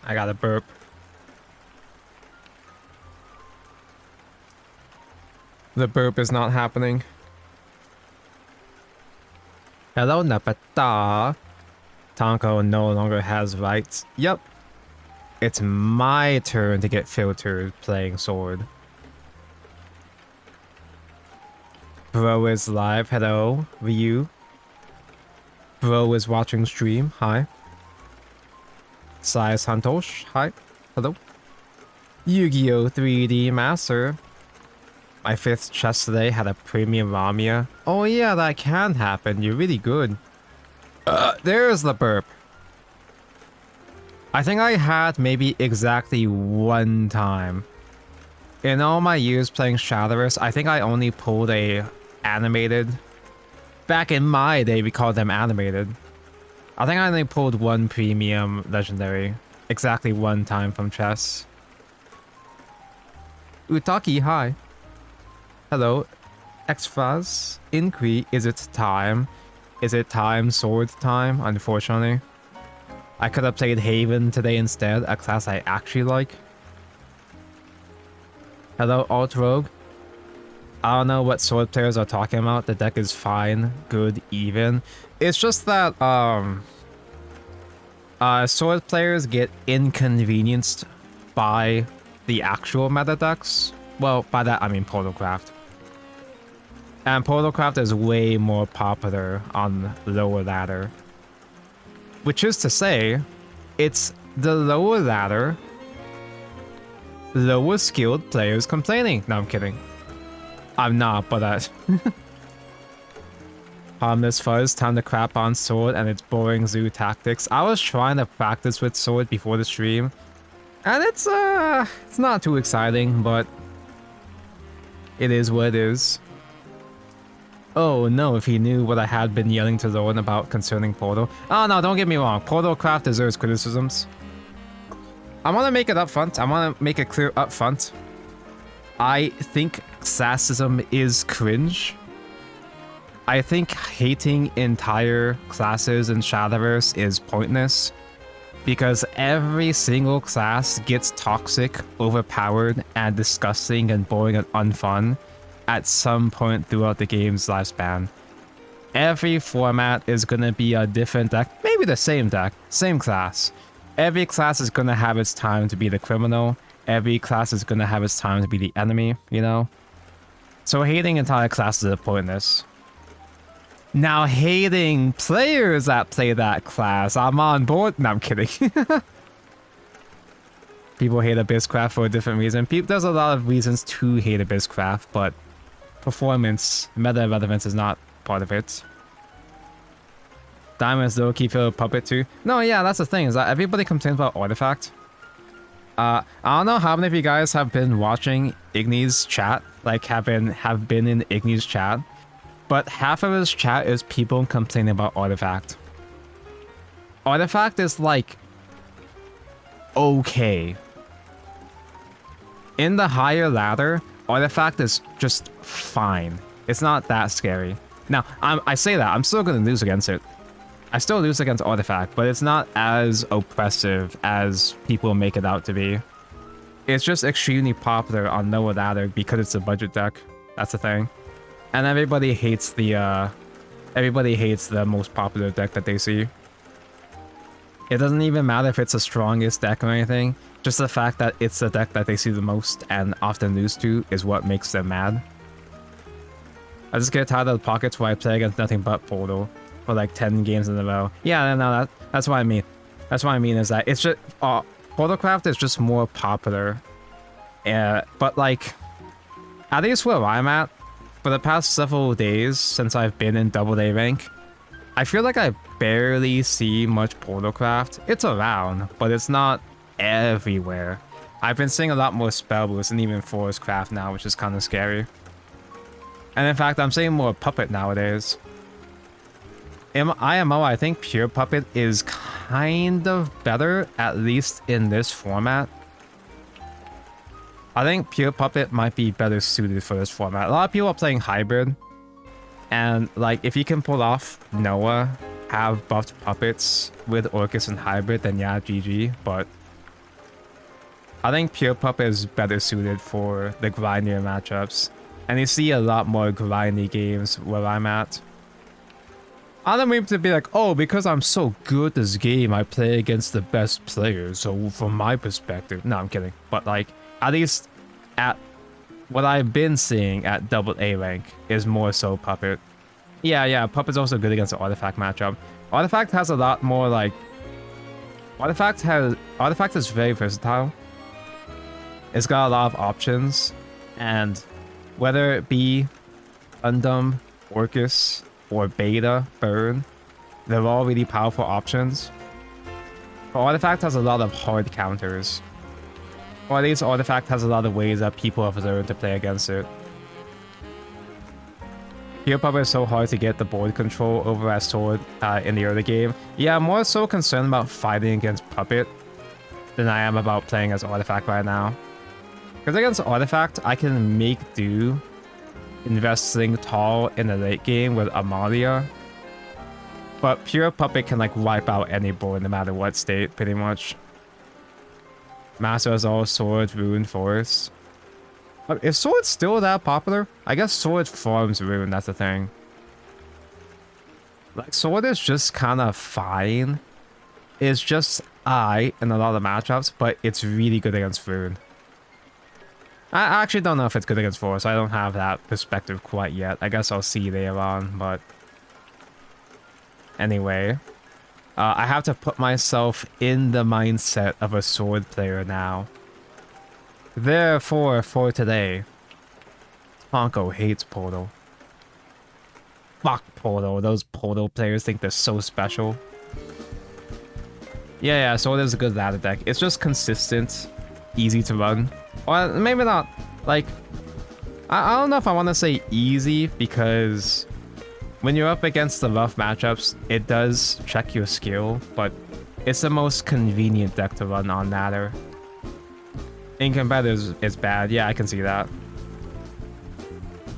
I got a burp. The burp is not happening. Hello, Napata. Tonko no longer has rights. Yep. It's my turn to get filtered playing Sword. Bro is live. Hello, Ryu. Bro is watching stream. Hi. Sai Santosh. Hi. Hello. Yu-Gi-Oh! 3D Master. My 5th chest today had a premium Ramia. Oh yeah, that can happen. You're really good. There's the burp. I think I had maybe exactly one time. In all my years playing Shadowverse, I think I only pulled a animated. Back in my day, we called them animated. I think I only pulled one premium legendary. Exactly one time from chess. Utaki, hi. Hello. Xfaz. Inqui, is it time? Is it time? Sword time? Unfortunately. I could have played Haven today instead, a class I actually like. Hello, Alt Rogue. I don't know what sword players are talking about. The deck is fine, good, even. It's just that, sword players get inconvenienced by the actual meta decks. Well, by that I mean portalcraft. And portalcraft is way more popular on lower ladder. Which is to say, it's the lower ladder, lower skilled players complaining. No, I'm kidding. I'm not, but harmless fuzz, time to crap on Sword and its boring zoo tactics. I was trying to practice with Sword before the stream, and it's not too exciting, but it is what it is. Oh no, if he knew what I had been yelling to Lauren about concerning Portal. Oh no, don't get me wrong, Portalcraft deserves criticisms. I want to make it up front. I want to make it clear up front. I think classism is cringe. I think hating entire classes in Shadowverse is pointless. Because every single class gets toxic, overpowered, and disgusting and boring and unfun at some point throughout the game's lifespan. Every format is going to be a different deck, maybe the same deck, same class. Every class is going to have its time to be the criminal. Every class is going to have its time to be the enemy, you know? So hating entire classes is pointless. Now hating players that play that class, I'm on board. No, I'm kidding. People hate Abysscraft for a different reason. There's a lot of reasons to hate Abysscraft, but performance, meta relevance is not part of it. Diamond's low-key feel a puppet too. No, yeah, that's the thing, is that everybody complains about Artifact. I don't know how many of you guys have been watching Igni's chat, like have been in Igni's chat, but half of his chat is people complaining about Artifact. Artifact is like okay. In the higher ladder, Artifact is just fine. It's not that scary. Now, I say that, I'm still going to lose against it. I still lose against Artifact, but it's not as oppressive as people make it out to be. It's just extremely popular on lower ladder because it's a budget deck. That's the thing. And everybody hates the most popular deck that they see. It doesn't even matter if it's the strongest deck or anything. Just the fact that it's the deck that they see the most and often lose to is what makes them mad. I just get tired of the pockets where I play against nothing but Portal for like 10 games in a row. Yeah, no, that's what I mean. That's what I mean is that it's just Portalcraft is just more popular. But like, at least where I'm at, for the past several days since I've been in AA rank, I feel like I barely see much Portalcraft. It's around, but it's not everywhere. I've been seeing a lot more Spell Boost and even Forest Craft now, which is kind of scary. And in fact, I'm seeing more Puppet nowadays. In IMO, I think Pure Puppet is kind of better, at least in this format. I think Pure Puppet might be better suited for this format. A lot of people are playing Hybrid. And like, if you can pull off Noah have buffed puppets with Orcus and Hybrid, then yeah, GG. But I think Pure Puppet is better suited for the grindier matchups. And you see a lot more grindy games where I'm at. I don't mean to be like, oh, because I'm so good at this game, I play against the best players. So from my perspective, no, I'm kidding. But like, at least at what I've been seeing at AA rank is more so Puppet. Yeah, Puppet's also good against the Artifact matchup. Artifact has a lot more like... Artifact is very versatile. It's got a lot of options. And whether it be Undum, Orcus, or Beta, Burn, they're all really powerful options. But Artifact has a lot of hard counters. Or at least Artifact has a lot of ways that people have learned to play against it. Pure Puppet is so hard to get the board control over as Sword in the early game. Yeah, I'm more so concerned about fighting against Puppet than I am about playing as Artifact right now. Because against Artifact, I can make do investing tall in the late game with Amalia. But Pure Puppet can like wipe out any board no matter what state, pretty much. Master has all Sword, Rune, Forest. Is Sword still that popular? I guess Sword farms Rune, that's the thing. Like, Sword is just kind of fine. It's just in a lot of matchups, but it's really good against Rune. I actually don't know if it's good against Forest. I don't have that perspective quite yet. I guess I'll see later on, but... Anyway. I have to put myself in the mindset of a Sword player now. Therefore, for today... Tonko hates Portal. Fuck Portal. Those Portal players think they're so special. Yeah, Sword is a good ladder deck. It's just consistent, easy to run. Or maybe not. Like, I don't know if I want to say easy, because when you're up against the rough matchups, it does check your skill, but it's the most convenient deck to run on ladder. In competitors, it's bad. Yeah, I can see that.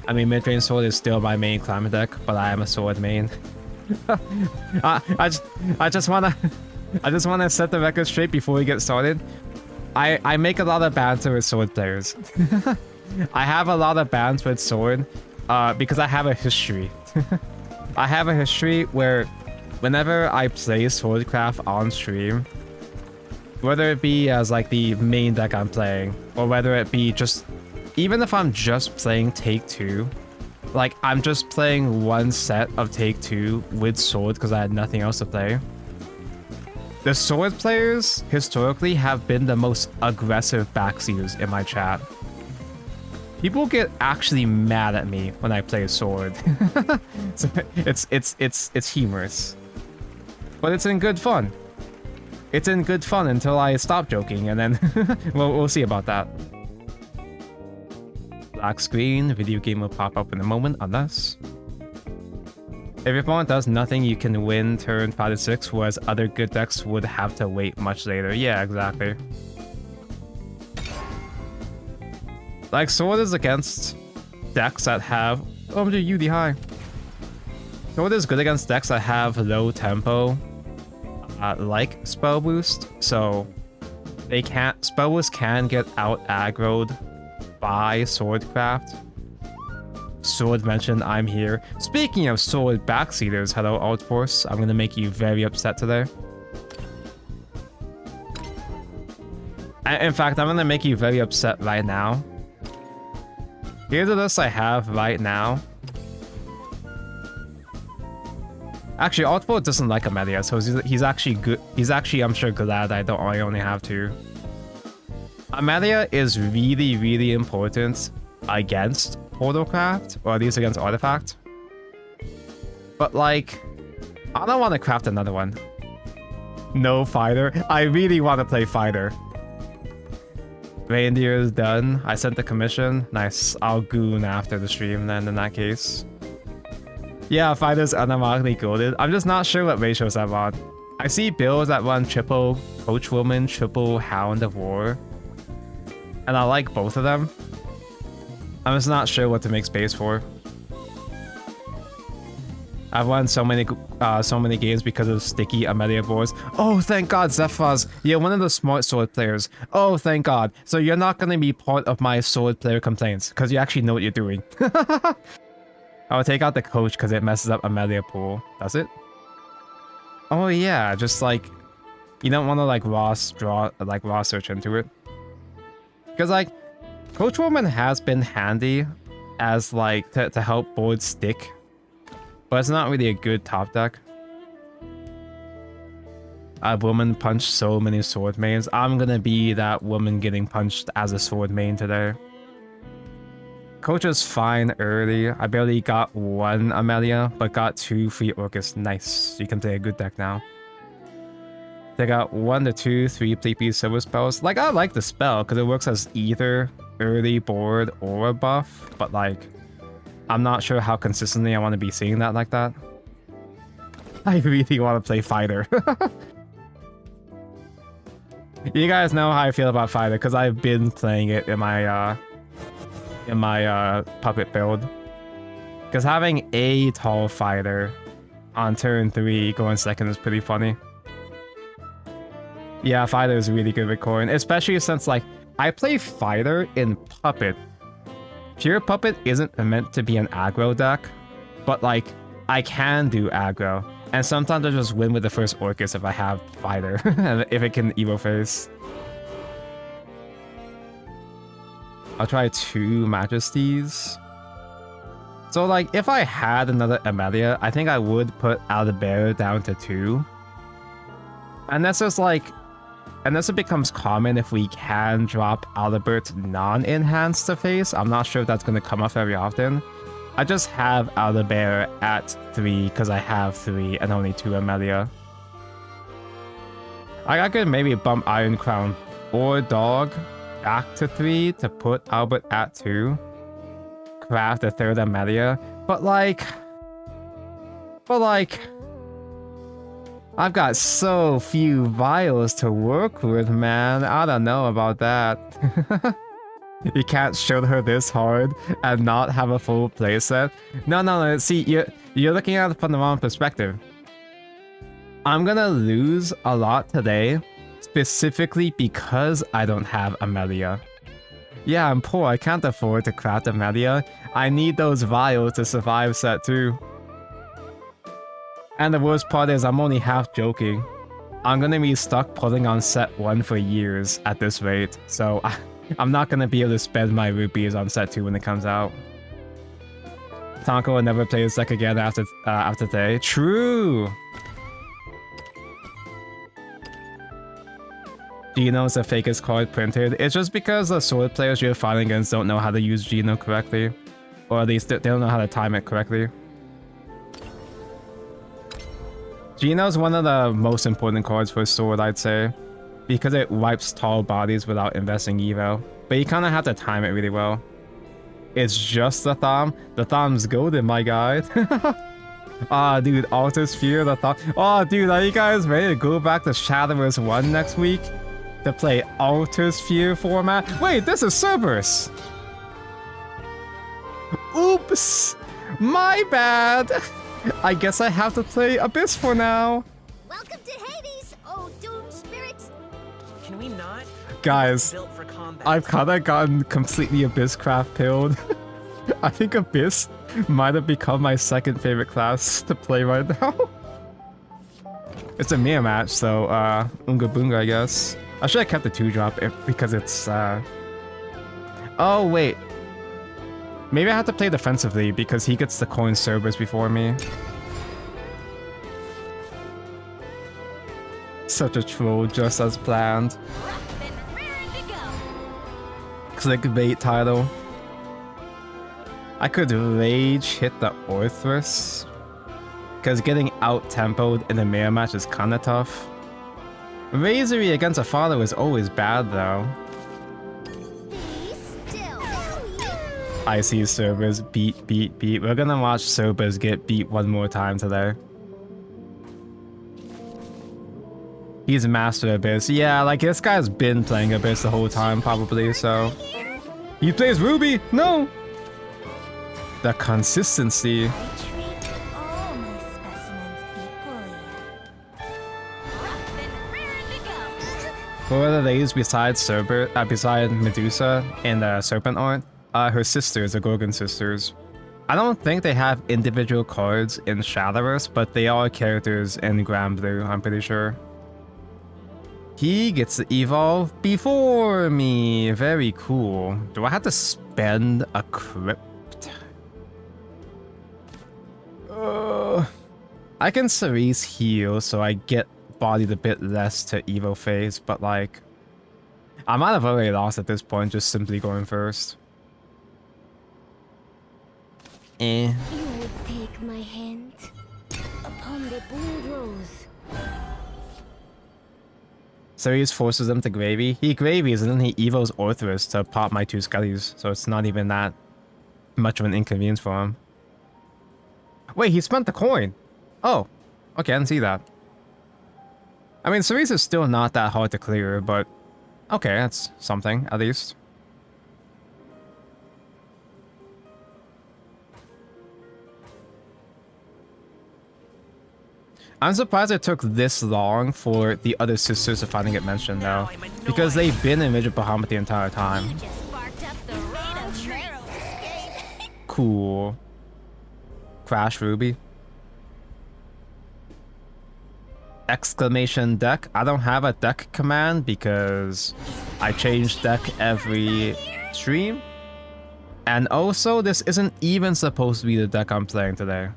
I mean, mid-range Sword is still my main climate deck, but I am a Sword main. I just wanna set the record straight before we get started. I make a lot of banter with Sword players. I have a lot of bans with Sword because I have a history. I have a history where whenever I play Swordcraft on stream, whether it be as like the main deck I'm playing, or whether it be just, even if I'm just playing Take 2, like I'm just playing one set of Take 2 with Sword because I had nothing else to play. The Sword players, historically, have been the most aggressive backseaters in my chat. People get actually mad at me when I play Sword. So it's humorous. But it's in good fun. It's in good fun until I stop joking, and then we'll see about that. Black screen, video game will pop up in a moment, unless... If your opponent does nothing, you can win turn 5 to 6, whereas other good decks would have to wait much later. Yeah, exactly. Like, Sword is against decks that have... Oh, I'm doing UD high. Sword is good against decks that have low tempo, like Spell Boost, so they can't... Spell Boost can get out aggroed by Swordcraft. Sword mentioned I'm here. Speaking of Sword backseaters, hello Altforce. I'm gonna make you very upset today. In fact, I'm gonna make you very upset right now. Here's the list I have right now. Actually, Altforce doesn't like Amelia, so he's actually good. He's actually, I'm sure, glad I only have 2. Amelia is really, really important against portalcraft, or at least against Artifact. But like, I don't want to craft another one. No fighter. I really want to play fighter. Reindeer is done. I sent the commission. Nice. I'll goon after the stream then in that case. Yeah, fighter's unironically golded. I'm just not sure what ratios I'm on. I see builds that run triple Coachwoman, triple Hound of War. And I like both of them. I'm just not sure what to make space for. I've won so many games because of sticky Amelia boards. Oh, thank God, Zephyr's. You're one of the smart sword players. Oh, thank God. So you're not gonna be part of my sword player complaints because you actually know what you're doing. I'll take out the coach because it messes up Amelia pool. Does it? Oh yeah, just like you don't want to like raw search into it. Because like Coach Woman has been handy as like to help boards stick. But it's not really a good top deck. A woman punched so many sword mains. I'm gonna be that woman getting punched as a sword main today. Coach is fine early. I barely got 1 Amelia, but got 2 free Orcus. Nice. You can play a good deck now. They got 1 to 2, 3 PP silver spells. Like, I like the spell because it works as either early board or a buff, but like, I'm not sure how consistently I want to be seeing that like that. I really want to play Fighter. You guys know how I feel about Fighter because I've been playing it in my puppet build. Because having a tall fighter on turn 3 going second is pretty funny. Yeah, Fighter is really good with coin, especially since like I play Fighter in Puppet. Pure Puppet isn't meant to be an aggro deck, but like I can do aggro, and sometimes I just win with the first Orcus if I have Fighter, and if it can Evo face. I'll try 2 Majesties. So like if I had another Amelia, I think I would put Aldebaran down to 2. And that's just like, unless it becomes common if we can drop Aldebert's non-enhanced to face. I'm not sure if that's going to come up very often. I just have Aldebaran at 3 because I have 3 and only 2 Amelia. I could maybe bump Iron Crown or Dog back to 3 to put Albert at 2. Craft a 3rd Amelia. But like... I've got so few vials to work with, man. I don't know about that. You can't show her this hard and not have a full playset. No. See, you're looking at it from the wrong perspective. I'm gonna lose a lot today, specifically because I don't have Amelia. Yeah, I'm poor. I can't afford to craft Amelia. I need those vials to survive set 2. And the worst part is I'm only half joking. I'm gonna be stuck pulling on set 1 for years at this rate, so I'm not gonna be able to spend my rupees on set 2 when it comes out. Tonka will never play his deck again after today. True! Geno is the fakest card printed. It's just because the sword players you're fighting against don't know how to use Geno correctly. Or at least they don't know how to time it correctly. Geno's one of the most important cards for Sword, I'd say, because it wipes tall bodies without investing evo, but you kind of have to time it really well. It's just the Thumb. The Thumb's golden, my guy. Ah, dude, Alter Sphere, the Thumb. Oh, dude, are you guys ready to go back to Shadowverse 1 next week? To play Alter Sphere format? Wait, this is Cerberus! Oops! My bad! I guess I have to play Abyss for now. Welcome to Hades, oh doomed spirits. Can we not? Guys, Built for combat. I've kind of gotten completely Abysscraft pilled. I think Abyss might have become my second favorite class to play right now. It's a mirror match, so Unga Bunga, I guess. I should have kept the 2-drop because it's Oh wait. Maybe I have to play defensively because he gets the coin Cerberus before me. Such a troll, just as planned. Clickbait title. I could rage hit the Orthrus, because getting out-tempoed in a mirror match is kinda tough. Razory against a father is always bad though. I see Cerberus beat. We're gonna watch Cerberus get beat one more time today. He's Master Abyss. Yeah, like this guy's been playing Abyss the whole time probably, so... He plays Ruby! No! The consistency. I treat all my Who are the ladies besides beside Medusa in the Serpent art? Her sisters, the Gorgon sisters. I don't think they have individual cards in Shadowverse, but they are characters in Grand Blue, I'm pretty sure. He gets to evolve before me. Very cool. Do I have to spend a crypt? I can Cerise heal, so I get bodied a bit less to Evo phase, but like, I might have already lost at this point, just simply going first. You would take my hand upon the bold rose. Cerise forces them to Gravy. He Gravies and then he Evos Orthrus to pop my 2 Skellies, so it's not even that much of an inconvenience for him. Wait, he spent the coin! Oh, okay, I didn't see that. I mean, Cerise is still not that hard to clear, but okay, that's something, at least. I'm surprised it took this long for the other sisters to finally get mentioned, though, because they've been in Rigid Bahamut the entire time. You just sparked up the rate of narrow escape. Cool. Crash Ruby. Exclamation deck. I don't have a deck command because I change deck every stream. And also, this isn't even supposed to be the deck I'm playing today.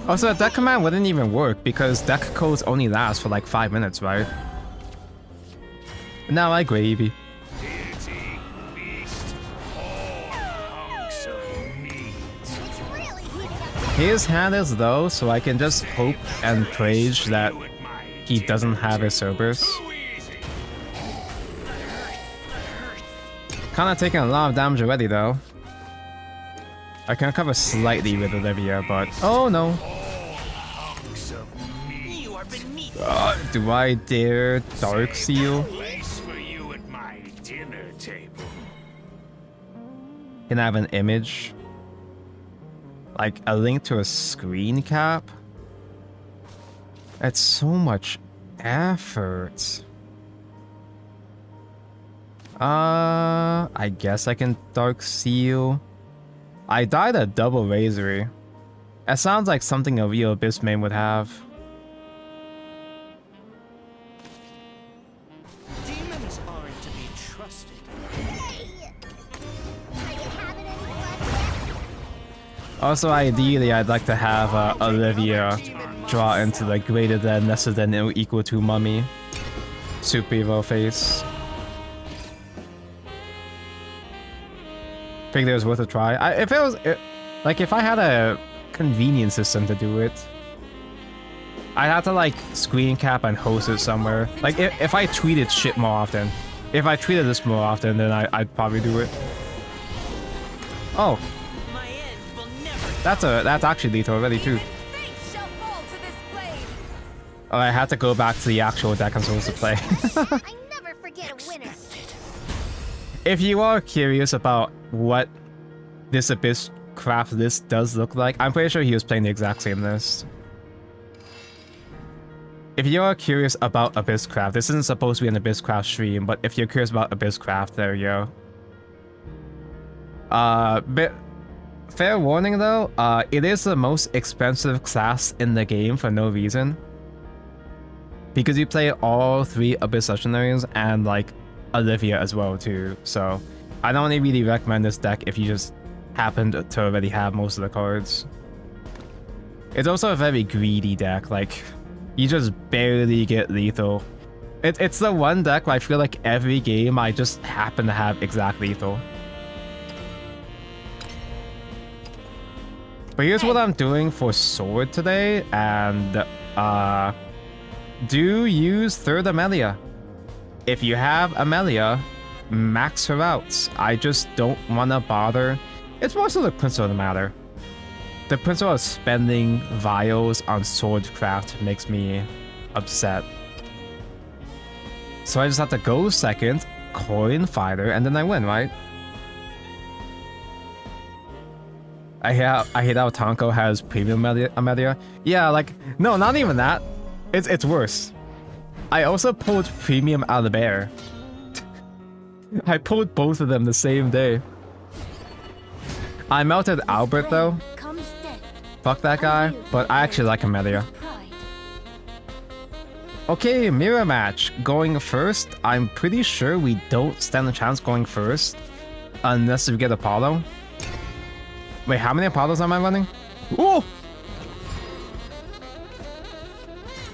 Also, deck command wouldn't even work because deck codes only last for like 5 minutes, right? Now I Gravy. His hand is low, so I can just hope and pray that he doesn't have a Cerberus. Kinda taking a lot of damage already, though. I can cover slightly with Olivia, but... Oh, no. Do I dare Dark Seal? Can I have an image? Like a link to a screen cap? That's so much effort. I guess I can Dark Seal. I died a double Razory. That sounds like something a real Abyss main would have. Demons aren't to be trusted. Hey! Are you having any fun yet? Also, ideally, I'd like to have Olivia draw into the greater than, lesser than, or equal to mummy. Super Evo face. Figured it was worth a try. If I had a convenient system to do it, I'd have to like screen cap and host it somewhere. Like if I tweeted shit more often, if I tweeted this more often, then I'd probably do it. Oh, that's actually lethal already too. Oh, I had to go back to the actual deck I'm supposed to play. I never forget a winner. If you are curious about what this Abyss Craft list does look like, I'm pretty sure he was playing the exact same list. If you are curious about Abyss Craft, this isn't supposed to be an Abyss Craft stream, but if you're curious about Abyss Craft, there you go. Fair warning though, it is the most expensive class in the game for no reason. Because you play all 3 Abyss Legendaries and like Olivia as well too, so I don't really recommend this deck if you just happen to already have most of the cards. It's also a very greedy deck, like you just barely get lethal. It's the one deck where I feel like every game I just happen to have exact lethal. But here's what I'm doing for Sword today, and do use 3rd Amelia. If you have Amelia, max her out. I just don't want to bother. It's more so the principle of the matter. The principle of spending vials on Swordcraft makes me upset. So I just have to go 2nd, coin fighter, and then I win, right? I hate how Tonko has premium Amelia. Yeah, like, no, not even that. It's worse. I also pulled premium out of the bear. I pulled both of them the same day. I melted Albert though. Comes death. Fuck that guy, but I actually like Amelia. Okay, mirror match. Going first. I'm pretty sure we don't stand a chance going first. Unless we get Apollo. Wait, how many Apollos am I running? Oh!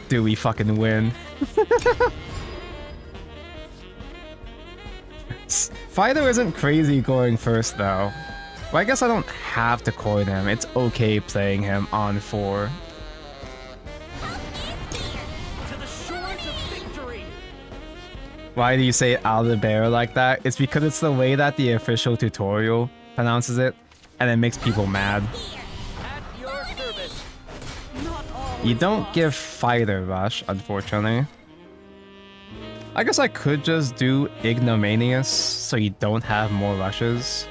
Do we fucking win? Fighter isn't crazy going first though. Well, I guess I don't have to coin him. It's okay playing him on 4. Why do you say Owlbear like that? It's because it's the way that the official tutorial pronounces it, and it makes people mad. You don't give Fighter Rush, unfortunately. I guess I could just do Ignomanious so you don't have more rushes.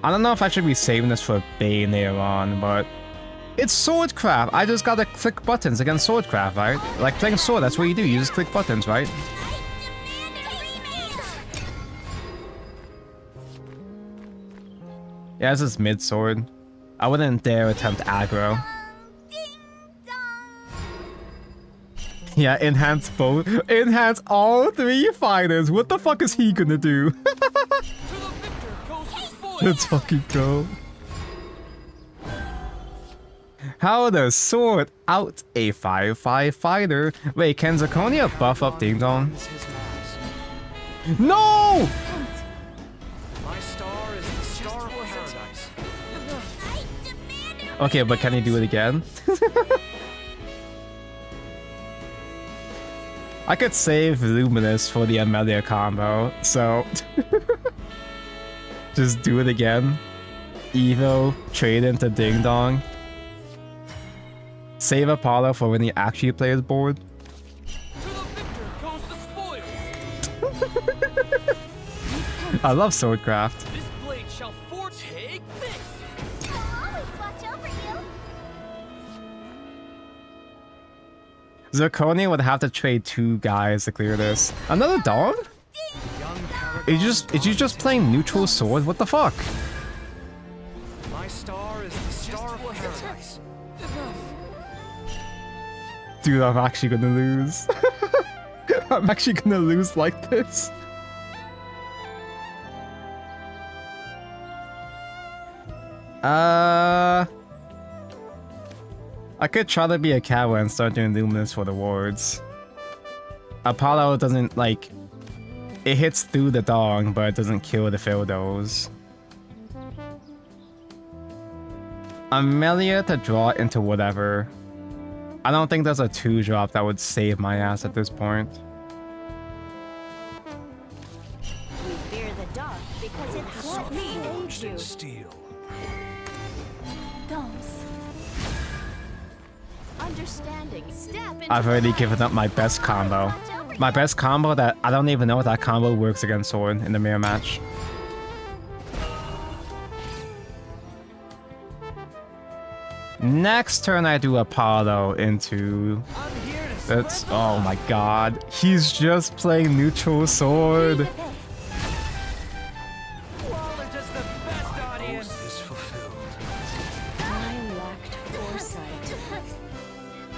I don't know if I should be saving this for Bane later on, but it's Swordcraft. I just gotta click buttons against Swordcraft, right? Like playing Sword, that's what you do. You just click buttons, right? Yeah, this is mid-sword. I wouldn't dare attempt aggro. Yeah, enhance both. Enhance all 3 fighters. What the fuck is he gonna do? Let's fucking go. How does Sword out a 5/5 fighter? Wait, can Zirconia buff up Ding Dong? No! My star is the star of paradise. Okay, but can he do it again? I could save Luminous for the Amelia combo, so just do it again. Evo, trade into Ding Dong. Save Apollo for when he actually plays board. I love Swordcraft. This blade shall take this. I'll always watch over you. Zirconia would have to trade 2 guys to clear this. Another dog? Is you just playing neutral sword? What the fuck? My star is the star of paradise. Dude, I'm actually gonna lose. I'm actually gonna lose like this. I could try to be a cowboy and start doing Luminous for the wards. Apollo doesn't, like... It hits through the dong, but it doesn't kill the Fildos. Amelia to draw into whatever. I don't think there's a 2-drop that would save my ass at this point. We fear the dark because it let me aid you. Steel. Understanding. Step into I've already given up my best combo. My best combo that I don't even know if that combo works against Sword in the mirror match. Next turn I do Apollo into... That's... Oh my god. He's just playing neutral sword.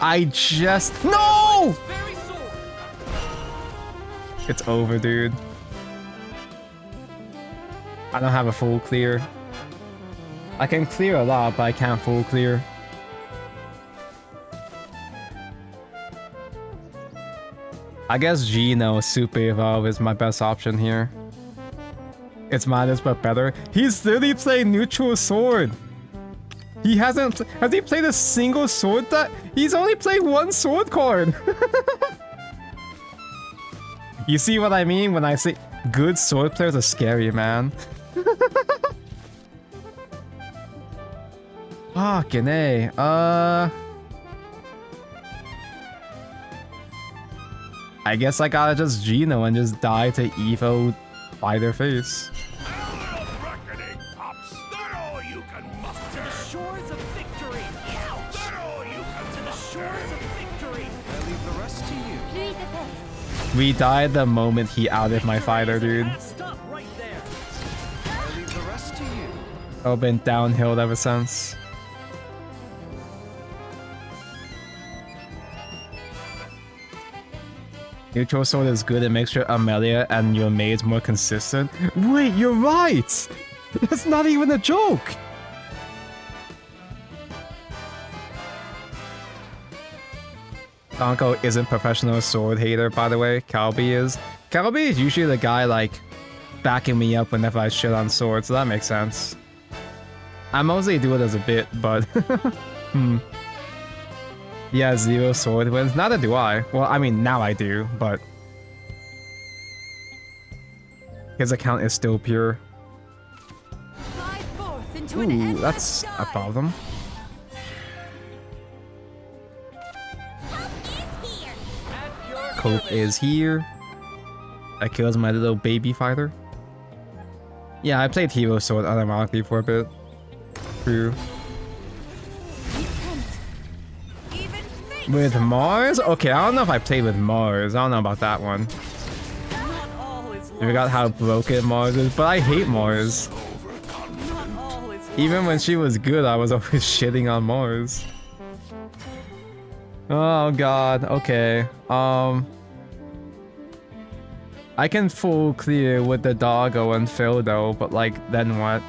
I just... No! It's over, dude. I don't have a full clear. I can clear a lot, but I can't full clear. I guess Geno Super Evolve is my best option here. It's minus but better. He's literally playing neutral sword. He hasn't... Has he played a single sword that... He's only played 1 sword card. You see what I mean when I say good sword players are scary, man. Fucking A. I guess I gotta just Geno and just die to Evo by their face. leave the rest to you. Pluie de paix. We died the moment he outed my fighter, dude. Stop right there. I leave the rest to you. I've been downhill ever since. Neutral sword is good. It makes your Amelia and your maids more consistent. Wait, you're right! That's not even a joke! Donko isn't professional sword hater, by the way. Calby is. Calby is usually the guy, like, backing me up whenever I shit on swords, so that makes sense. I mostly do it as a bit, but... Yeah, 0 sword wins. Neither do I. Well, I mean, now I do, but... His account is still pure. Fly forth into an Ooh, endless that's a sky. problem. Cope is here. That kills my little baby fighter. Yeah, I played Hero Sword automatically for a bit. True. With Mars? Okay, I don't know if I played with Mars. I don't know about that one. I forgot how broken Mars is, but I hate Mars. Even when she was good, I was always shitting on Mars. Oh god, okay. I can full clear with the doggo and Phil though, but like, then what?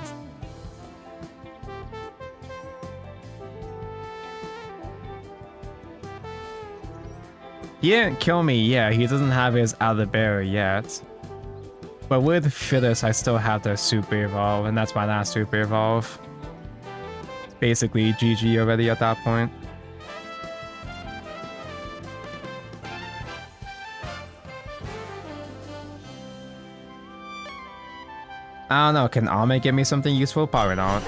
He didn't kill me yet, he doesn't have his other bear yet. But with Phyllis, I still have the Super Evolve, and that's my last Super Evolve. It's basically GG already at that point. I don't know, can Ame give me something useful? Probably not.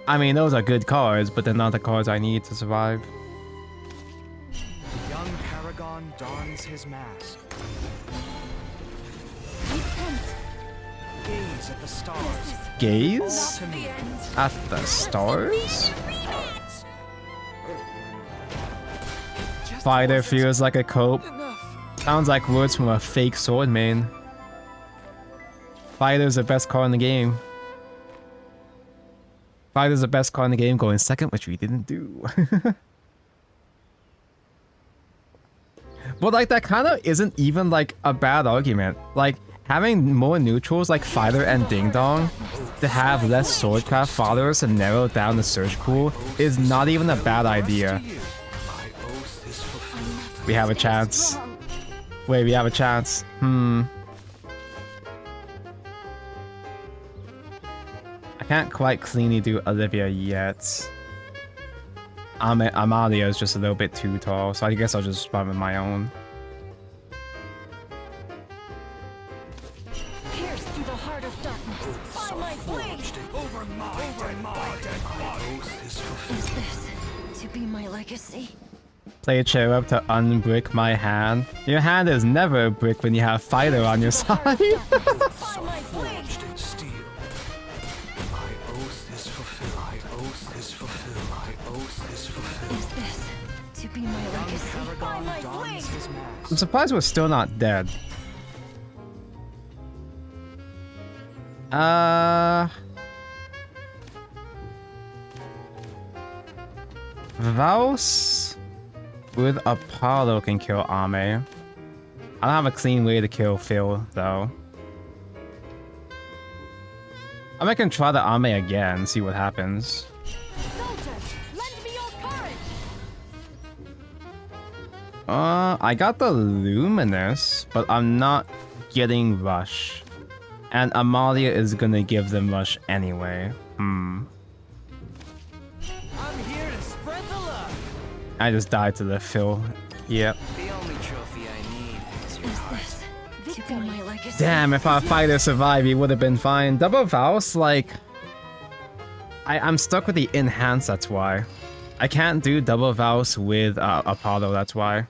I mean, those are good cards, but they're not the cards I need to survive. The young paragon dons his mask. Gaze at the stars. Gaze? To me. At the stars? Fighter feels like a cope. Sounds like words from a fake sword main. Fighter's the best card in the game. Fighter's the best card in the game, going second, which we didn't do. But like, that kind of isn't even like a bad argument. Like, having more neutrals like Fighter and Ding Dong to have less Swordcraft followers and narrow down the search pool is not even a bad idea. We have a chance. Wait, we have a chance. I can't quite cleanly do Olivia yet. Amalia is just a little bit too tall, so I guess I'll just run with my own. Pierce through the heart of darkness. By my blade. Is this to be my legacy? Play Cherub to unbrick my hand. Your hand is never a brick when you have Fighter on your side. By my blade. Is this to be my legacy? By my blade. I'm surprised we're still not dead. Vaus with Apollo can kill Ame. I don't have a clean way to kill Phil, though. I can try the Ame again, see what happens. Soldiers, lend me your courage. I got the Luminous, but I'm not getting Rush. And Amalia is gonna give them Rush anyway. I'm here to spread the love. I just died to the Phil. Yep. The only trophy I need is your Is heart. this to be my legacy? Damn, if our fighter survived, he would have been fine. Double Faust, like... I'm stuck with the enhance, that's why. I can't do double Faust with Apollo, that's why.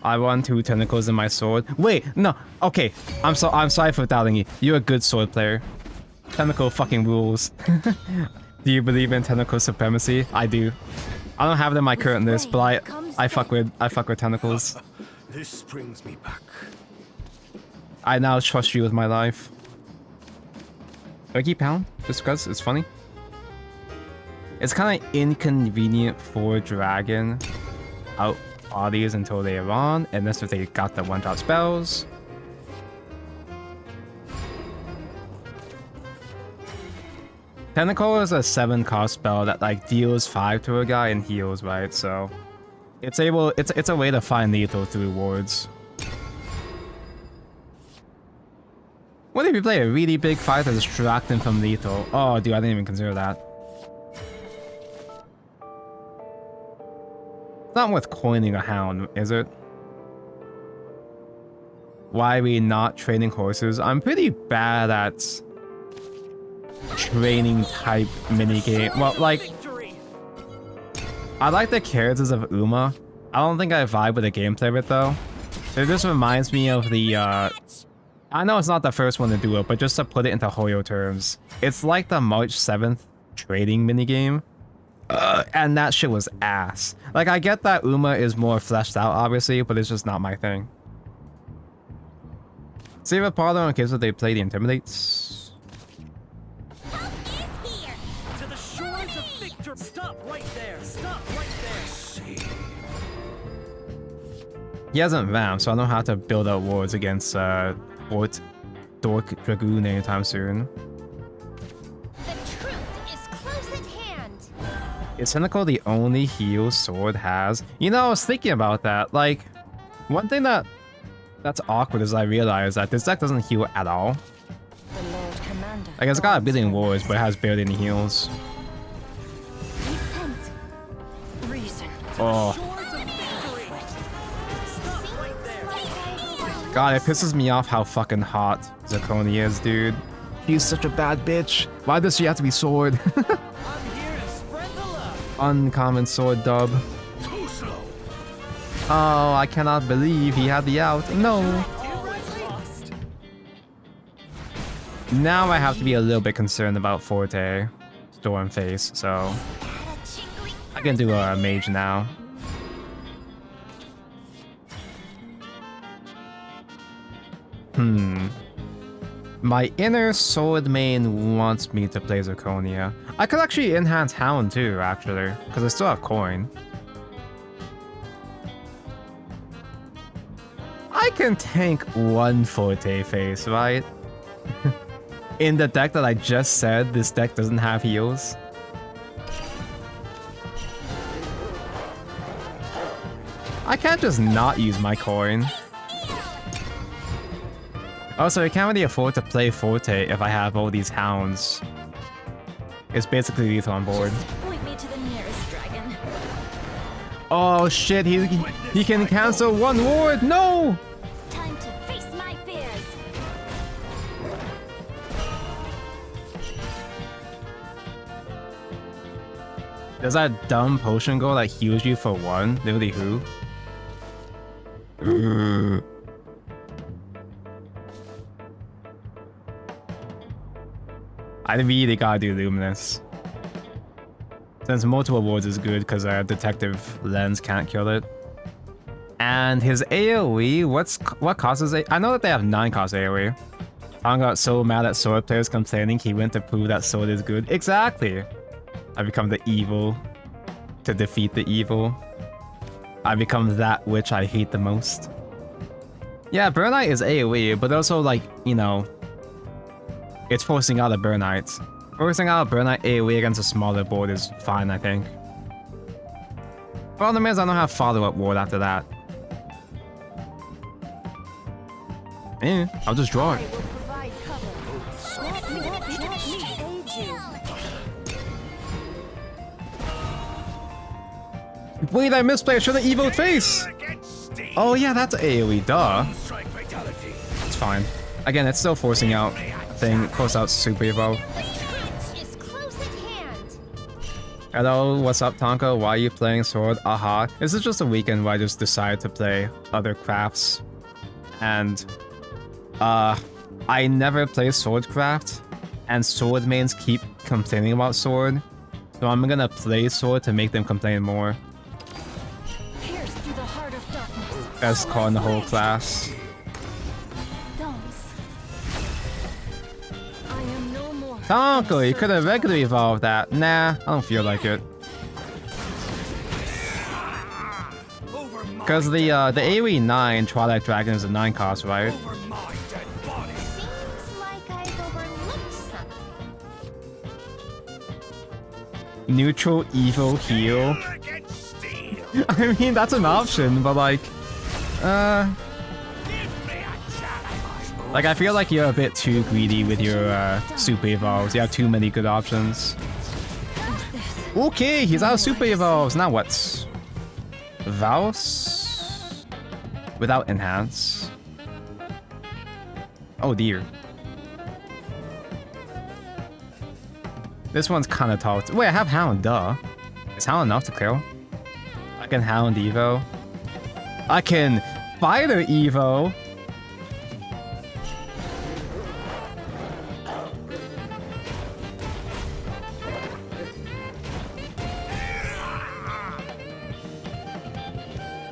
I want 2 tentacles in my sword. Wait, no, okay. I'm sorry for doubting you. You're a good sword player. Tentacle fucking rules. Do you believe in tentacle supremacy? I do. I don't have it in my current list, but I fuck with tentacles. This brings me back. I now trust you with my life. Do I keep pound? Just because it's funny? It's kind of inconvenient for dragon out bodies until they are on, unless if they got the one-shot spells. Tentacle is a 7-cost spell that like deals 5 to a guy and heals, right? So it's a way to find lethal through wards. What if you play a really big fight to distract him from lethal? Oh, dude, I didn't even consider that. It's not worth coining a hound, is it? Why are we not training horses? I'm pretty bad at training type minigame. Well, like, I like the characters of Uma. I don't think I vibe with the gameplay of it though. It just reminds me of the I know it's not the first one to do it, but just to put it into Hoyo terms, it's like the March 7th trading minigame. And that shit was ass. Like, I get that Uma is more fleshed out, obviously, but it's just not my thing. Save a partner in case if they play the Intimidates. To the shores of victory. Stop right there. Stop right there. He hasn't vamped, so I don't have to build up wards against Dork Dragoon anytime soon. The truth is close at hand. Is Tentacle the only heal Sword has? You know, I was thinking about that. Like, one thing that's awkward is I realized that this deck doesn't heal at all. The Lord Commander. Like, it's got a billion wards, but it has barely any heals. Repent. Reason. Oh. Shores of victory. Stop right there. God, it pisses me off how fucking hot Zirconia is, dude. She's such a bad bitch. Why does she have to be sword? I'm here to spread the love. Uncommon sword dub. Too slow. Oh, I cannot believe he had the out. No. Lost. Now I have to be a little bit concerned about Forte, Stormface, so I can do a mage now. My inner sword main wants me to play Zirconia. I could actually enhance Hound too, actually, because I still have coin. I can tank one Forte face, right? In the deck that I just said, this deck doesn't have heals. I can't just not use my coin. Also, I can't really afford to play Forte if I have all these hounds. It's basically lethal on board. Point me to the nearest dragon. Oh shit, he can cancel one ward! No! Time to face my fears. Does that dumb potion go that heals you for 1? Literally who? I really gotta do Luminous. Since multiple wards is good because Detective Lens can't kill it. And his AoE, what causes it? I know that they have 9-cost AoE. I got so mad at sword players complaining he went to prove that sword is good. Exactly! I become the evil to defeat the evil. I become that which I hate the most. Yeah, Burnite is AoE, but also like, you know, it's forcing out a Burnite. Forcing out a Burnite AoE against a smaller board is fine, I think. Problem is I don't have follow-up ward after that. I'll just draw it. I will provide cover. Let me aid you. Wait, I misplay. I should have evoed face. Oh yeah, that's AoE, duh. It's fine. Again, it's still forcing out thing, close out super evo. The truth is close at hand. Hello, what's up, Tonka? Why are you playing Sword? Aha. This is just a weekend where I just decided to play other crafts. And I never play Swordcraft. and sword mains keep complaining about sword. So I'm gonna play sword to make them complain more. Pierce through the heart of darkness. Best call in the whole class. I am no more. Tonko, you could have regularly evolved that. Nah, I don't feel like it. Because the AoE 9 Twilight Dragon is a 9 cost, right? Over my dead body. Seems like I've overlooked something. Neutral, evil, heal. I mean, that's an option, but like, I feel like you're a bit too greedy with your super evolves. You have too many good options. Okay, he's out of super evolves. Now what? Vaus? Without enhance. Oh dear. This one's kind of tall. Wait, I have Hound, duh. Is Hound enough to kill? I can Hound Evo. I can Fighter Evo.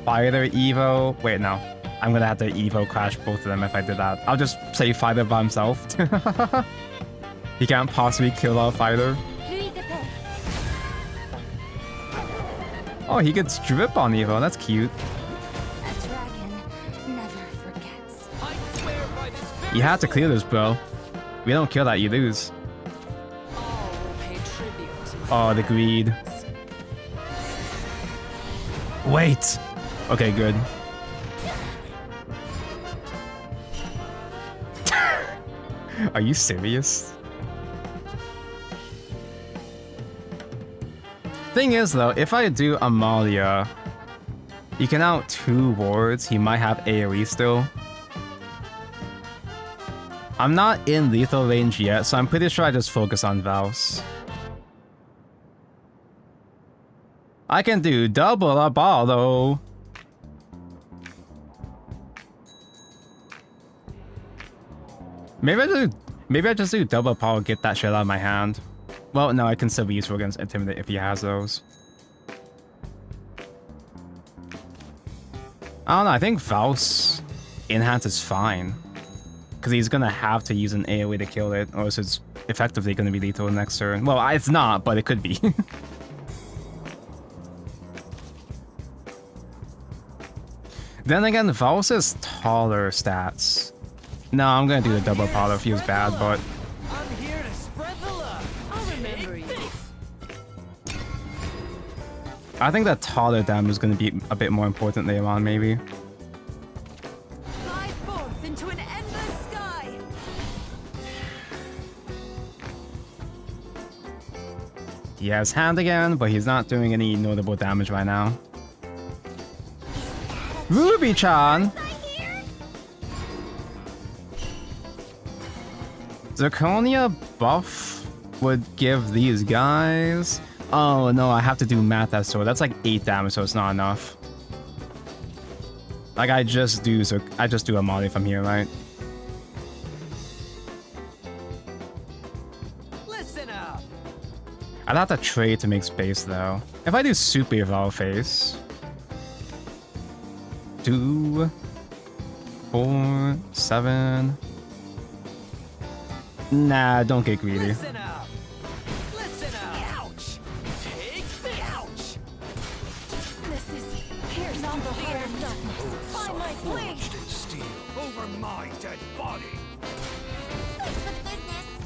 Fighter Evo. Wait, no. I'm gonna have to Evo crash both of them if I did that. I'll just say Fighter by himself. He can't possibly kill our Fighter. Oh, he gets drip on Evo. That's cute. A dragon never forgets. You have to clear this, bro. We don't kill that, you lose. Oh, the greed. Wait. Okay, good. Are you serious? Thing is though, if I do Amalia, you can out 2 wards. He might have AoE still. I'm not in lethal range yet, so I'm pretty sure I just focus on Vaus. I can do double Abalo. Maybe I just do double Apollo, get that shit out of my hand. Well, no, I can still be useful against Intimidate if he has those. I don't know, I think Vaus Enhance is fine. Because he's gonna have to use an AoE to kill it, or else it's effectively gonna be lethal next turn. Well, it's not, but it could be. Then again, Vaus has taller stats. No, I'm gonna do the double Apollo. It feels bad, but... I'm here to spread the love. I'll remember you. I think that taller damage is gonna be a bit more important later on, maybe. Fly forth into an endless sky. He has hand again, but he's not doing any notable damage right now. Ruby-chan! Zirconia buff would give these guys... Oh no, I have to do math that sword. That's like 8 damage, so it's not enough. Like I just do a molly from here, right? Listen up. I'd have to trade to make space though. If I do super evolve face... 2, 4, 7... Nah, don't get greedy. Listen up. Listen up. Ouch. Take the ouch. This is pierced on the heart of darkness. Find my blade. Forged in steel over my dead body. Thanks for the business.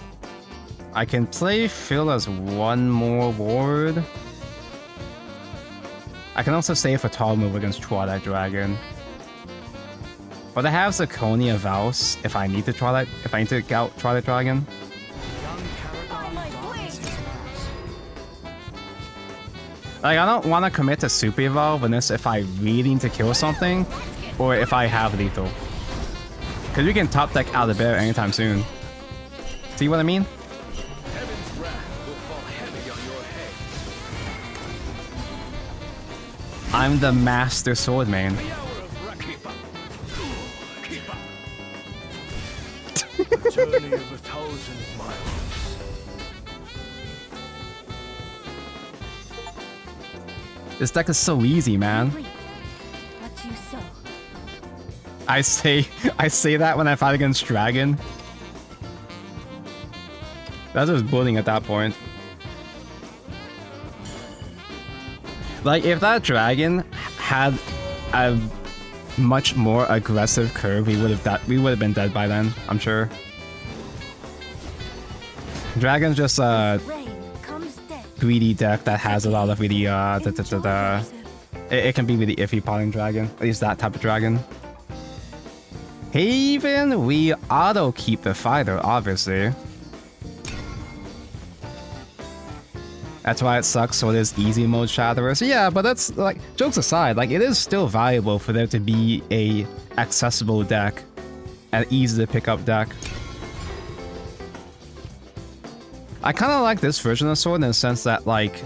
I can play Phil as 1 more ward. I can also save a tall move against Twilight Dragon. But I have Zirconia Vaus if I need to get out Twilight Dragon. Young Paragon dawns his purpose. Like I don't want to commit to Super Evolve unless if I really need to kill something, or if I have lethal. Because we can top deck out of the bear anytime soon. See what I mean? Heaven's wrath will fall heavy on your head. I'm the master sword main. The hour of Rakipa. Keep up. A journey of 1,000 miles. This deck is so easy, man. Reap what you sow. I say that when I fight against Dragon. That's just bullying at that point. Like, if that Dragon had a much more aggressive curve, we would have been dead by then, I'm sure. Dragon's just a Rain comes death. greedy deck that has a lot of really it can be really iffy potting Dragon, at least that type of Dragon. Haven, we auto keep the fighter, obviously. That's why it sucks, so it is easy mode Shadowverse. Yeah, but that's, like, jokes aside, like, it is still valuable for there to be a accessible deck, an easy to pick up deck. I kind of like this version of Sword in the sense that, like,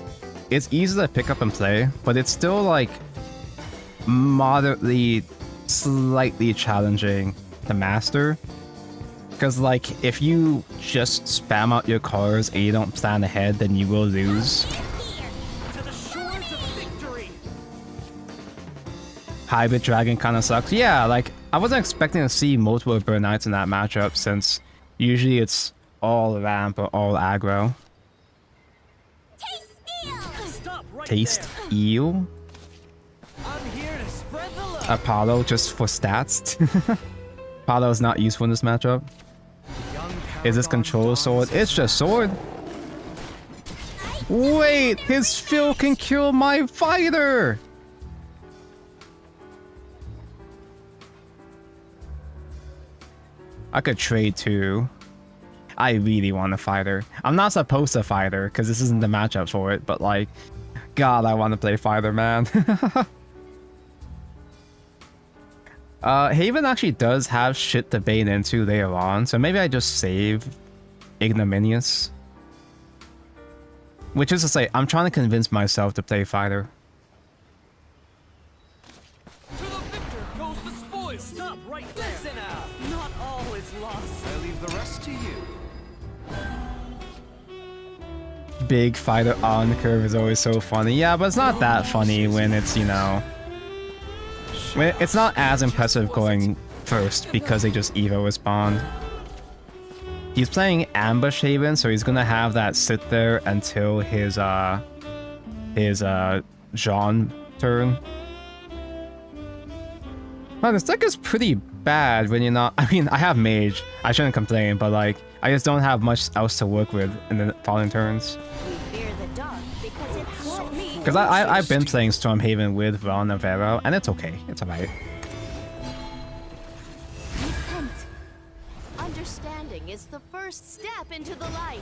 it's easy to pick up and play, but it's still, like, moderately, slightly challenging to master. Because, like, if you just spam out your cards and you don't plan ahead, then you will lose. To the shores of victory. Hybrid Dragon kind of sucks. Yeah, like, I wasn't expecting to see multiple Burn Knights in that matchup since usually it's all ramp or all aggro. Stop right Taste there. Eel? I'm here to spread the love. Apollo just for stats? Apollo is not useful in this matchup. Young Is this Paragon control dawns sword? as It's just sword. Wait, his Phil can kill my fighter! I could trade too. I really want a fighter. I'm not supposed to fight her because this isn't the matchup for it, but like, God, I want to play fighter, man. Haven actually does have shit to bait into later on, so maybe I just save Ignominious. Which is to say, I'm trying to convince myself to play fighter. To the victor goes the spoil. Stop right there. Listen up. Not all is lost. I leave the rest to you. Big fighter on the curve is always so funny. Yeah, but it's not that funny when it's, you know... when it's not as impressive going first because they just Evo respawned. He's playing Ambush Haven, so he's gonna have that sit there until his Jean turn. Wow, this deck is pretty bad when you're not... I mean, I have Mage. I shouldn't complain, but like, I just don't have much else to work with in the following turns. We fear the dark because it won't meet. Because I've been playing Stormhaven with Ron Navarro, and it's okay. It's alright. Repent. Understanding is the first step into the light.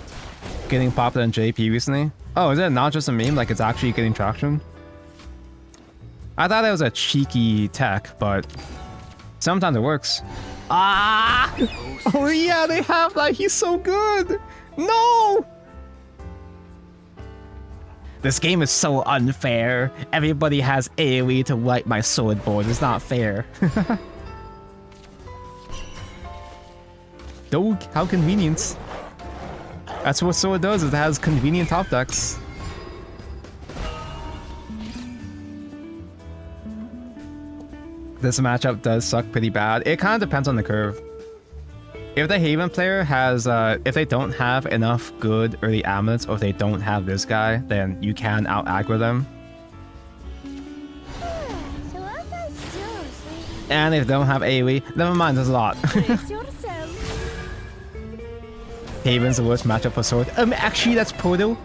Getting popular in JP recently? Oh, is it not just a meme? Like, it's actually getting traction? I thought it was a cheeky tech, but sometimes it works. Ah! Oh yeah, they have that. He's so good. No! This game is so unfair. Everybody has AoE to wipe my sword board. It's not fair. Though, how convenient. That's what sword does. It has convenient top decks. This matchup does suck pretty bad. It kind of depends on the curve. If the Haven player has, if they don't have enough good early amulets, or if they don't have this guy, then you can out-aggro them. So as I still sleep, And if they don't have AoE, never mind, there's a lot. brace yourself. Haven's the worst matchup for sword. Actually, that's Portal.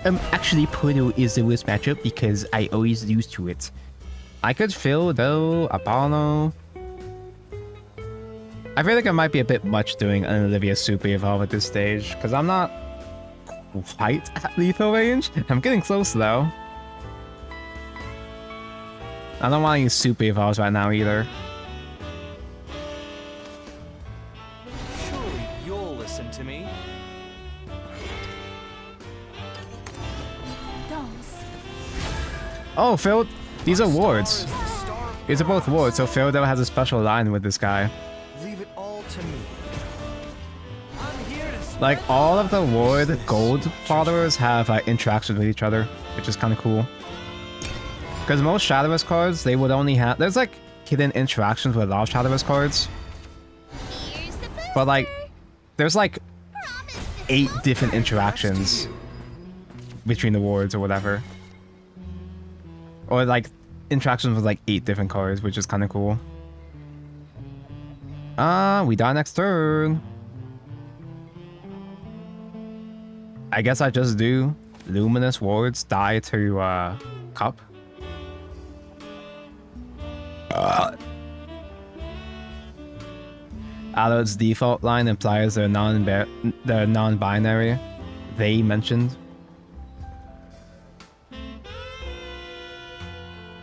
Actually, Portal is the worst matchup because I always lose to it. I could fill though, Apollo. I feel like it might be a bit much doing an Olivia Super Evolve at this stage, because I'm not quite at lethal range. I'm getting close though. I don't want to use Super Evolves right now either. Surely you'll listen to me. Dance. Oh, Phil, these are wards. Star is the star of These are both wards, so Phildo has a special line with this guy. Leave it all to me. I'm here to spread Like, all of the ward gold followers have interactions with each other, which is kind of cool. Because most Shadowverse cards, they would only have... There's like hidden interactions with a lot of Shadowverse cards. Here's the booster. But like, there's like Promise this 8 won't different hurt. interactions between the wards or whatever. Or like interactions with like 8 different cards, which is kind of cool. We die next turn. I guess I just do Luminous Wards, die to Cup. Allo's default line implies they're non-binary. They mentioned.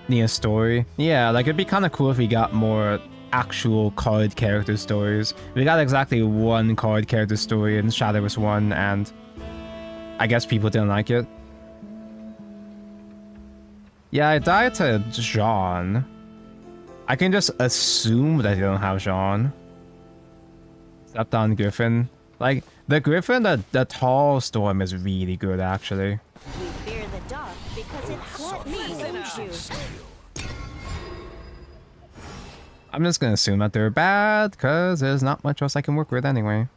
Need a story. Yeah, like it'd be kind of cool if we got more actual card character stories. We got exactly 1 card character story in Shadowverse 1, and I guess people didn't like it. Yeah, I died to Jean. I can just assume that they don't have Jean. Except on Griffin. Like, the Griffin, the tall storm is really good, actually. We fear the dark because it let me hold you. I'm just gonna assume that they're bad, because there's not much else I can work with anyway.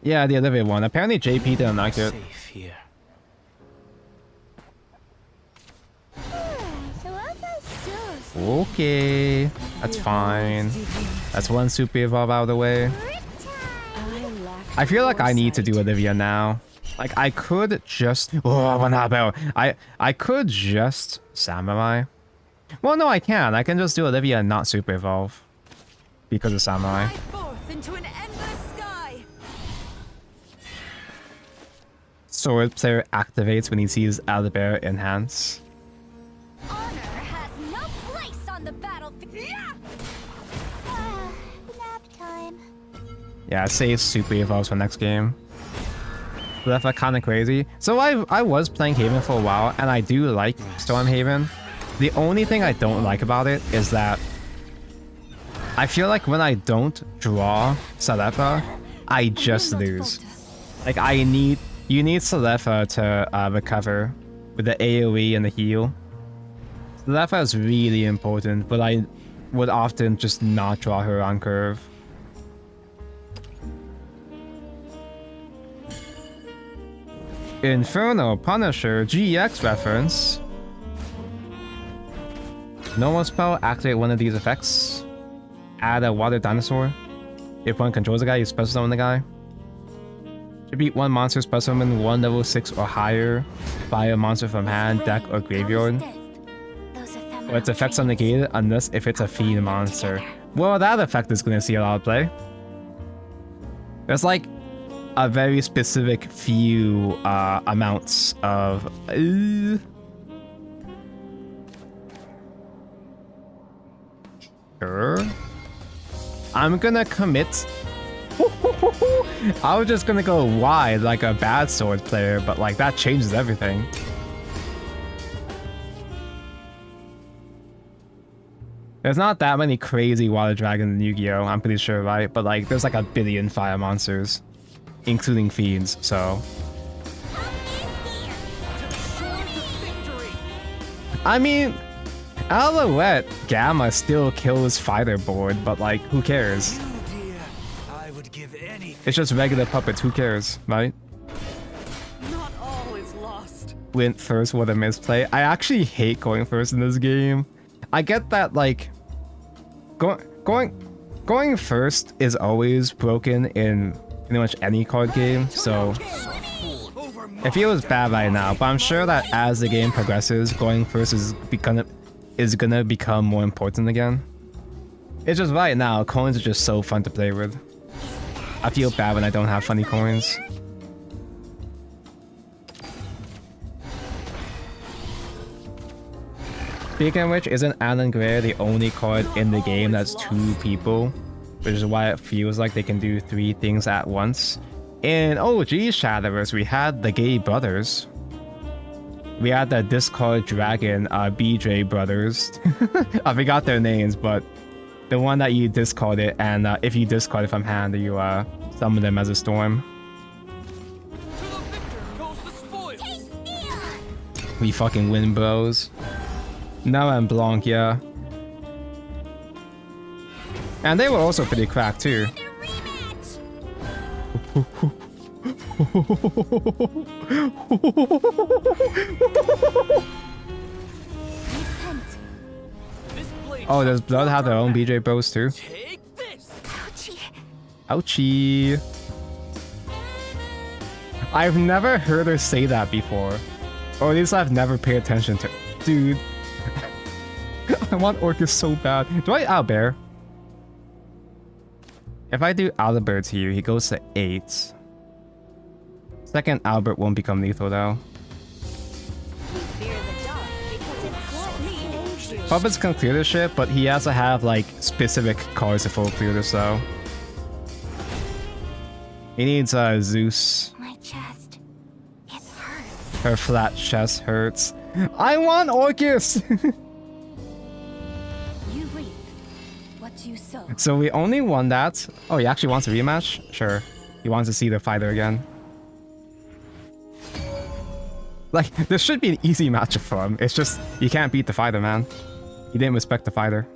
Yeah, the Olivia one. Apparently JP didn't like it. Safe here. Okay, that's fine. That's 1 super evolve out of the way. I feel like I need to do Olivia now. Like, I could just... Oh, what happened? I could just Samurai. Well, no, I can. I can just do Olivia and not super evolve. Because of Samurai. Forth into an endless sky. Sword player activates when he sees Albert enhance. Honor has no place on the battlefield. Nap time. Yeah, save super evolves for next game. So that's like kind of crazy. So I was playing Haven for a while, and I do like Stormhaven. The only thing I don't like about it is that I feel like when I don't draw Salefa, I just lose. Like you need Salefa to recover with the AoE and the heal. Salefa is really important, but I would often just not draw her on curve. Inferno Punisher GX reference. Normal spell, activate one of these effects. Add a water dinosaur. If one controls a guy, you special summon the guy. To beat 1 monster, special summon 1 level 6 or higher. Fire a monster from hand, deck, or graveyard. Or its effects are negated unless if it's a fiend monster. Well, that effect is gonna see a lot of play. There's like a very specific few amounts of... Sure. I'm gonna commit. I was just gonna go wide like a bad sword player, but like that changes everything. There's not that many crazy water dragons in Yu-Gi-Oh! I'm pretty sure, right? But like there's like a billion fire monsters, including fiends, so... I mean, Alouette Gamma still kills fighter board, but like, who cares? I would give anything. It's just regular puppets, who cares, right? Not all is lost. Went first, what a misplay. I actually hate going first in this game. I get that, like, going first is always broken in pretty much any card game, so it feels bad right now, but I'm sure that as the game progresses, going first is gonna become more important again. It's just right now, coins are just so fun to play with. I feel bad when I don't have funny coins. Speaking of which, isn't Alan Gray the only card in the game that's 2 people? Which is why it feels like they can do 3 things at once. In OG Shadowverse, we had the Gay Brothers. We had the Discard Dragon BJ Brothers. I forgot their names, but the one that you discarded, and if you discard it from hand, you summon them as a storm. To the victor goes the spoils. We fucking win, bros. Now I'm Blanc, yeah. And they were also pretty cracked too. Oh, does Blood have their own BJ bros too? Take this. Ouchie. I've never heard her say that before. Or at least I've never paid attention to. Dude. I want Orcus so bad. Do I outbear? If I do Albert here, he goes to 8. Second Albert won't. Lethal though. Puppets can clear this shit, but he has to have like specific cards to full clear this though. He needs Zeus. My chest, it hurts. Her flat chest hurts. I want Orcus! You reap what you sow. So we only won that. Oh, he actually wants a rematch? Sure. He wants to see the fighter again. Like, this should be an easy matchup for him. It's just, you can't beat the fighter, man. He didn't respect the fighter.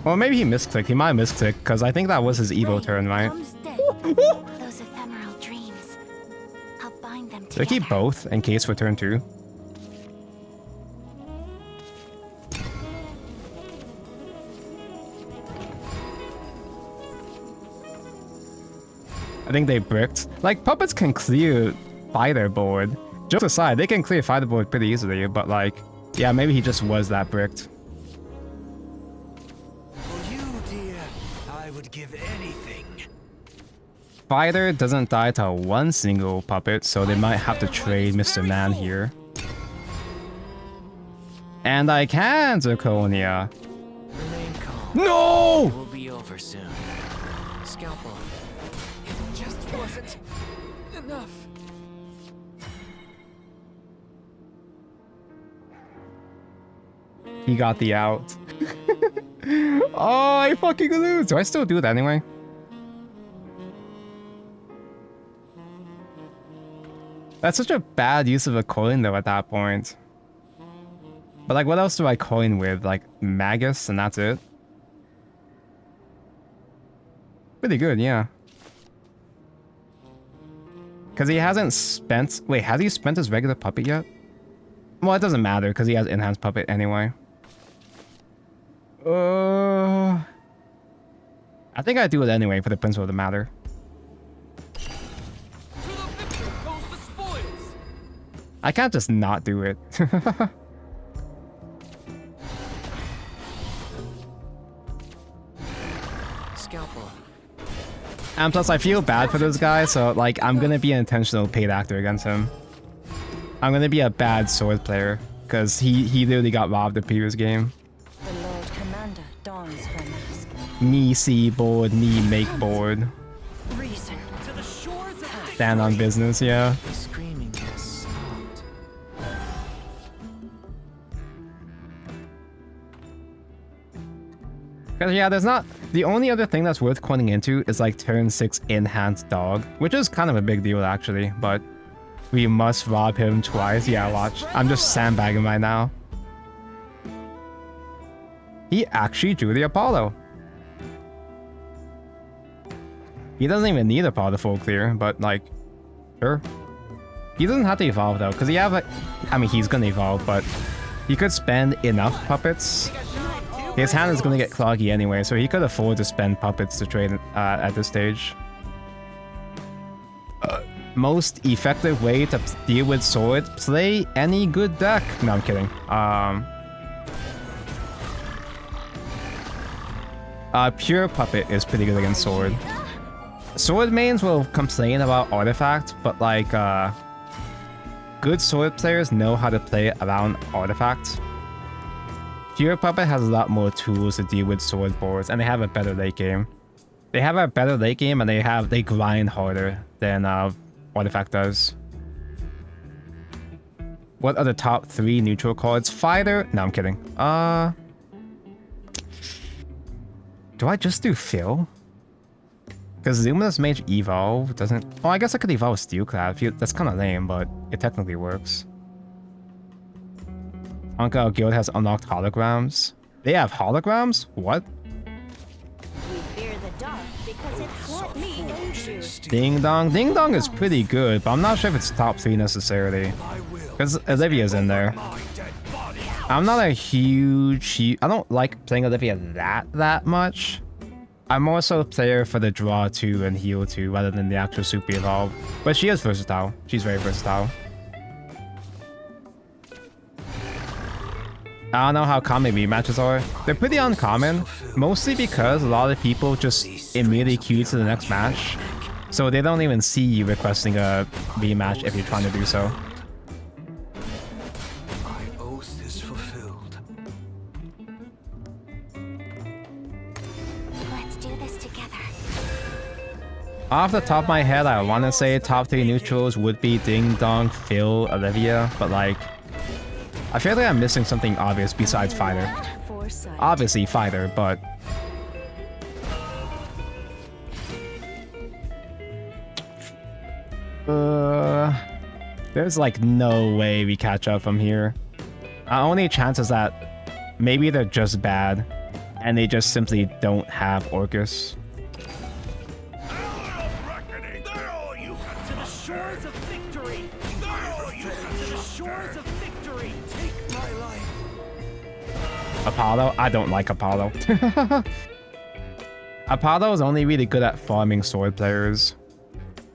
Well, maybe he misclicked. He might have misclicked, because I think that was his Evo turn, right? Those ephemeral dreams. I'll bind them Did I keep together. both in case for turn 2? I think they bricked. Like, puppets can clear fighter board. Jokes aside, they can clear fighter board pretty easily, but like, yeah, maybe he just was that bricked. For you, dear, I would give anything. Fighter doesn't die to one single puppet, so they might have to trade Mr. Man here. And I can Zirconia. Remain calm. No! It will be over soon. Scalpel. It just wasn't enough. He got the out. Oh, I fucking lose. Do I still do it anyway? That's such a bad use of a coin though at that point. But like, what else do I coin with? Like Magus and that's it? Pretty good, yeah. Because he hasn't spent... Wait, has he spent his regular puppet yet? Well, it doesn't matter because he has enhanced puppet anyway. I think I do it anyway for the principle of the matter. To the victor goes the spoils. I can't just not do it. Scalpel. And plus, I feel bad for this guy, so like, I'm gonna be an intentional paid actor against him. I'm gonna be a bad sword player because he literally got robbed the previous game. The Lord Commander dons her mask. Me see board, me make board. Reason. To the shores of victory. Stand on business, yeah. The screaming has stopped. Because yeah, there's not... The only other thing that's worth coining into is like turn 6 enhanced dog, which is kind of a big deal actually, but we must rob him twice. Yeah, watch. I'm just sandbagging right now. He actually drew the Apollo. He doesn't even need Apollo full clear, but like, sure. He doesn't have to evolve though, because he have a... I mean, he's gonna evolve, but he could spend enough puppets. His hand is gonna get cloggy anyway, so he could afford to spend puppets to trade at this stage. Most effective way to deal with sword, play any good deck. No, I'm kidding. Pure puppet is pretty good against sword. Sword mains will complain about artifact, but like good sword players know how to play around artifacts. Pure puppet has a lot more tools to deal with sword boards, and they have a better late game. They have a better late game, and they grind harder than artifact does. What are the top 3 neutral cards? Fighter? No, I'm kidding. Do I just do Phil? Because Luminous Mage Evolve doesn't... Well, I guess I could evolve Steelcraft. That's kind of lame, but it technically works. Anka Guild has unlocked holograms. They have holograms? What? We fear the dark because it let me into. Ding Dong. Ding Dong is pretty good, but I'm not sure if it's top 3 necessarily. Because Olivia's in there. I'm not a huge... I don't like playing Olivia that much. I'm more so a player for the draw 2 and heal 2 rather than the actual super evolve. But she is versatile. She's very versatile. I don't know how common rematches are. They're pretty uncommon, mostly because a lot of people just immediately queue to the next match. So they don't even see you requesting a rematch if you're trying to do so. My oath is fulfilled. Let's do this together. Off the top of my head, I want to say top 3 neutrals would be Ding Dong, Phil, Olivia, but like... I feel like I'm missing something obvious besides Fighter. Obviously Fighter, but... There's like no way we catch up from here. Our only chance is that maybe they're just bad, and they just simply don't have Orcus. To the shores of victory! To the shores of victory! Take my life! Apollo? I don't like Apollo. Apollo is only really good at farming sword players.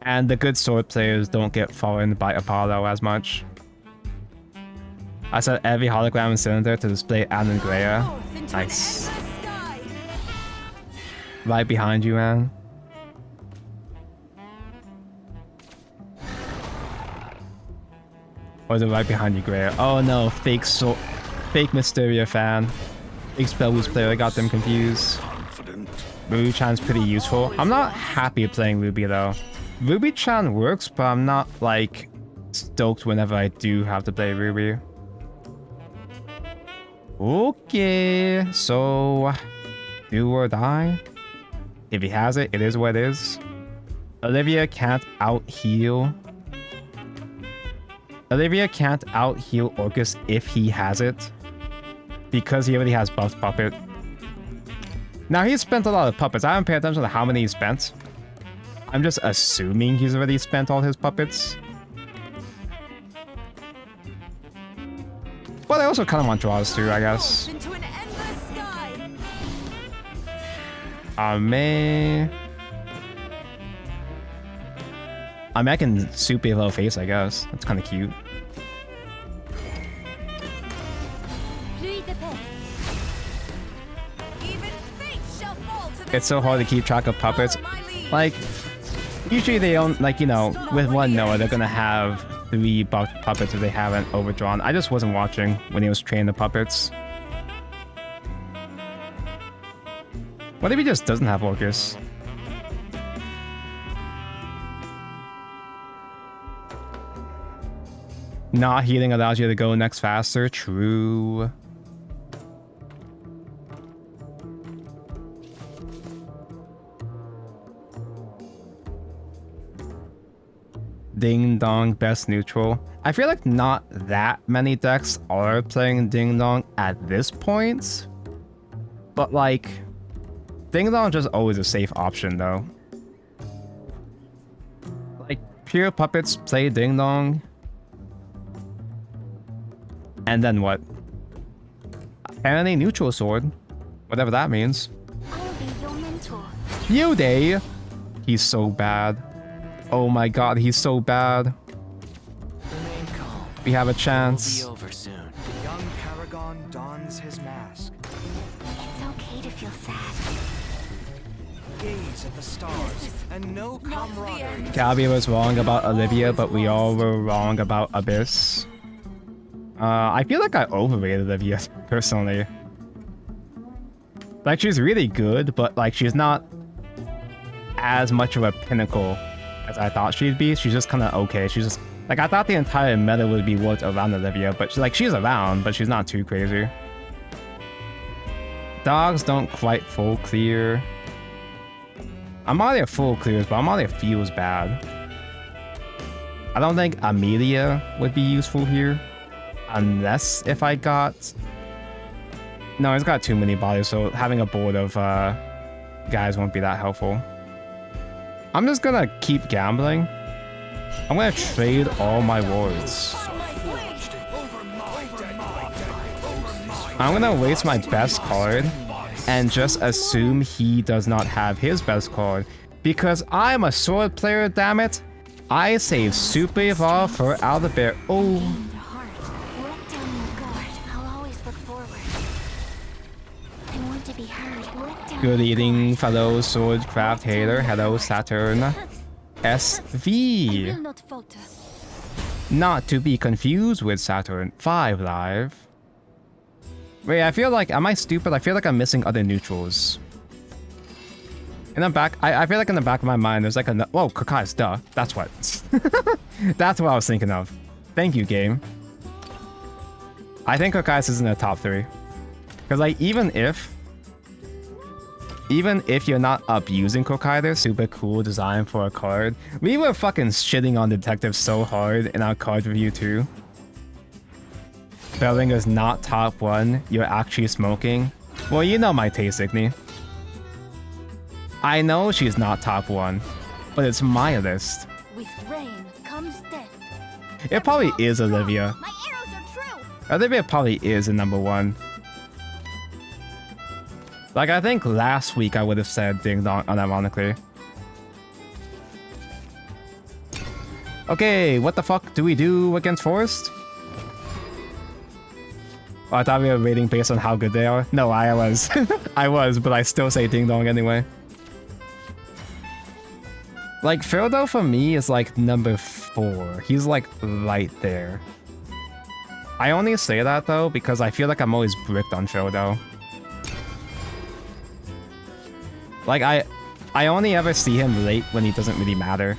And the good sword players don't get farmed by Apollo as much. I set every hologram and cylinder to display Anne Grea. Nice. Right behind you, man. Or is it right behind you, Grea? Oh no, fake Mysteria fan. Fake Spellboost player, I got them confused. Ruby-chan's pretty useful. I'm not happy playing Ruby though. Ruby-chan works, but I'm not like stoked whenever I do have to play Ruby. Okay, so do or die. If he has it, it is what it is. Olivia can't out-heal. Olivia can't out-heal Orcus if he has it, because he already has buffed Puppet. Now, he's spent a lot of puppets. I haven't paid attention to how many he spent. I'm just assuming he's already spent all his puppets. But I also kind of want draws too, I guess. I mean, I can super low face, I guess. That's kind of cute. It's so hard to keep track of puppets. Like, usually they don't, like, you know, with one Noah, they're gonna have 3 buffed puppets if they haven't overdrawn. I just wasn't watching when he was training the puppets. What if he just doesn't have Orcus? Not healing allows you to go next faster. True. Ding Dong best neutral. I feel like not that many decks are playing Ding Dong at this point. But like, Ding Dong is just always a safe option though. Like, pure puppets play Ding Dong. And then what? Apparently neutral sword. Whatever that means. I'll be your mentor. Yuday! He's so bad. Oh my god, he's so bad. Remain calm. We have a It'll chance. be over soon. Young Paragon dons his mask. It's okay to feel sad. Gaze at the stars and no camaraderie. Gabby was wrong about Olivia, but we all were wrong about Abyss. I feel like I overrated Olivia, personally. Like, she's really good, but like, she's not as much of a pinnacle as I thought she'd be. She's just kind of okay. She's just, like, I thought the entire meta would be worked around Olivia, but she's around, but she's not too crazy. Dogs don't quite full clear. I'm already at full clears, but I'm already feels bad. I don't think Amelia would be useful here. Unless if I got... No, it's got too many bodies, so having a board of guys won't be that helpful. I'm just gonna keep gambling. I'm gonna trade all my wards. I'm gonna waste my best card and just assume he does not have his best card. Because I'm a sword player, damn it. I save Super Evolve for Owlbear. Oh. Good evening, fellow Swordcraft Hater. Hello, Saturn. SV. Not to be confused with Saturn 5 Live. Wait, I feel like, am I stupid? I feel like I'm missing other neutrals. In the back, I feel like in the back of my mind, there's like a... Whoa, Kakai's, duh. That's what. That's what I was thinking of. Thank you, game. I think Kakai's is in the top 3. Because like, even if you're not abusing Kokaider, super cool design for a card. We were fucking shitting on Detective so hard in our card review too. Bellinger's not top 1, you're actually smoking. Well, you know my taste, Igni. I know she's not top 1, but it's my list. With rain comes death. It probably is Olivia. My arrows are true. Olivia probably is a number 1. Like, I think last week I would have said Ding Dong unironically. Okay, what the fuck do we do against Forest? Oh, I thought we were rating based on how good they are. No, I was. I was, but I still say Ding Dong anyway. Like, Ferdo for me is like number 4. He's like right there. I only say that though because I feel like I'm always bricked on Ferdo. Like, I only ever see him late when he doesn't really matter.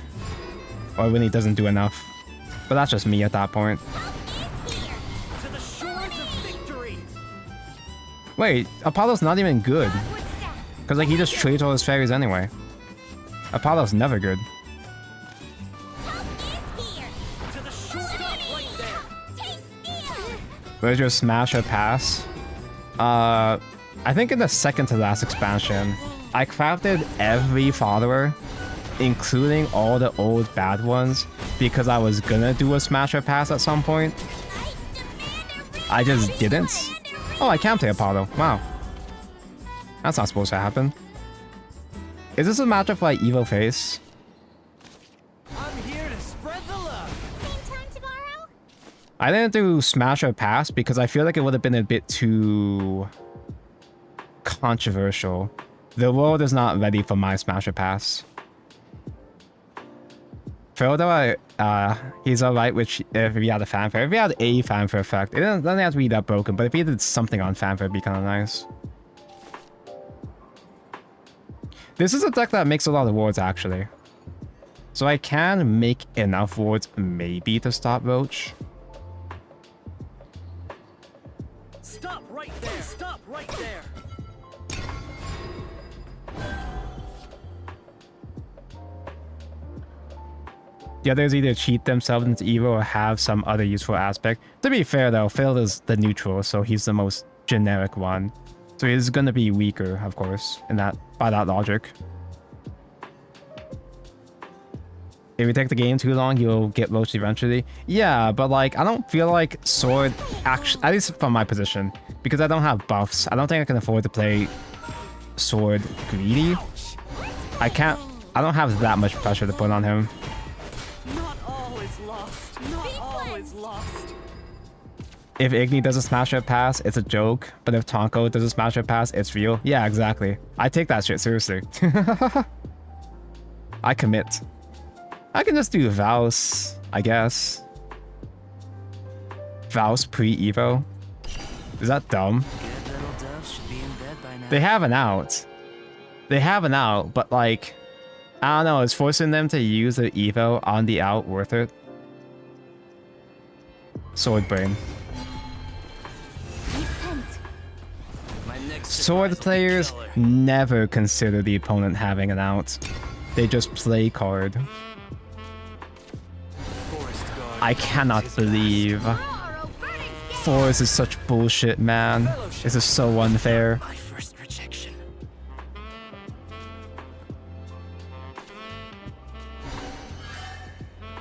Or when he doesn't do enough. But that's just me at that point. To the shores of victory. Wait, Apollo's not even good. Because, like, he just trades all his fairies anyway. Apollo's never good. To the shore right there. Where's your smash or pass? I think in the second to last expansion, I crafted every follower, including all the old bad ones, because I was gonna do a smash or pass at some point. I just didn't. Oh, I can play Apollo. Wow. That's not supposed to happen. Is this a matchup like Evo Face? I'm here to spread the love. Same time tomorrow? I didn't do smash or pass because I feel like it would have been a bit too controversial. The world is not ready for my smash or pass. Frodo, he's alright if he had a fanfare. If he had a fanfare effect, it doesn't have to be that broken, but if he did something on fanfare, it'd be kind of nice. This is a deck that makes a lot of wards, actually. So I can make enough wards, maybe, to stop Roach. Stop right there. Stop right there. The others either cheat themselves into evil or have some other useful aspect. To be fair, though, Phil is the neutral, so he's the most generic one. So he's gonna be weaker, of course, in that by that logic. If you take the game too long, you'll get roached eventually. Yeah, but like, I don't feel like Sword actually, at least from my position, because I don't have buffs. I don't think I can afford to play Sword greedy. I don't have that much pressure to put on him. Not all is lost. Not all is lost. If Igni does a smash or pass, it's a joke. But if Tonko does a smash or pass, it's real. Yeah, exactly. I take that shit seriously. I commit. I can just do Vows, I guess. Vows pre-Evo. Is that dumb? Good little dove should be in bed by now. They have an out. They have an out, but like, I don't know, is forcing them to use the Evo on the out worth it? Sword brain. My next Sword players never consider the opponent having an out. They just play card. I cannot believe Forest is such bullshit, man. This is so unfair. My first rejection.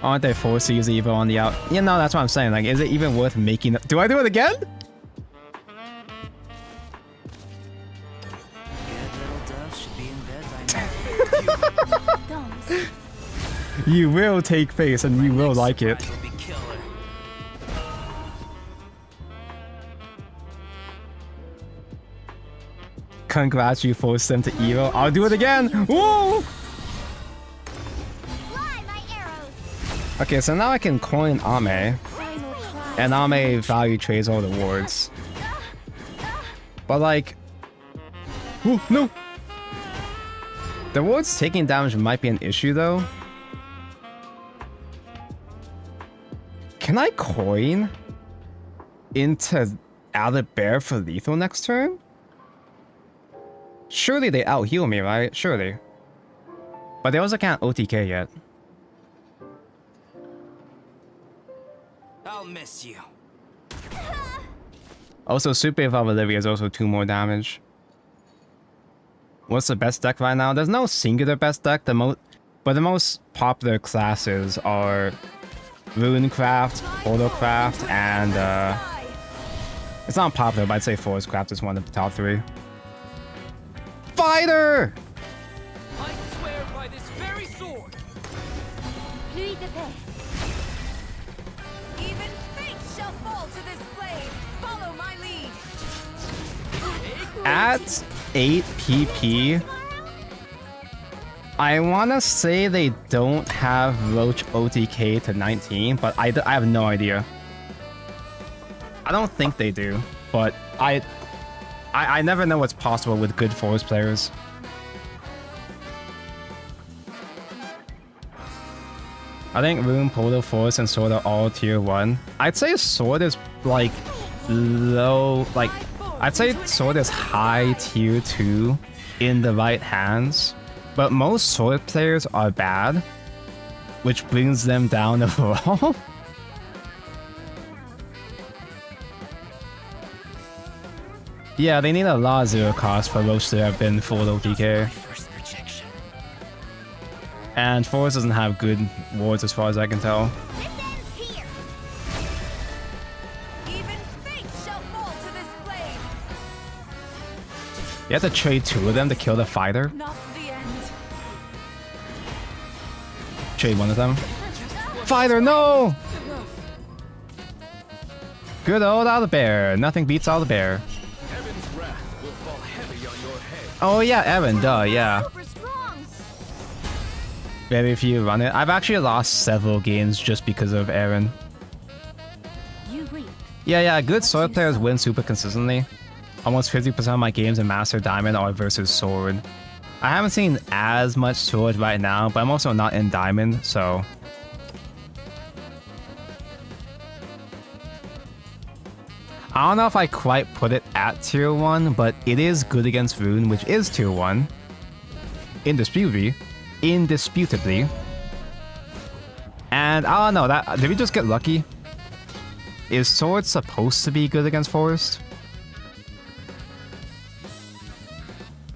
Aren't they forced to use Evo on the out? Yeah, no, that's what I'm saying. Like, is it even worth making? Do I do it again? Good little dove should be in bed by now. Don't. You will take face and you will like it. Surprise will be killer. Congrats, you forced them to Evo. I'll do it again. Woo! Fly, my arrows. Okay, so now I can coin Ame, Final cry. and Ame value trades all the wards. But like, ooh, no. The wards taking damage might be an issue though. Can I coin into Added Bear for lethal next turn? Surely they out heal me, right? Surely. But they also can't OTK yet. I'll miss you. Also, Super Evolve Olivia is also 2 more damage. What's the best deck right now? There's no singular best deck. But the most popular classes are Runecraft, Portalcraft, and it's not popular, but I'd say Swordcraft is one of the top 3. Fighter! I swear by this very sword. Pluie de paix. Even fate shall fall to this blade. Follow my lead. At 8 PP, I want to say they don't have Roach OTK to 19, but I have no idea. I don't think they do, but I never know what's possible with good Forest players. I think Rune, Portal, Forest, and Sword are all tier 1. I'd say Sword is like low, like I'd say Sword is high tier 2 in the right hands, but most Sword players are bad, which brings them down overall. Yeah, they need a lot of 0 cost for Roach to have been full OTK. My first rejection. And Forest doesn't have good wards as far as I can tell. This ends here. Even fate shall fall to this blade. You have to trade 2 of them to kill the fighter. Not the end. Trade 1 of them. Fighter, no! Good old Owlbear. Nothing beats Owlbear. Heaven's wrath will fall heavy on your head. Oh yeah, Evan, duh, yeah. Super strong. Very few run it. I've actually lost several games just because of Aaron. You reap. Yeah, good Sword players win super consistently. Almost 50% of my games in Master Diamond are versus Sword. I haven't seen as much Sword right now, but I'm also not in Diamond, so... I don't know if I quite put it at tier 1, but it is good against Rune, which is tier 1. Indisputably. And I don't know, did we just get lucky? Is Sword supposed to be good against Forest?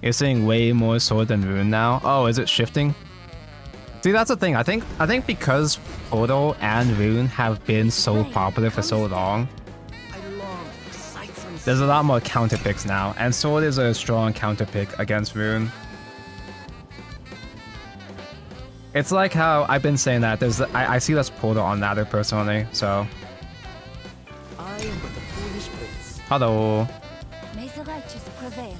You're seeing way more Sword than Rune now. Oh, is it shifting? See, that's the thing. I think because Portal and Rune have been so popular for so long, I long for sights and there's a lot more counter picks now, and Sword is a strong counter pick against Rune. It's like how I've been saying that I see less Portal on Ladder personally, so. I am but the foolish prince. Hello. May the righteous prevail.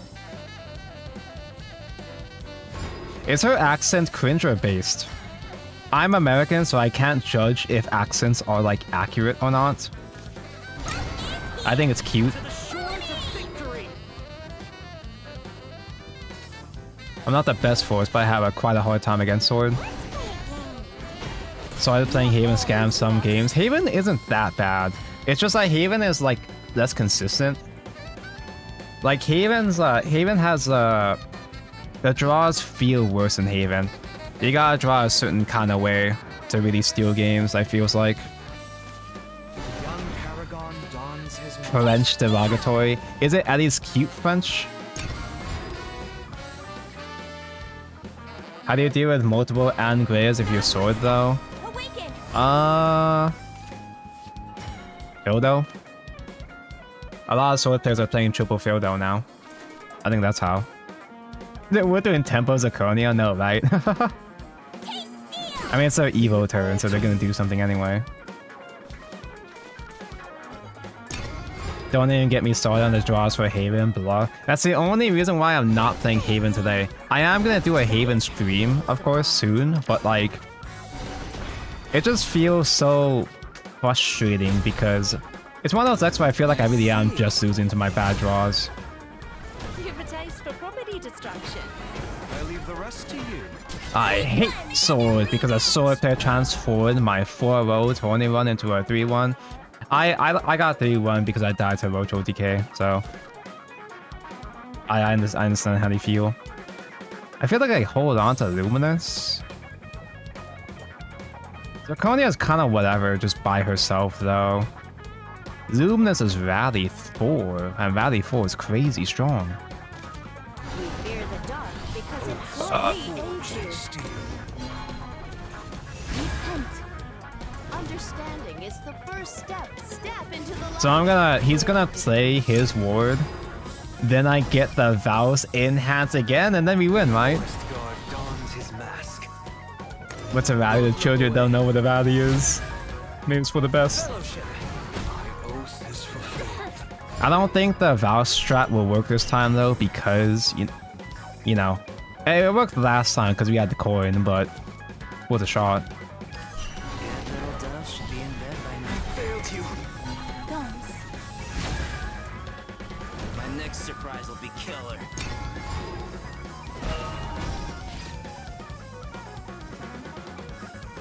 Is her accent cringe or based? I'm American, so I can't judge if accents are like accurate or not. I think it's cute. To the shores of victory. I'm not the best Forest, but I have quite a hard time against Sword. Started playing Haven Scam some games. Haven isn't that bad. It's just like Haven is like less consistent. Like Haven has the draws feel worse than Haven. You gotta draw a certain kind of way to really steal games, I feels like. Young Paragon dons his French derogatory. Is it at least cute French? How do you deal with multiple and grays if you're sword though? Awaken! Fildo? A lot of sword players are playing triple Fildo now. I think that's how. We're doing Tempos Zirconia? No, right? I mean, it's their Evo turn, so they're gonna do something anyway. Don't even get me started on the draws for Haven, blah. That's the only reason why I'm not playing Haven today. I am gonna do a Haven stream, of course, soon, but like... It just feels so frustrating because it's one of those decks where I feel like I really am just losing to my bad draws. You have a taste for property destruction. I leave the rest to you. I hate sword because a sword player transformed my 4-0 Tony run into a 3-1. I got 3-1 because I died to Roach OTK, so I understand how they feel. I feel like I hold on to Luminous. Zirconia is kind of whatever, just by herself though. Luminous is Rally 4, and Rally 4 is crazy strong. We fear the dark because it fully aids you. Repent. Understanding is the first step. Step into the light. So he's gonna play his ward, then I get the Vows in hands again, and then we win, right? Forest guard dons his mask. What's a value? The children don't know what a value is. Maybe it's for the best. Fellowship. My oath is fulfilled. I don't think the Vow strat will work this time though, because you know, it worked last time because we had the coin, but worth a shot. Little dove should be in bed by now. Failed you. Guns. My next surprise will be killer.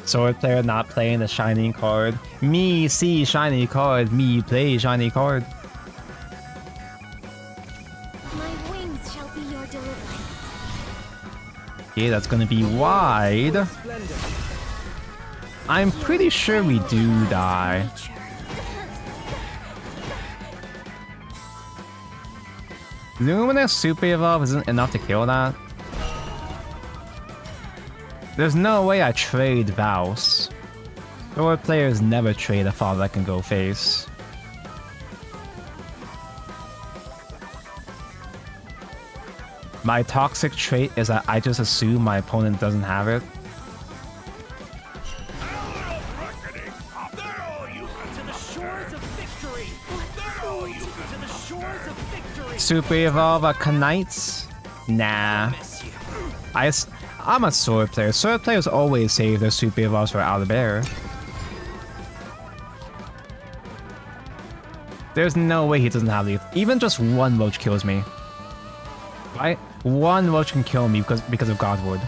Sword player not playing the shiny card. Me see shiny card, me play shiny card. My wings shall be your deliverance. Okay, that's gonna be wide. Splendor. I'm pretty sure we do die. Nature. Luminous Super Evolve isn't enough to kill that. There's no way I trade Vows. Sword players never trade a file that can go face. My toxic trait is that I just assume my opponent doesn't have it. To the shores of victory. To the shores of victory. Super Evolve a Knights? Nah. Miss you. I'm a sword player. Sword players always save their super evolves for Owlbear. There's no way he doesn't have these. Even just one roach kills me. Right? One roach can kill me because of Godwood.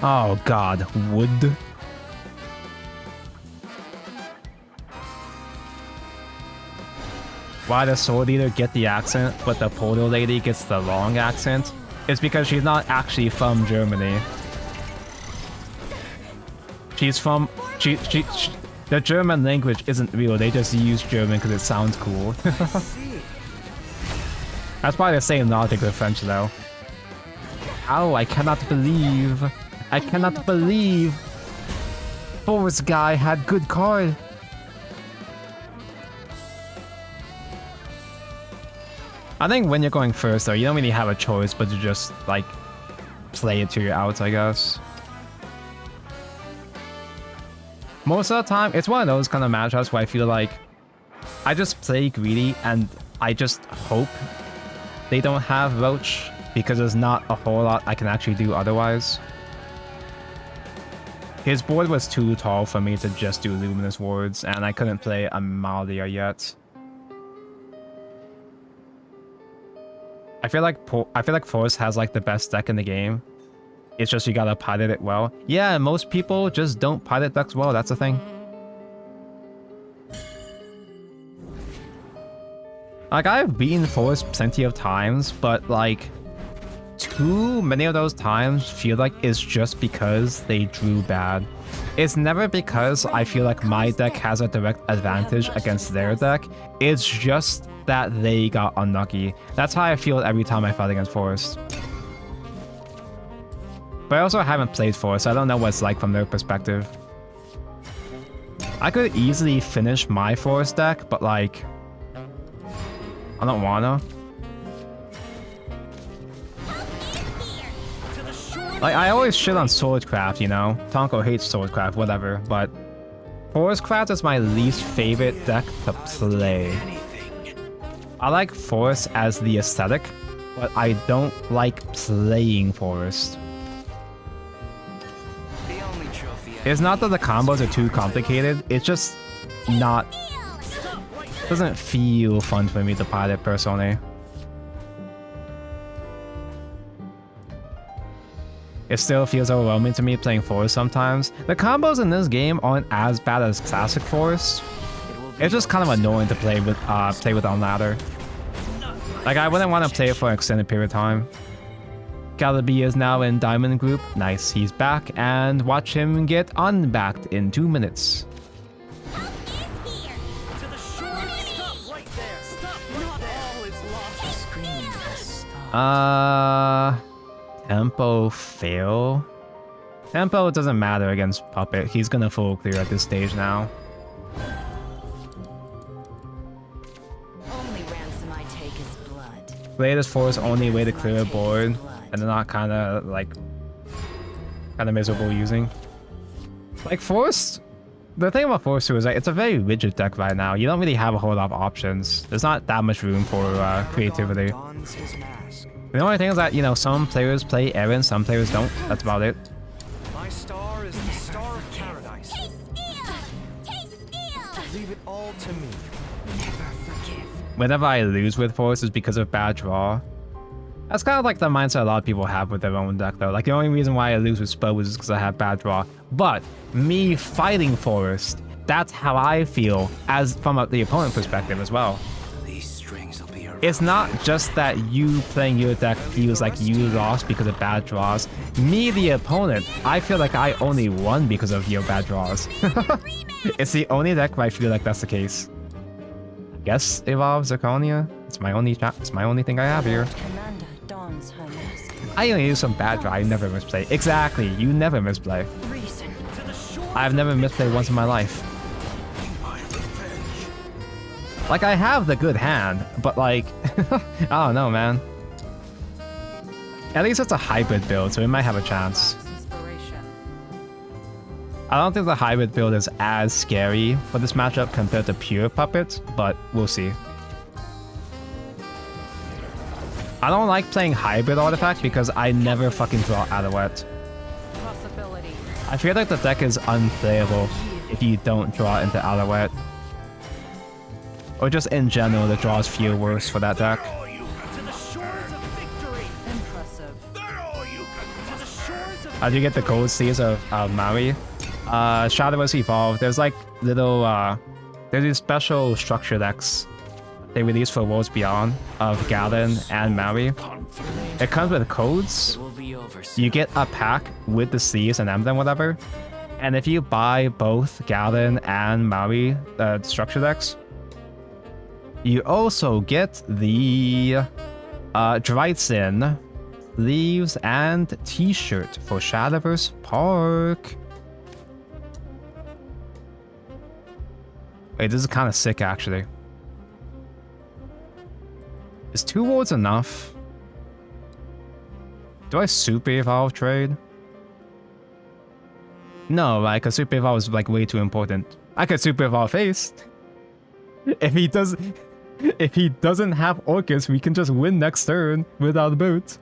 Oh God, wood. Why does Sword Eater get the accent, but the Portal Lady gets the long accent? It's because she's not actually from Germany. She's from... the German language isn't real, they just use German because it sounds cool. That's probably the same logic with French though. Oh, I cannot believe... I cannot believe... Forest guy had good card. I think when you're going first though, you don't really have a choice but to just like play it to your outs, I guess. Most of the time, it's one of those kind of matchups where I feel like I just play greedy and I just hope they don't have Roach because there's not a whole lot I can actually do otherwise. His board was too tall for me to just do Luminous Wards and I couldn't play Amalia yet. I feel like Force has like the best deck in the game. It's just you gotta pilot it well. Yeah, most people just don't pilot decks well, that's the thing. Like, I've beaten Forest plenty of times, but like, too many of those times feel like it's just because they drew bad. It's never because I feel like my deck has a direct advantage against their deck. It's just that they got unlucky. That's how I feel every time I fight against Forest. But I also haven't played Forest, so I don't know what it's like from their perspective. I could easily finish my Forest deck, but like, I don't wanna. Like, I always shit on Swordcraft, you know? Tonko hates Swordcraft, whatever, but Forestcraft is my least favorite deck to play. I like Forest as the aesthetic, but I don't like playing Forest. It's not that the combos are too complicated, it's just not... doesn't feel fun for me to pilot personally. It still feels overwhelming to me playing Forest sometimes. The combos in this game aren't as bad as classic Forest. It's just kind of annoying to play with on ladder. Like, I wouldn't want to play it for an extended period of time. Galabi is now in Diamond Group. Nice, he's back, and watch him get unbacked in 2 minutes. Tempo fail? Tempo doesn't matter against Puppet. He's gonna full clear at this stage now. Only ransom I take is blood. Blade is Forest's only way to clear a board, and they're not kind of miserable using. Like, Forest, the thing about Forest 2 is like, it's a very rigid deck right now. You don't really have a whole lot of options. There's not that much room for creativity. The only thing is that, you know, some players play Aaron, some players don't. That's about it. My star is the star of paradise. Leave it all to me. Never forgive. Whenever I lose with Forest is because of bad draw. That's kind of like the mindset a lot of people have with their own deck, though. Like, the only reason why I lose with Spo is because I have bad draw. But me fighting Forest, that's how I feel, as from the opponent perspective as well. It's not just that you playing your deck feels like you lost because of bad draws. Me, the opponent, I feel like I only won because of your bad draws. It's the only deck where I feel like that's the case. I guess Evolve Zirconia. It's my only thing I have here. I only use some bad draw. I never misplay. Exactly, you never misplay. I've never misplayed once in my life. Like, I have the good hand, but like, I don't know, man. At least it's a hybrid build, so we might have a chance. I don't think the hybrid build is as scary for this matchup compared to pure Puppet, but we'll see. I don't like playing hybrid artifact because I never fucking draw Alouette. I feel like the deck is unplayable if you don't draw into Alouette. Or just in general, the draws feel worse for that deck. How do you get the gold seeds of Maui? Shadowverse Evolved. There's like little, there's these special structure decks they released for Worlds Beyond of Galen and Maui. It comes with codes. You get a pack with the seeds and emblem, whatever. And if you buy both Galen and Maui structure decks, you also get the Dryzen sleeves and t-shirt for Shadowverse Park. Wait, this is kind of sick, actually. Is 2 words enough? Do I Super Evolve trade? No, like, a Super Evolve is like way too important. I could Super Evolve Face. If he doesn't have Orcus, we can just win next turn without a boot.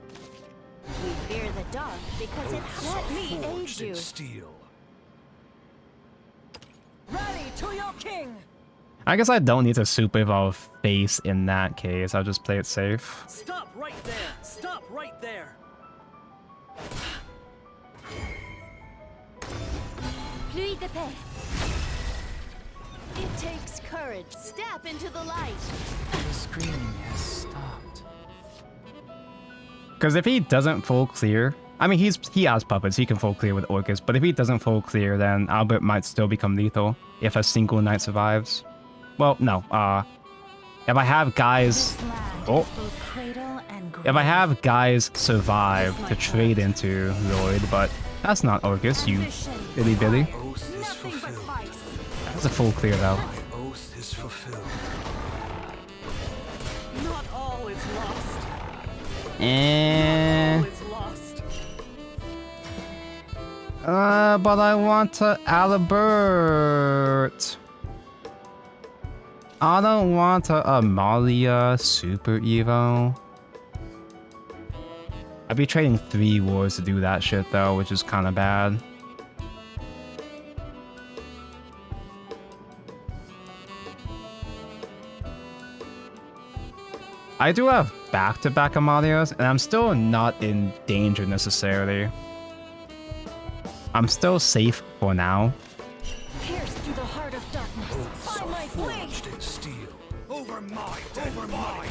We fear the dark because it let me aid you. Steel. Ready to your king. I guess I don't need to Super Evolve Face in that case. I'll just play it safe. Stop right there. Stop right there. Pluie de paix. It takes courage. Step into the light. The screaming has stopped. Because if he doesn't full clear, I mean, he has puppets. He can full clear with Orcus. But if he doesn't full clear, then Albert might still become lethal if a single knight survives. Well, no. If I have guys, if I have guys survive to trade into Lloyd, but that's not Orcus, you itty bitty. That's a full clear though. Oath is fulfilled. Not all is lost. And All is lost. but I want to Albert. I don't want a Amalia Super Evo. I'd be trading 3 wars to do that shit though, which is kind of bad. I do have back-to-back Amalias, and I'm still not in danger necessarily. I'm still safe for now. Pierce through the heart of darkness. By my blade. Forged in steel. Over my dead body.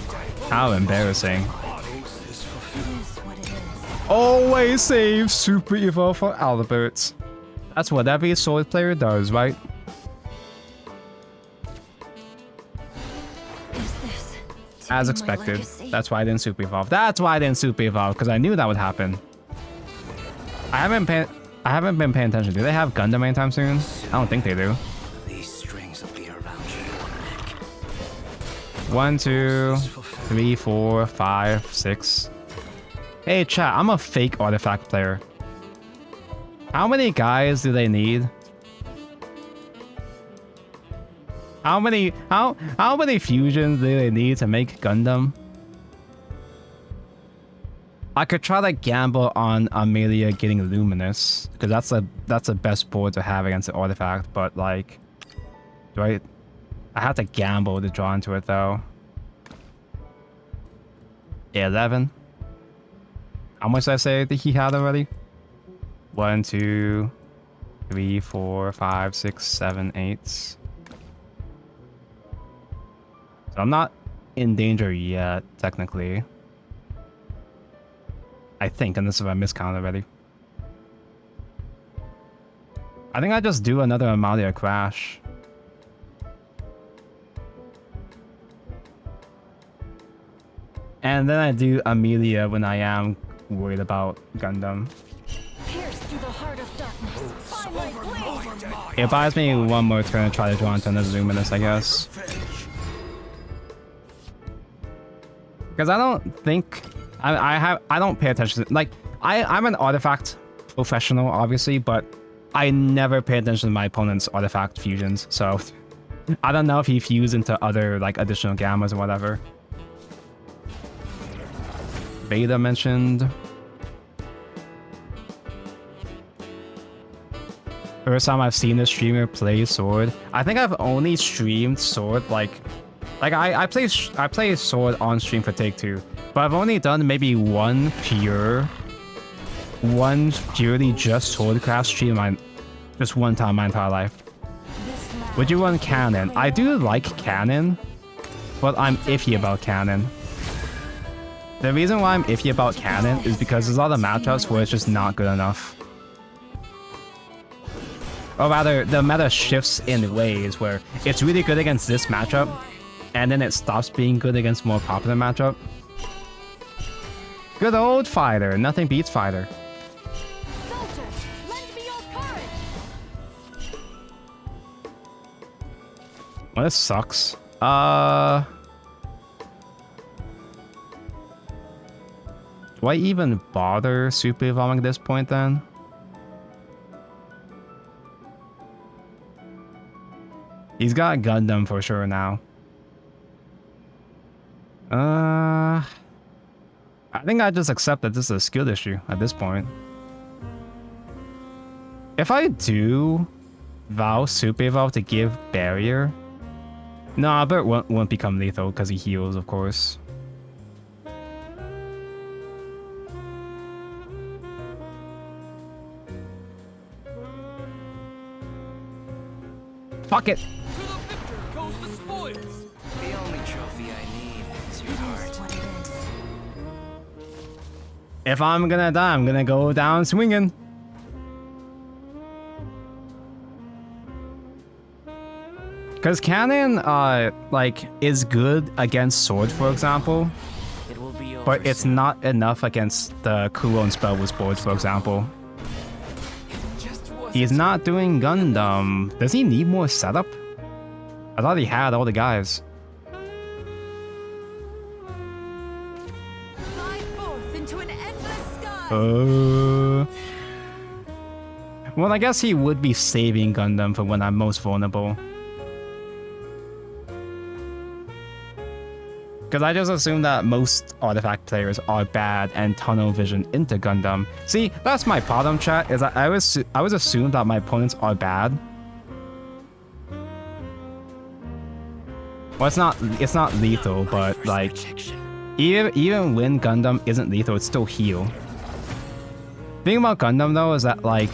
How embarrassing. Oath is fulfilled. It is what it is. Always save Super Evo for Albert. That's what every sword player does, right? Is this to As be my expected. legacy? That's why I didn't Super Evolve. That's why I didn't Super Evolve, because I knew that would happen. I haven't been paying attention. Do they have Gundam anytime soon? I don't think they do. These strings will be around your neck. 1, 2, 3, 4, 5, 6. Hey chat, I'm a fake artifact player. How many guys do they need? How many fusions do they need to make Gundam? I could try to gamble on Amelia getting Luminous, because that's the best board to have against the artifact, but like, I have to gamble to draw into it though. 11. How much did I say that he had already? 1, 2, 3, 4, 5, 6, 7, 8. So I'm not in danger yet, technically. I think, unless if I miscount already. I think I just do another Amalia crash. And then I do Amelia when I am worried about Gundam. Pierce through the heart of darkness. By my blade. It buys me one more turn to try to draw into another Luminous, I guess. Because I don't think I don't pay attention to, like, I'm an artifact professional, obviously, but I never pay attention to my opponent's artifact fusions, so I don't know if he fused into other like additional gammas or whatever. Beta mentioned. First time I've seen a streamer play Sword. I think I've only streamed Sword like I play Sword on stream for Take Two, but I've only done maybe one purely just Swordcraft stream just one time my entire life. Would you run Cannon? I do like Cannon, but I'm iffy about Cannon. The reason why I'm iffy about Cannon is because there's a lot of matchups where it's just not good enough. Or rather, the meta shifts in ways where it's really good against this matchup, and then it stops being good against more popular matchup. Good old Fighter. Nothing beats Fighter. Soldiers, lend me your courage. Well, this sucks. Do I even bother super evolving at this point then? He's got Gundam for sure now. I think I just accept that this is a skill issue at this point. If I do vow super evolve to give barrier, no, Albert won't become lethal because he heals, of course. Fuck it. To the victor goes the spoils. The only trophy I need is your heart. What it is. If I'm gonna die, I'm gonna go down swinging. Because cannon, like, is good against sword, for example, It will be over but it's soon. not enough against the cooldown spell with board, for example. Just wasn't He's not doing Gundam. Does he need more setup? I thought he had all the guys. Fly forth into an endless sky. Well, I guess he would be saving Gundam for when I'm most vulnerable. Because I just assume that most artifact players are bad and tunnel vision into Gundam. See, that's my problem, chat, is that I always assume that my opponents are bad. Well, it's not lethal, but like, protection. even when Gundam isn't lethal, it's still heal. Thing about Gundam though is that like,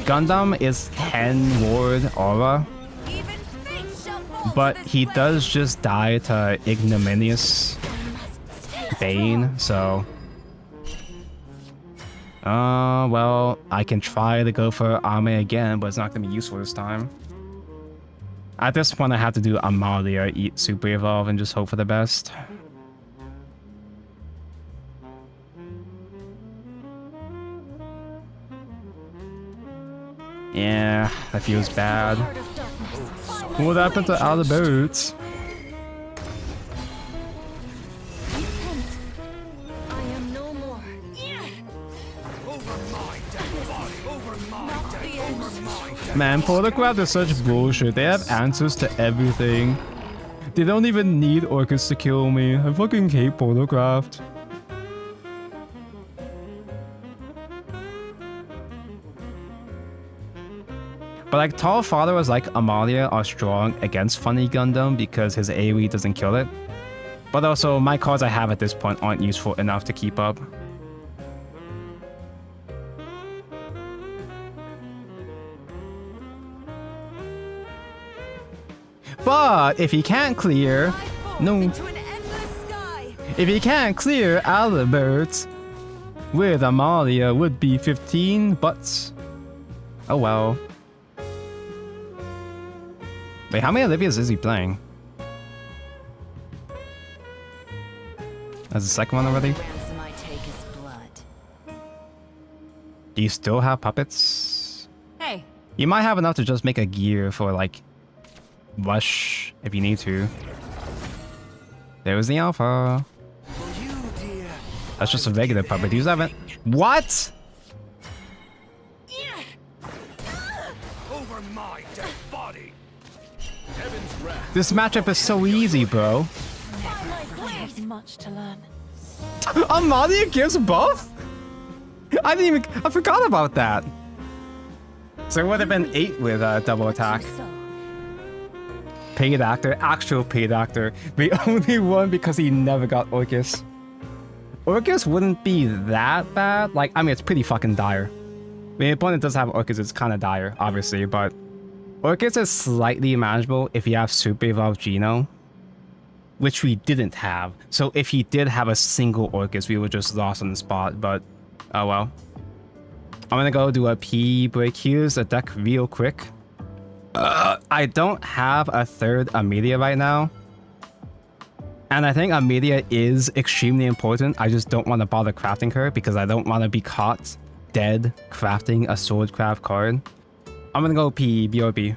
Gundam is 10 ward aura, Even fate shall fall but to this he blade. does just die to ignominious Bane, so... well, I can try to go for Ame again, but it's not gonna be useful this time. At this point, I have to do Amalia, eat Super Evolve, and just hope for the best. Yeah, that feels bad. Heart of darkness. Find What happened to all the boats? repent. I am no more. Over my dead body. Over my Not dead. the end. Over my dead. Man, portalcraft is such bullshit. They have answers to everything. They don't even need orchids to kill me. I fucking hate portalcraft. But like, Tall followers like Amalia are strong against Funny Gundam because his AoE doesn't kill it. But also, my cards I have at this point aren't useful enough to keep up. But if he can't clear... Fly forth No. into an endless sky. If he can't clear Albert with Amalia would be 15, but... Oh well. Wait, how many Olivias is he playing? That's the second one already? Ransom I take is blood. Do you still have puppets? Hey, You might have enough to just make a gear for like... Rush, if you need to. There was the alpha. For you, dear. That's just a regular puppet. Use that. What? Over my dead body. Heaven's wrath. This matchup is so easy, bro. I have much to learn. Amalia gives buff? I forgot about that. So it would have been 8 with double attack. So, Paid actor, actual paid actor. We only won because he never got Orcus. Orcus wouldn't be that bad. Like, I mean, it's pretty fucking dire. When the opponent does have Orcus, it's kind of dire, obviously, but Orcus is slightly manageable if you have Super Evolved Geno, which we didn't have. So if he did have a single Orcus, we would just lost on the spot, but oh well. I'm gonna go do a P break. Here's the deck real quick. I don't have a third Amelia right now. And I think Amelia is extremely important. I just don't want to bother crafting her because I don't want to be caught dead crafting a Swordcraft card. I'm gonna go P, BRB.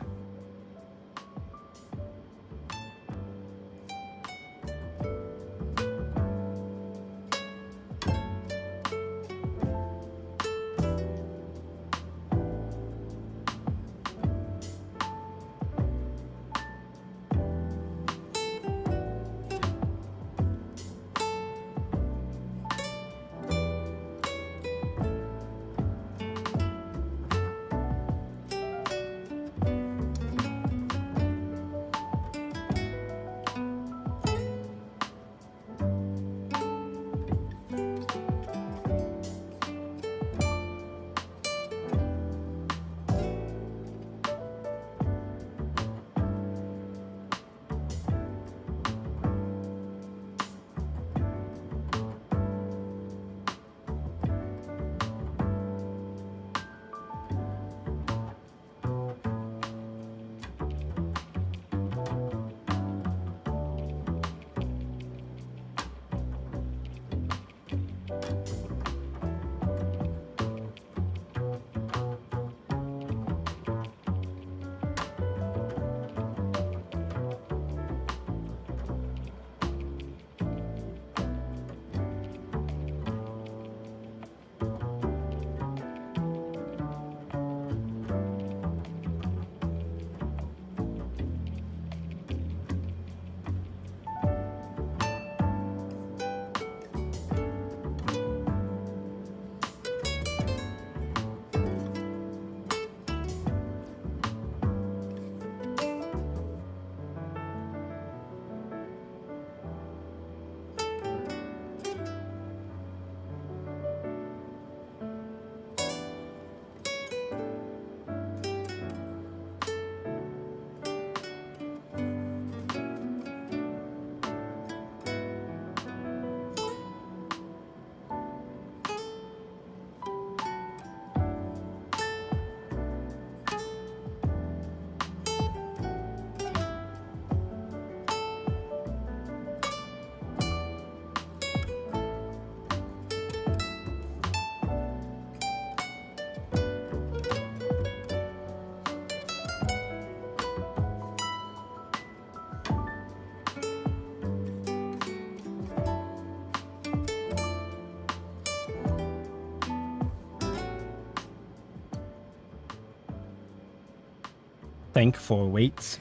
think for weights.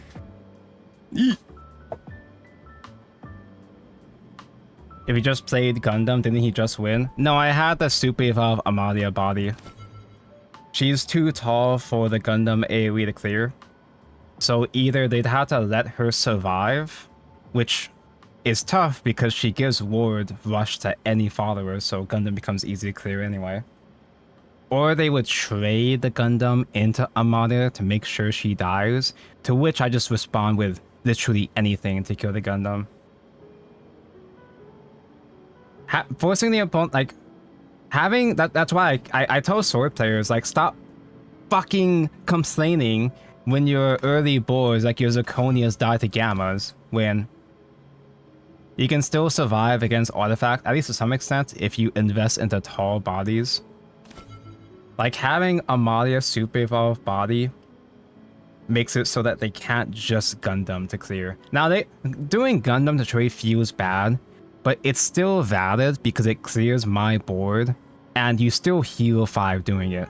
If he just played Gundam, didn't he just win? No, I had the Super Evolve Amalia body. She's too tall for the Gundam AoE to clear. So either they'd have to let her survive, which is tough because she gives ward rush to any follower, so Gundam becomes easy to clear anyway. Or they would trade the Gundam into Amalia to make sure she dies, to which I just respond with literally anything to kill the Gundam. Forcing the opponent, like, having that's why I tell sword players, like, stop fucking complaining when your early boards, like your Zirconias, die to Gammas, when you can still survive against artifact, at least to some extent, if you invest into tall bodies. Like, having Amalia Super Evolve body makes it so that they can't just Gundam to clear. Now, doing Gundam to trade feels bad, but it's still valid because it clears my board, and you still heal 5 doing it.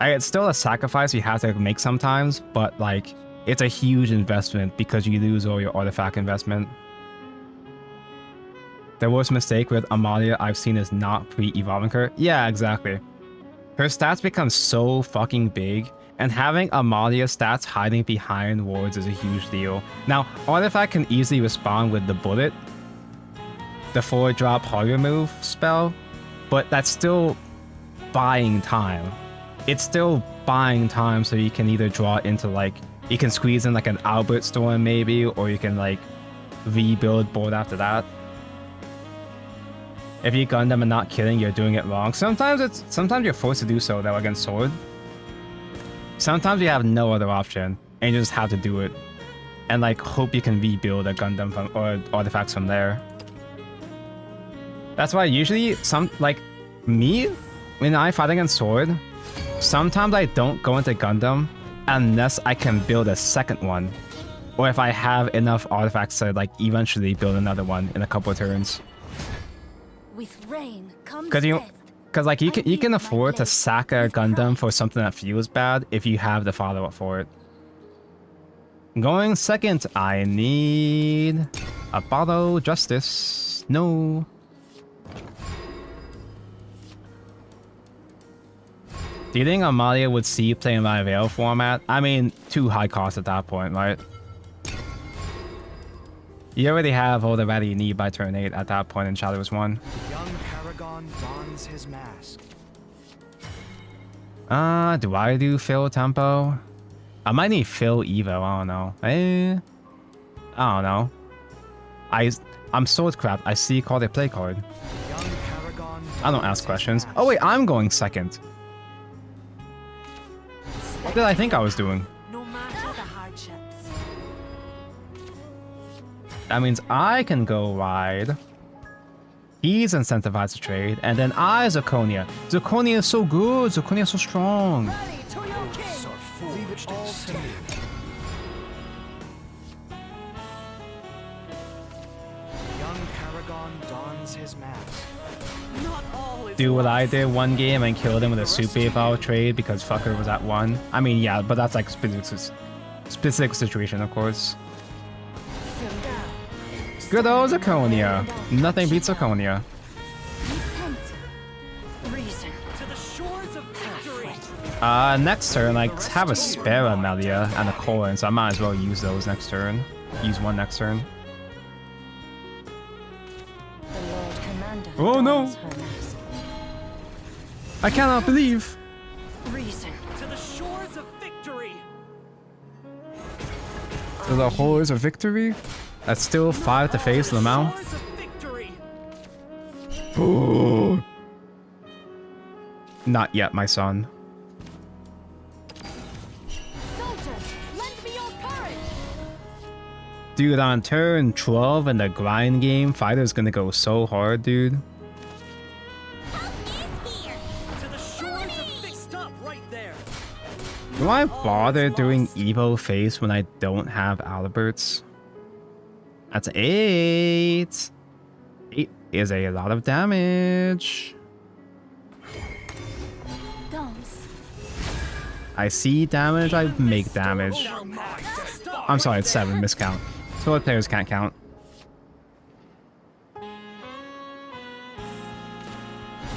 It's still a sacrifice you have to make sometimes, but like, it's a huge investment because you lose all your artifact investment. The worst mistake with Amalia I've seen is not pre-evolving her. Yeah, exactly. Her stats become so fucking big, and having Amalia stats hiding behind wards is a huge deal. Now, artifact can easily respond with the bullet, the 4-drop hard remove spell, but that's still buying time. It's still buying time, so you can either draw into, like, you can squeeze in like an Albert Storm maybe, or you can like rebuild board after that. If you Gundam and not killing, you're doing it wrong. Sometimes you're forced to do so though against sword. Sometimes you have no other option and you just have to do it, and like hope you can rebuild a Gundam from, or artifacts from there. That's why usually when I fight against sword, sometimes I don't go into Gundam unless I can build a second one, or if I have enough artifacts to like eventually build another one in a couple of turns. With rain comes Because like you can afford to sack a Gundam for something that feels bad if you have the follow up for it. Going second, I need a bottle justice. No. Do you think Amalia would see playing my Veil format? I mean, too high cost at that point, right? You already have all the value you need by turn 8 at that point in Shadowverse 1. Young Paragon dons his mask. Do I do Phil Tempo? I might need Phil Evo, I don't know. I don't know. I'm Swordcraft, I see called a play card. Young Paragon I don't ask questions. Oh wait, I'm going second. What did I think I was doing? no matter the hardships. That means I can go wide. He's incentivized to trade, and then I, Zirconia. Zirconia is so good. Zirconia is so strong. Leave it all to me. Young Paragon dons his mask. Not all is Do what I did one game and kill them with a super evolve trade because fucker was at 1. I mean, yeah, but that's like specific situation, of course. Good old Zirconia. Nothing beats Zirconia. Reason. to the shores of victory. Next turn, like, have a spare Amelia and a Colin, so I might as well use those next turn. Use one next turn. The Lord Commander Oh, no. dons her mask. I cannot believe. Reason. To the shores of victory. To the horrors of victory? That's still 5 to face the mouth. Shores of victory. Oh. Not yet, my son. Soldiers, lend me your courage. Dude, on turn 12 in the grind game, fighter's gonna go so hard, dude. To the shores of victory. Stop right there. Do I bother doing Evo face when I don't have Alberts? That's 8. 8 is a lot of damage. Dons. I see damage, I make damage. I'm sorry, it's 7, miscount. Sword players can't count.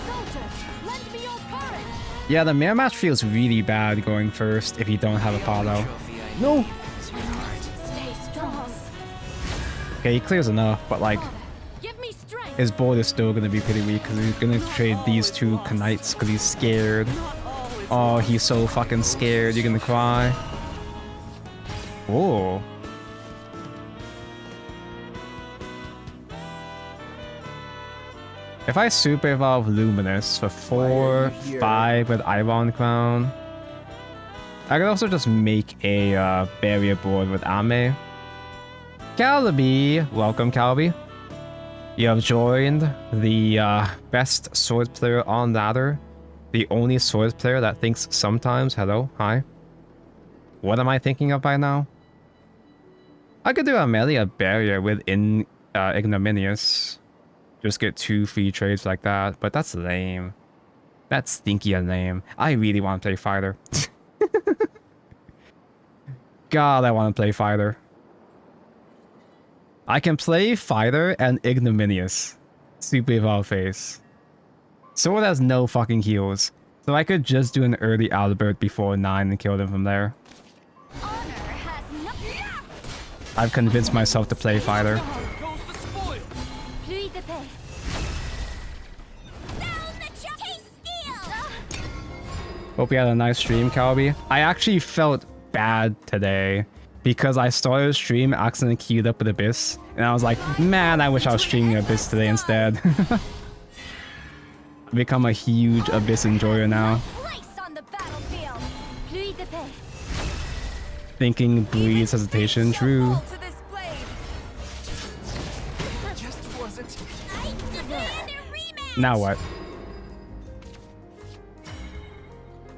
Soldiers, lend me your courage. Yeah, the mirror match feels really bad going first if you don't have a Apollo. No! Stay strong. Okay, he clears enough, but like, Give me strength. his board is still gonna be pretty weak because he's gonna trade these 2 Knights because he's scared. Oh, he's so fucking scared, you're gonna cry. Whoa. If I super evolve Luminous for 4, 5 with Iron Crown, I could also just make a barrier board with Ame. Calabi! Welcome, Calabi. You have joined the best sword player on ladder. The only sword player that thinks sometimes. Hello, hi. What am I thinking of by now? I could do a melee barrier within Ignominious. Just get 2 free trades like that, but that's lame. That's stinky and lame. I really want to play fighter. God, I want to play fighter. I can play fighter and Ignominious. Super evolve phase. Sword has no fucking heals, so I could just do an early Albert before 9 and kill them from there. Honor has no. I've convinced myself to play fighter. Goes the spoil. Pluie de paix. Down the chase steel. Hope you had a nice stream, Calby. I actually felt bad today because I started a stream, accidentally queued up with Abyss, and I was like, man, I wish I was streaming Abyss today instead. I've become a huge Abyss enjoyer now. Place on the battlefield. Pluie de paix. Thinking breeds hesitation, true. To this blade. Just wasn't. I demand a rematch. Now what?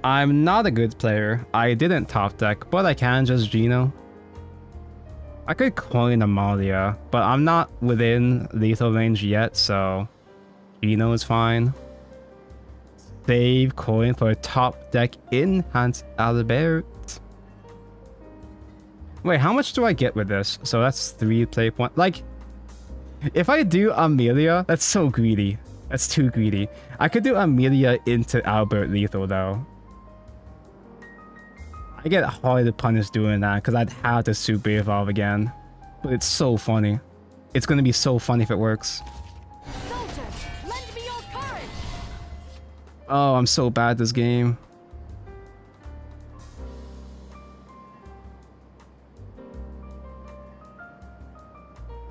I'm not a good player. I didn't top deck, but I can just Geno. I could coin Amalia, but I'm not within lethal range yet, so Geno is fine. Save coin for a top deck enhanced Albert. Wait, how much do I get with this? So that's 3 play points. Like, if I do Amelia, that's so greedy. That's too greedy. I could do Amelia into Albert lethal though. I get hard punished doing that because I'd have to super evolve again. But it's so funny. It's gonna be so funny if it works. Soldiers, lend me your courage. Oh, I'm so bad at this game.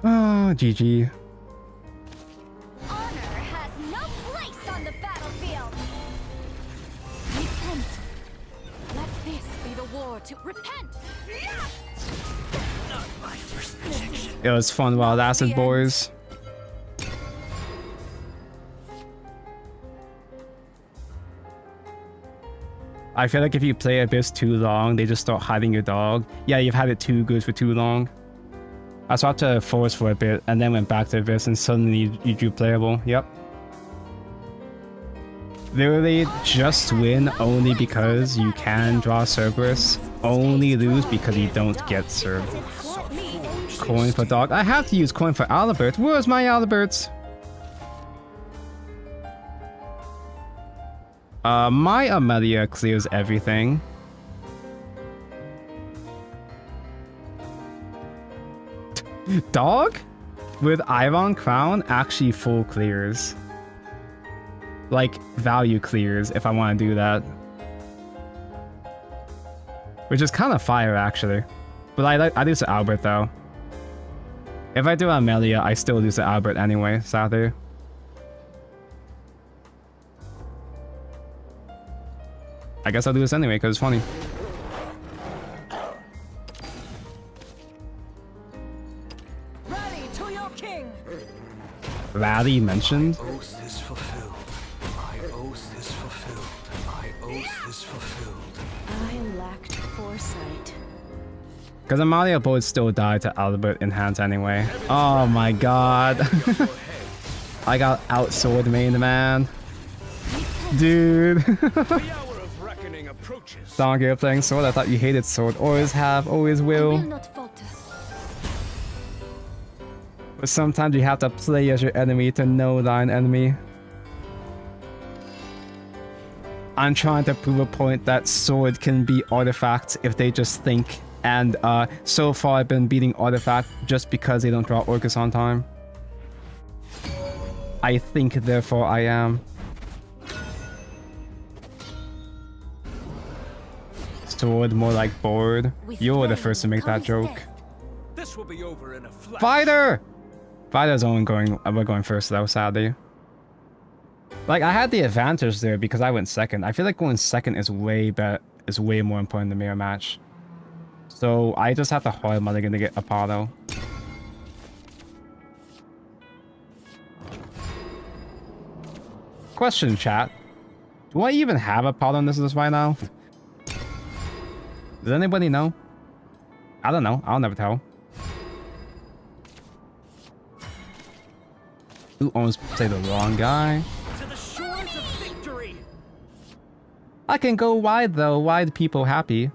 Oh, GG. Honor has no place on the battlefield. Repent. Let this be the war to repent. Not my first rejection. It was fun while it lasted, boys. I feel like if you play Abyss too long, they just start hiding your dog. Yeah, you've had it too good for too long. I swapped to Force for a bit and then went back to Abyss and suddenly you drew playable. Yep. Literally just win only because you can draw Cerberus. Only lose because you don't get served. Coin for dog. I have to use coin for Albert. Where's my Albert? My Amelia clears everything. Dog? With Iron Crown actually full clears. Like, value clears if I want to do that. Which is kind of fire, actually. But I lose to Albert, though. If I do Amelia, I still lose to Albert anyway, sadly. I guess I'll do this anyway, because it's funny. Rally to your king. Rally mentioned? Oath is fulfilled. My oath is fulfilled. My oath is fulfilled. I lacked foresight. Because Amalia both still died to Albert enhance anyway. Oh my god. I got outsword mained, man. Dude. The hour of reckoning approaches. Don't give up playing Sword. I thought you hated Sword. Always have, always I will will. not falter. But sometimes you have to play as your enemy to know thine enemy. I'm trying to prove a point that Sword can beat Artifact if they just think. And so far I've been beating Artifact just because they don't draw Orcus on time. I think, therefore I am. Sword more like bored. You were the first to make that joke. This will be over in a flash. Fighter! Fighter's only going, we're going first though, sadly. Like, I had the advantage there because I went second. I feel like going second is way better, is way more important than mirror match. So I just have to hard mulligan to get Apollo. Question, chat. Do I even have Apollo in this list right now? Does anybody know? I don't know. I'll never tell. Ooh, almost say the wrong guy. To the shores of victory. I can go wide though. Wide people happy.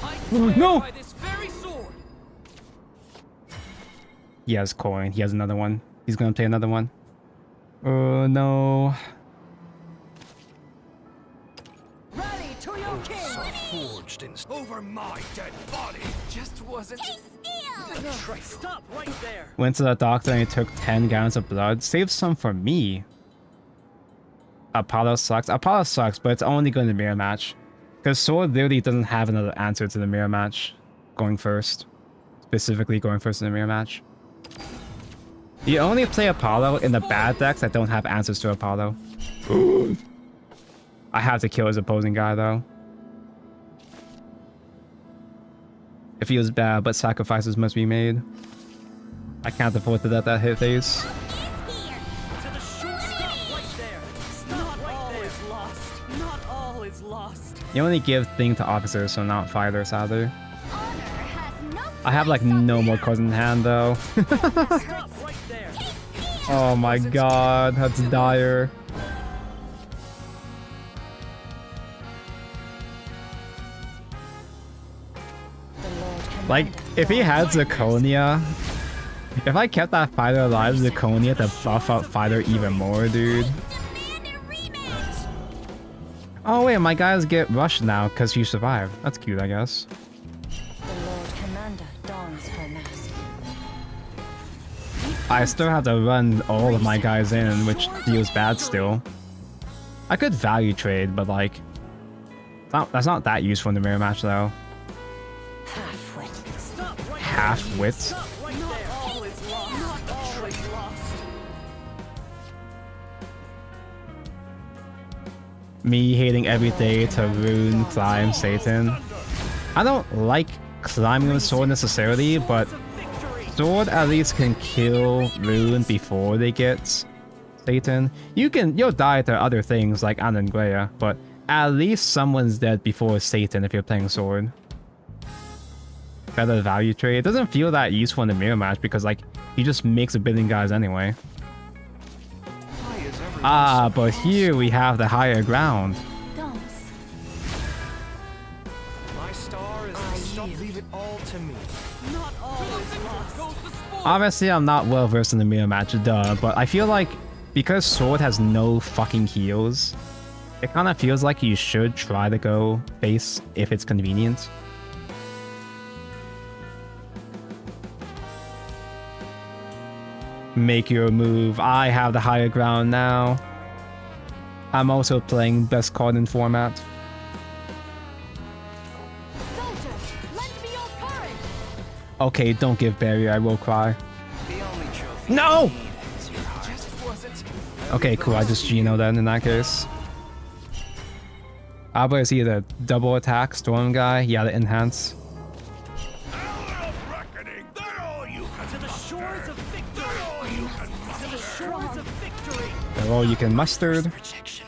I swear No! by this very sword. He has coin. He has another one. He's gonna play another one. Oh no. Ready to your king. Forged in over my dead body. Just wasn't. Stop right there. Went to the doctor and he took 10 gallons of blood. Saved some for me. Apollo sucks. Apollo sucks, but it's only going to mirror match. Because Sword literally doesn't have another answer to the mirror match. Going first. Specifically going first in the mirror match. You only play Apollo in the bad decks that don't have answers to Apollo. I have to kill his opposing guy though. It feels bad, but sacrifices must be made. I can't afford to let that hit face. To the shore. Stop right there. Stop right all there. Is lost. Not all is lost. You only give thing to officers, so not fighters, sadly. Honor has no I have like no more cards in hand though. Stop right there. Oh my god, that's dire. Like, if he had Zirconia, if I kept that fighter alive, Zirconia to buff up fighter even more, dude. Oh wait, my guys get rushed now because you survived. That's cute, I guess. The Lord Commander dons her mask. I still have to run all of my guys in, which feels bad still. I could value trade, but like, that's not that useful in the mirror match though. Half-wit. Stop right Half wit. Stop right there. Not all is lost. Not all is lost. Me hating every day to rune, climb, Satan. I don't like climbing with Sword necessarily, but Sword at least can kill rune before they get Satan. You'll die to other things like Anangrea, but at least someone's dead before Satan if you're playing Sword. Better value trade. It doesn't feel that useful in the mirror match because like he just makes a billion guys anyway. Ah, but here we have the higher ground. My star is the stop. Leave it all to me. Not all is lost. Obviously, I'm not well versed in the mirror match, duh, but I feel like because Sword has no fucking heals, it kind of feels like you should try to go face if it's convenient. Make your move. I have the higher ground now. I'm also playing best card in format. Soldiers, lend me your courage. Okay, don't give barrier, I will cry. The only trophy No! I need is your heart. Just wasn't. Okay, cool, I just Geno then in that case. Abba is either double attack, storm guy, yeah, the enhance. To the shores of victory. To the shores of victory. They're all you can mustard. Rejection.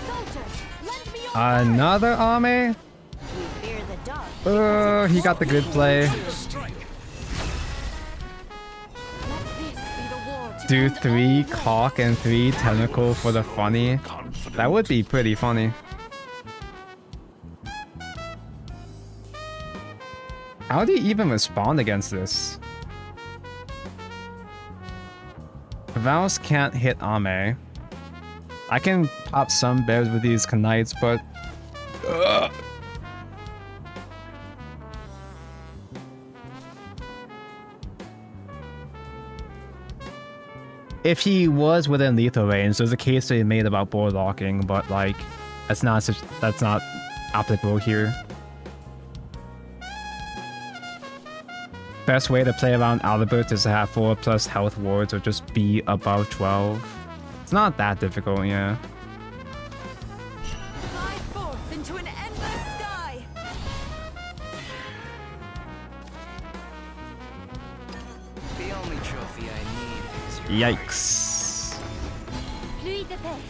Soldiers, lend me your Another army? We fear the dark. He got the good play. Strike. Let this be the war do 3 cock and 3 tentacle for the funny. That would be pretty funny. How do you even respond against this? Vals can't hit Ame. I can pop some bears with these knights, but... If he was within lethal range, there's a case to be made about board locking, but like, that's not applicable here. Best way to play around Albert is to have 4+ health wards or just be above 12. It's not that difficult, yeah. Fly forth into an endless sky. The only trophy I need is your Yikes. Pluie de paix.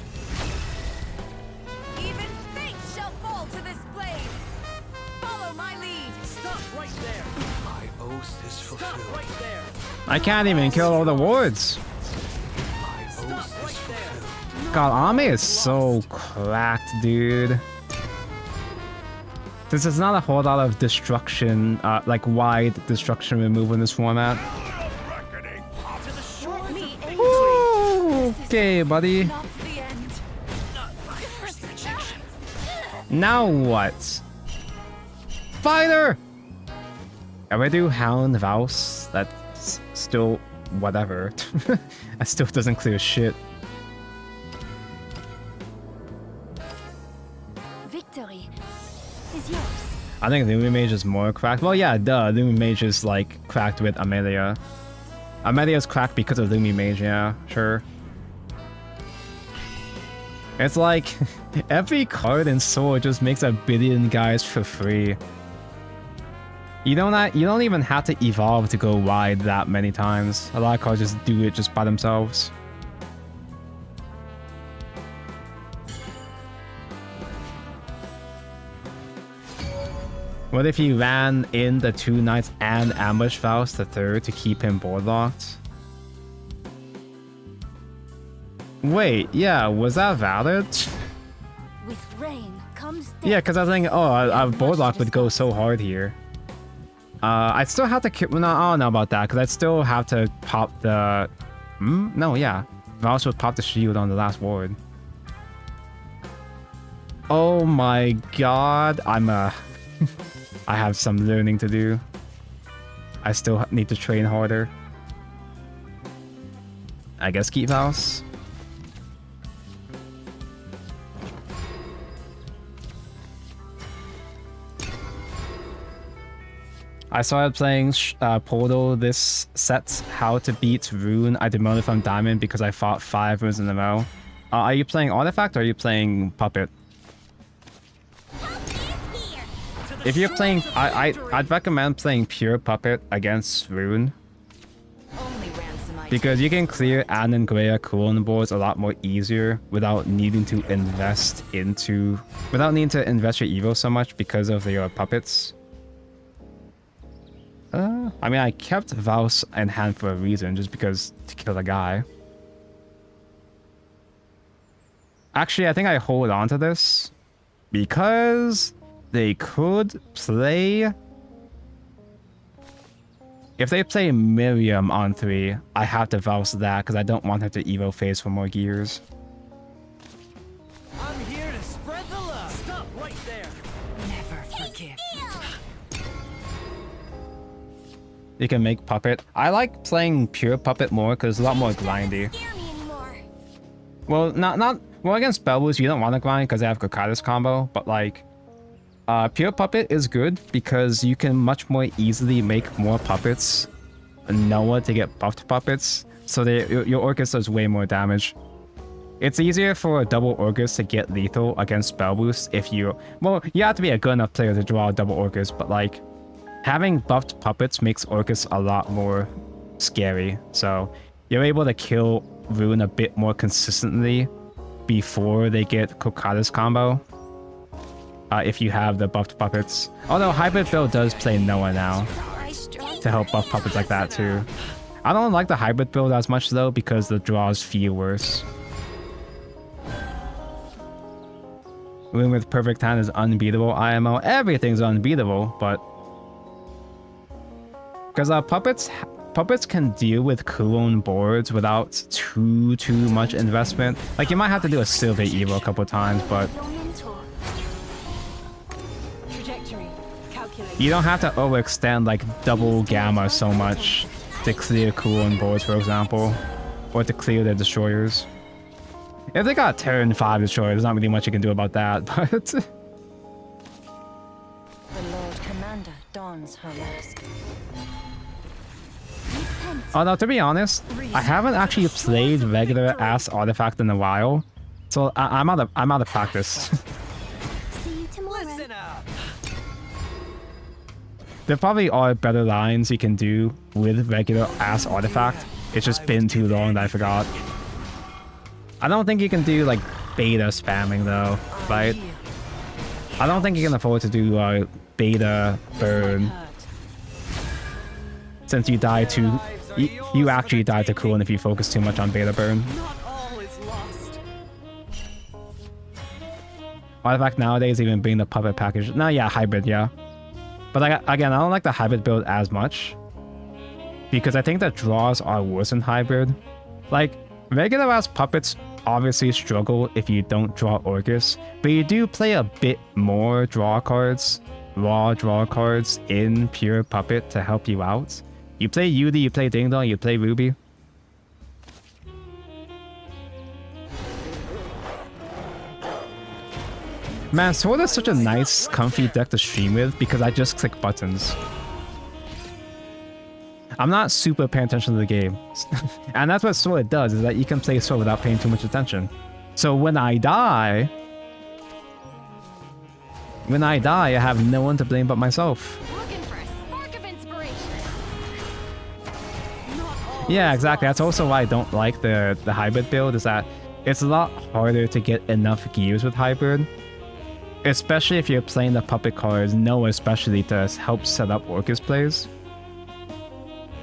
Even fate shall fall to this blade. Follow my lead. Stop right there. My oath is fulfilled. Stop right there. I can't even kill all the wards. My oath is fulfilled. God, Ame is so cracked, dude. This is not a whole lot of destruction, like wide destruction removal in this format. Me angry. Ooh, okay, buddy. Not the end. Now what? Fighter! If I do Hound Vouse, that's still whatever. That still doesn't clear shit. Victory is yours. I think Lumi Mage is more cracked. Well, yeah, duh. Lumi Mage is like cracked with Amelia. Amelia's cracked because of Lumi Mage, yeah, sure. It's like every card in Sword just makes a billion guys for free. You don't even have to evolve to go wide that many times. A lot of cards just do it just by themselves. What if you ran in the 2 knights and ambush Faust the 3rd to keep him board locked? Wait, yeah, was that valid? With rain comes death. Yeah, because I was thinking, oh, a board lock would go so hard here. I'd still have to... No, I don't know about that, because I'd still have to pop the... No, yeah. Faust would pop the shield on the last ward. Oh my god, I have some learning to do. I still need to train harder. I guess keep house. I started playing Portal this set, How to Beat Rune. I demoted from Diamond because I fought 5 runes in a row. Are you playing Artifact or are you playing Puppet? If you're playing, I'd recommend playing pure Puppet against Rune. Only ransom I Because you can clear Ann and Greya cooling boards a lot more easier without needing to invest your evo so much because of your puppets. I mean, I kept Vouse in hand for a reason, just because to kill the guy. Actually, I think I hold on to this because they could play... If they play Miriam on 3, I have to Vouse that because I don't want her to Evo phase for more gears. I'm here to spread the love. Stop right there. never forgive. You can make Puppet. I like playing pure Puppet more because it's a lot more grindy. Scare me anymore. Well, well, against Spellboost, you don't want to grind because they have Kokatis combo, but like... pure Puppet is good because you can much more easily make more puppets and Noah to get buffed puppets, so your Orcus does way more damage. It's easier for a double Orcus to get lethal against Spell Boost if you... Well, you have to be a good enough player to draw a double Orcus, but like... Having buffed puppets makes Orcus a lot more scary, so you're able to kill Rune a bit more consistently before they get Kokatis combo. If you have the buffed puppets. Although Hybrid Build does play Noah now to help buff puppets like that too. I don't like the hybrid build as much though because the draws feel worse. Win with perfect hand is unbeatable. IMO, everything's unbeatable, but because puppets can deal with cool-owned boards without too much investment. Like you might have to do a Silver Evo a couple times, but you don't have to overextend like double gamma so much to clear cool-owned boards, for example, or to clear their destroyers. If they got turn 5 destroyer, there's not really much you can do about that, but The Lord Commander dons her mask. although to be honest, I haven't actually played regular ass artifact in a while, so I'm out of practice. See you tomorrow. Listen up. There probably are better lines you can do with regular ass artifact. It's just been too long that I forgot. I don't think you can do like beta spamming though, right? I don't think you can afford to do beta burn since you die to you actually die to cooldown if you focus too much on beta burn. Not all is lost. Artifact nowadays even being the puppet package. No, yeah, hybrid, yeah. But like, again, I don't like the hybrid build as much because I think the draws are worse in hybrid. Like regular ass puppets obviously struggle if you don't draw Orcus, but you do play a bit more draw cards, raw draw cards in pure puppet to help you out. You play Yudi, you play Ding Dong, you play Ruby. Man, Sword is such a nice, comfy deck to stream with because I just click buttons. I'm not super paying attention to the game. And that's what Sword does, is that you can play Sword without paying too much attention. So when I die, I have no one to blame but myself. Looking for a spark of inspiration. Yeah, exactly. That's also why I don't like the hybrid build, is that it's a lot harder to get enough gears with hybrid. Especially if you're playing the puppet cards, no, especially to help set up Orcus plays.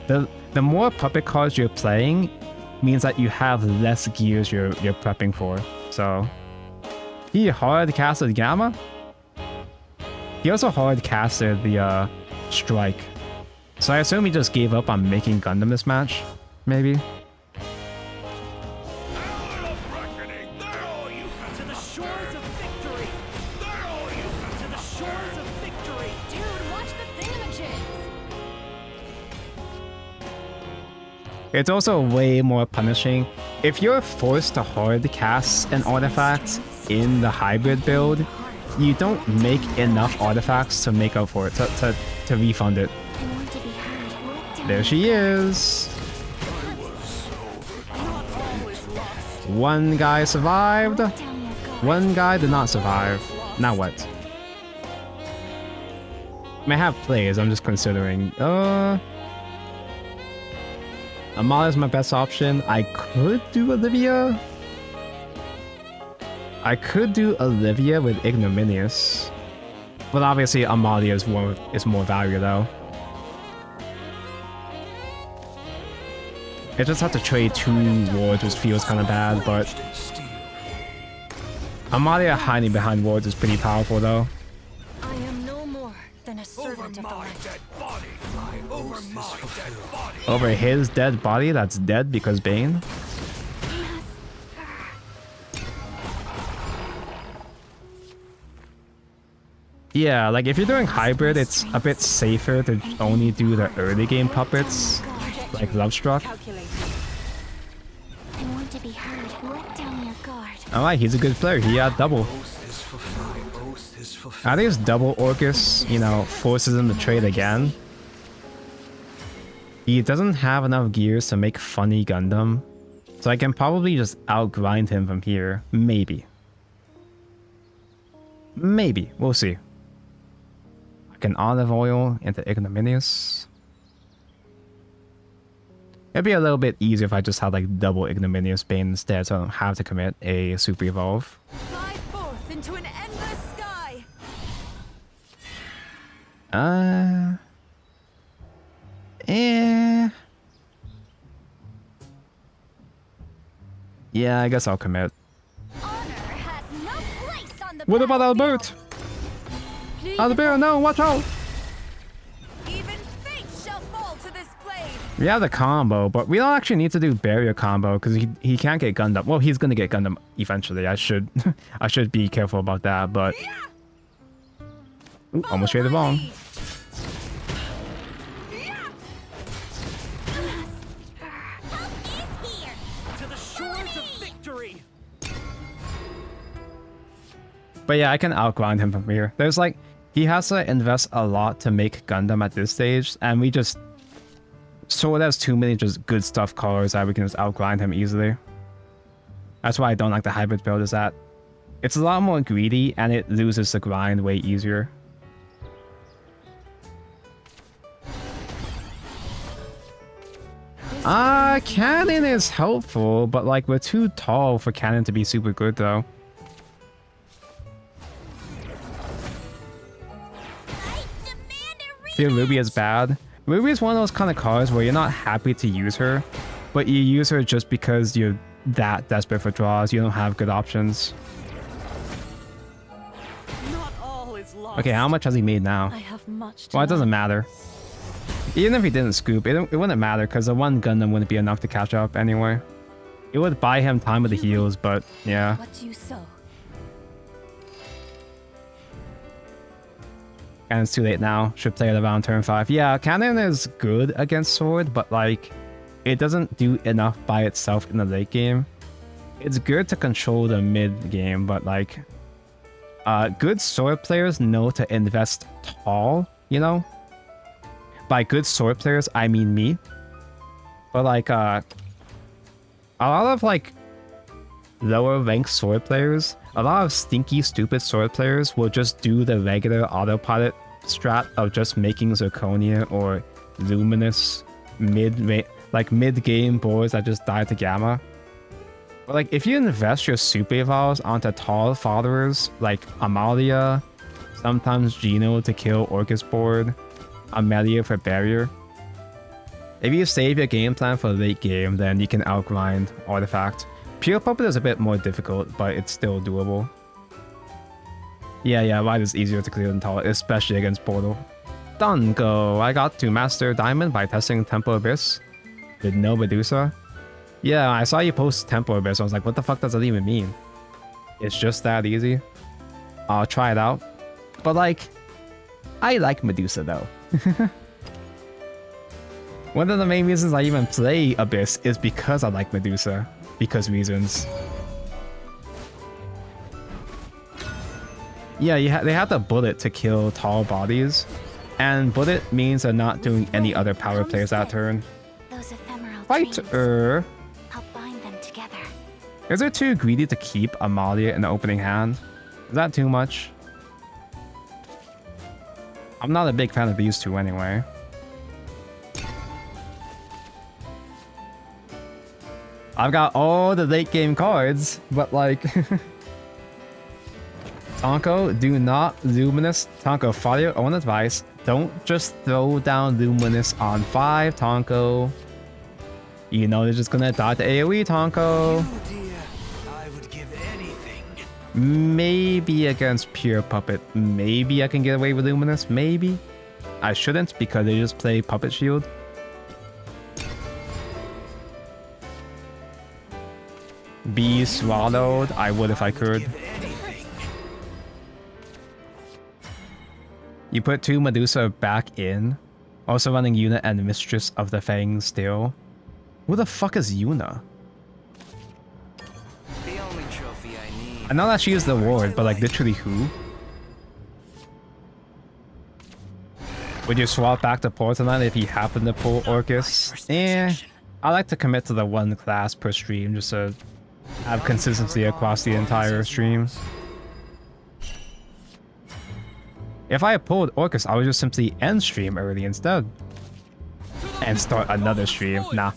The more puppet cards you're playing means that you have less gears you're prepping for. So he hard casted Gamma. He also hard casted the Strike. So I assume he just gave up on making Gundam this match, maybe. To the shores of victory. To the shores of victory. Dude, watch the thingamajigs. It's also way more punishing. If you're forced to hard cast an artifact in the hybrid build, you don't make enough artifacts to make up for it, to refund it. I want to be heard. Look down. There she is. One guy survived. Down your guard. One guy did not survive. Now what? I may have plays, I'm just considering. Amalia is my best option. I could do Olivia. I could do Olivia with Ignominious. But obviously Amalia is more value though. I just have to trade 2 wards, which feels kind of bad, but Amalia hiding behind wards is pretty powerful though. I am no more than a servant of the light. Over his dead body that's dead because Bane? Yeah, like if you're doing hybrid, it's a bit safer to only do the early game puppets, like Lovestruck. I want to be heard. Let down your guard. Alright, he's a good player. He had double. I think his double Orcus, you know, forces him to trade again. He doesn't have enough gears to make funny Gundam, so I can probably just outgrind him from here. Maybe. Maybe. We'll see. I can olive oil into Ignominious. It'd be a little bit easier if I just had like double Ignominious Bane instead, so I don't have to commit a Super Evolve. Fly forth into an endless sky. Yeah, I guess I'll commit. Honor has no place on the What about battlefield. Albert? Albert, no, watch out! Even fate shall fall to this blade. We have the combo, but we don't actually need to do barrier combo because he can't get Gundam. Well, he's gonna get Gundam eventually. I should I should be careful about that, but ooh, almost traded wrong. To the shores of victory. But yeah, I can outgrind him from here. There's like, he has to invest a lot to make Gundam at this stage, and we just Sword has too many just good stuff colors that we can just outgrind him easily. That's why I don't like the hybrid build, is that it's a lot more greedy and it loses the grind way easier. Cannon is helpful, but like we're too tall for Cannon to be super good though. Feel Ruby is bad. Ruby is one of those kind of cards where you're not happy to use her, but you use her just because you're that desperate for draws. You don't have good options. Not all is lost. Okay, how much has he made now? I have much to Well, it doesn't learn. matter. Even if he didn't scoop, it wouldn't matter because the one Gundam wouldn't be enough to catch up anyway. It would buy him time with the heals, but yeah. What you sow. Cannon's too late now. Should play it around turn 5. Yeah, Cannon is good against Sword, but like, it doesn't do enough by itself in the late game. It's good to control the mid game, but like, good Sword players know to invest tall, you know? By good Sword players, I mean me. But like, a lot of like lower ranked Sword players, a lot of stinky, stupid Sword players will just do the regular autopilot strat of just making Zirconia or Luminous mid-game boards that just die to Gamma. But like, if you invest your super evals onto tall followers like Amalia, sometimes Gino to kill Orcus board, Amelia for barrier. If you save your game plan for the late game, then you can outgrind Artifact. Pure Puppet is a bit more difficult, but it's still doable. Yeah, Ride is easier to clear than Tall, especially against Portal. Dango! I got to Master Diamond by testing Temple Abyss with no Medusa. Yeah, I saw you post Temple Abyss, I was like, what the fuck does that even mean? It's just that easy. I'll try it out. But like, I like Medusa though. One of the main reasons I even play Abyss is because I like Medusa. Because reasons. Yeah, they have the bullet to kill tall bodies. And bullet means they're not doing any other power plays that turn. Those ephemeral Fighter! I'll bind them together. Is it too greedy to keep Amalia in the opening hand? Is that too much? I'm not a big fan of these two anyway. I've got all the late game cards, but like... Tonko, do not Luminous. Tonko, follow your own advice. Don't just throw down Luminous on 5, Tonko. You know they're just gonna die to AoE, Tonko. Oh dear, I would give anything. Maybe against Pure Puppet. Maybe I can get away with Luminous. Maybe. I shouldn't because they just play Puppet Shield. Be swallowed. I would if I could. You put 2 Medusa back in. Also running Yuna and Mistress of the Fangs still. Who the fuck is Yuna? The only trophy I need. I know that she is the ward, but like literally who? Would you swap back to Portaline if he happened to pull Orcus? Eh, I like to commit to the one class per stream just to have consistency across the entire stream. If I had pulled Orcus, I would just simply end stream early instead. And start another stream. Nah.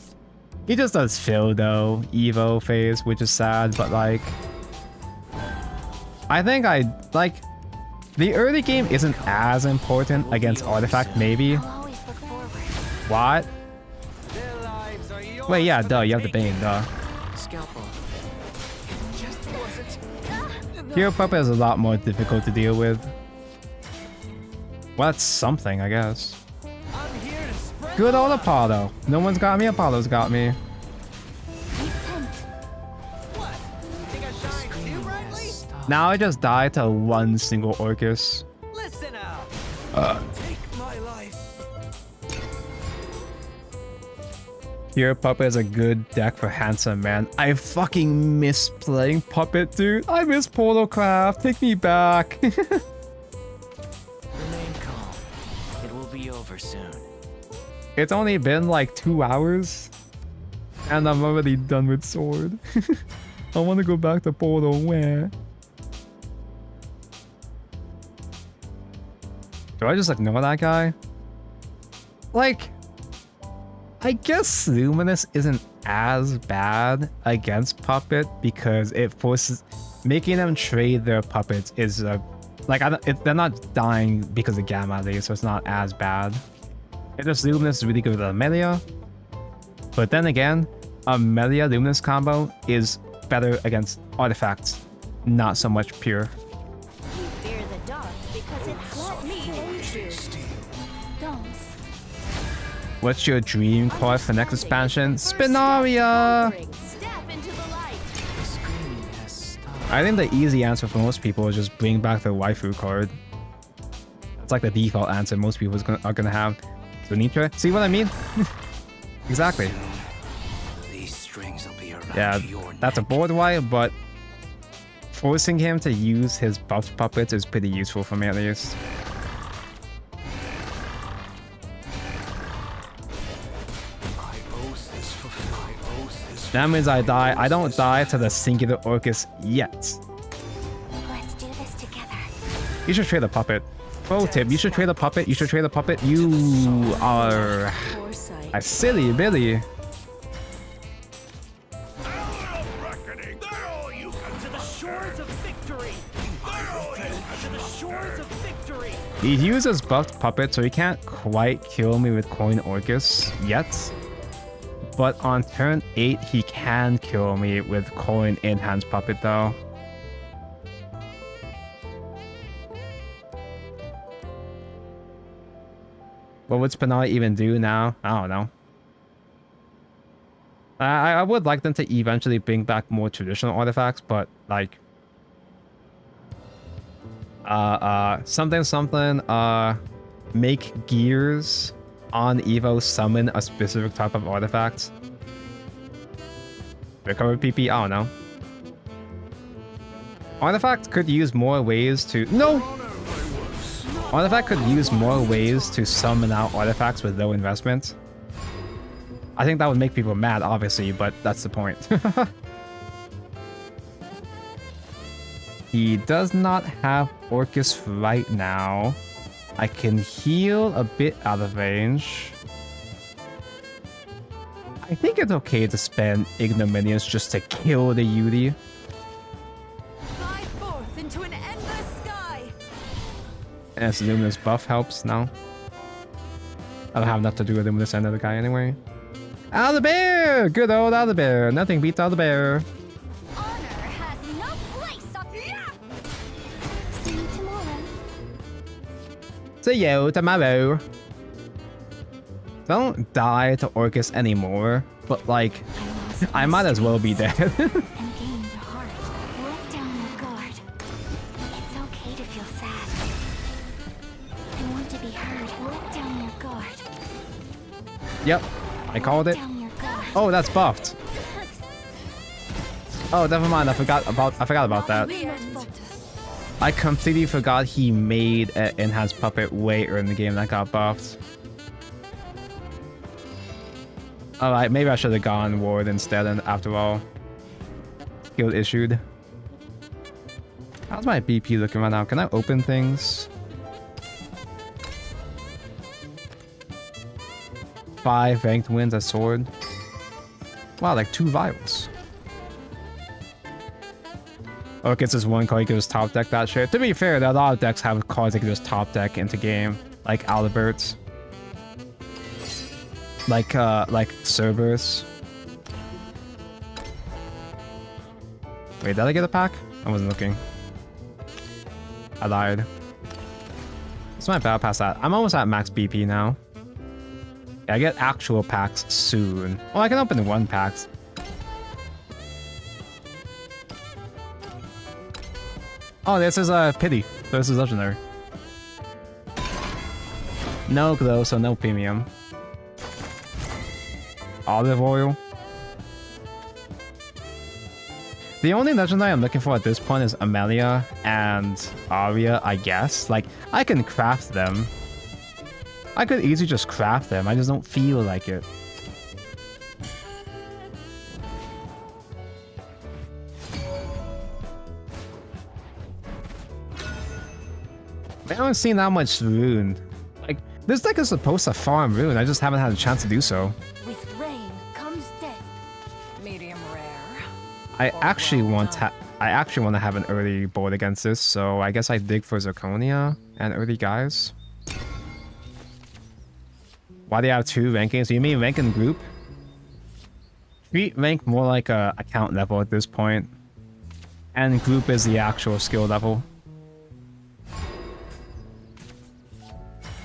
He just does Phil though, Evo phase, which is sad, but like... I think the early game isn't as important against Artifact, maybe. I'll always look forward. What? Their lives are yours. Wait, yeah, duh, you have the Bane, duh. Scalpel. Just wasn't. Hero Puppet is a lot more difficult to deal with. Well, that's something, I guess. I'm here to spread. Good old Apollo. No one's got me. Apollo's got me. What? Think I shine too brightly? Now I just die to one single Orcus. Listen out. Take my life. Hero Puppet is a good deck for Handsome Man. I fucking miss playing Puppet, dude. I miss portalcraft. Take me back. Remain calm. It will be over soon. It's only been like 2 hours. And I'm already done with Sword. I want to go back to Portal. Where? Do I just ignore that guy? Like, I guess Luminous isn't as bad against Puppet because it forces making them trade their puppets is like they're not dying because of Gamma Ray, so it's not as bad. It's just Luminous is really good with Amelia, but then again, Amelia Luminous combo is better against artifacts, not so much pure. You fear the dark because it let me aid you. Gums. What's your dream card for next expansion? Spinaria! Step into the light. The screaming has stopped. I think the easy answer for most people is just bring back the waifu card. That's like the default answer most people are gonna have. So Nitra, see what I mean? Exactly. These strings will be around Yeah, your that's a neck. board wipe, but forcing him to use his buffed puppets is pretty useful for me at least. My oath is fulfilled. My oath is That means I die. I don't die to the singular Orcus yet. Let's do this together. You should trade a puppet. Pro tip, you should trade a puppet. You should trade a puppet. You are Foresight. a silly Billy. to the shores of victory. To the shores of victory. He uses buffed puppet, so he can't quite kill me with Coin Orcus yet. But on turn 8, he can kill me with Coin Enhanced Puppet though. What would Spinelli even do now? I don't know. I would like them to eventually bring back more traditional artifacts, but like make gears on Evo summon a specific type of artifact. Recover PP? I don't know. Artifact could use more ways to Artifact could use more ways to summon out artifacts with low investment. I think that would make people mad, obviously, but that's the point. He does not have Orcus right now. I can heal a bit out of range. I think it's okay to spend Ignominious just to kill the Yuri. Fly forth into an endless sky. And its Luminous buff helps now. I don't have enough to do with Luminous end of the guy anyway. Owlbear! Good old Owlbear. Nothing beats Owlbear. Honor has no place up here. See you tomorrow. See you tomorrow. Don't die to Orcus anymore, but like, I might as well be dead. And gain your heart. Let down your guard. It's okay to feel sad. I want to be heard. Let down your guard. Yep, I called it. Down your guard. Oh, that's buffed. Oh, never mind. I forgot about that. I completely forgot he made an enhanced puppet way early in the game that got buffed. Alright, maybe I should have gone Ward instead, and after all. Skill issued. How's my BP looking right now? Can I open things? 5 ranked wins at Sword. Wow, like 2 vials. Okay, it's just one card you can just top deck that shit. To be fair, a lot of decks have cards you can just top deck into game, like Alibert's. Like Cerberus. Wait, did I get a pack? I wasn't looking. I lied. It's my battle pass at. I'm almost at max BP now. Yeah, I get actual packs soon. Well, I can open 1 packs. Oh, this is a pity. This is legendary. No glow, so no premium. Olive oil. The only legendary I'm looking for at this point is Amelia and Arya, I guess. Like, I can craft them. I could easily just craft them, I just don't feel like it. I haven't seen that much rune. Like, this deck is supposed to farm rune, I just haven't had a chance to do so. With rain comes death. Medium rare. I actually want to have an early board against this, so I guess I dig for Zirconia and early guys. Why do you have 2 rankings? Do you mean rank and group? Treat rank more like a account level at this point, and group is the actual skill level.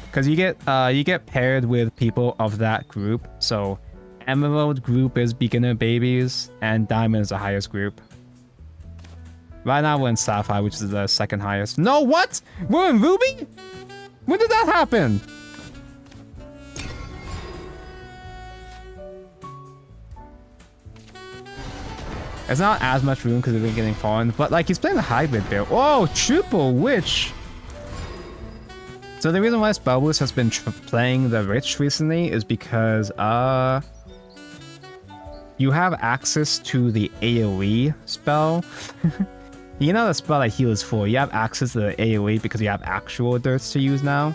Because you get paired with people of that group. So Emerald group is beginner babies, and Diamond is the highest group. Right now we're in Sapphire, which is the 2nd highest. No, what? We're in Ruby? When did that happen? It's not as much room because we've been getting farmed, but like he's playing a hybrid build. Oh, triple witch! So the reason why Spellboost has been playing the Rich recently is because you have access to the AoE spell. You know the spell that heals for. You have access to the AoE because you have actual dirts to use now.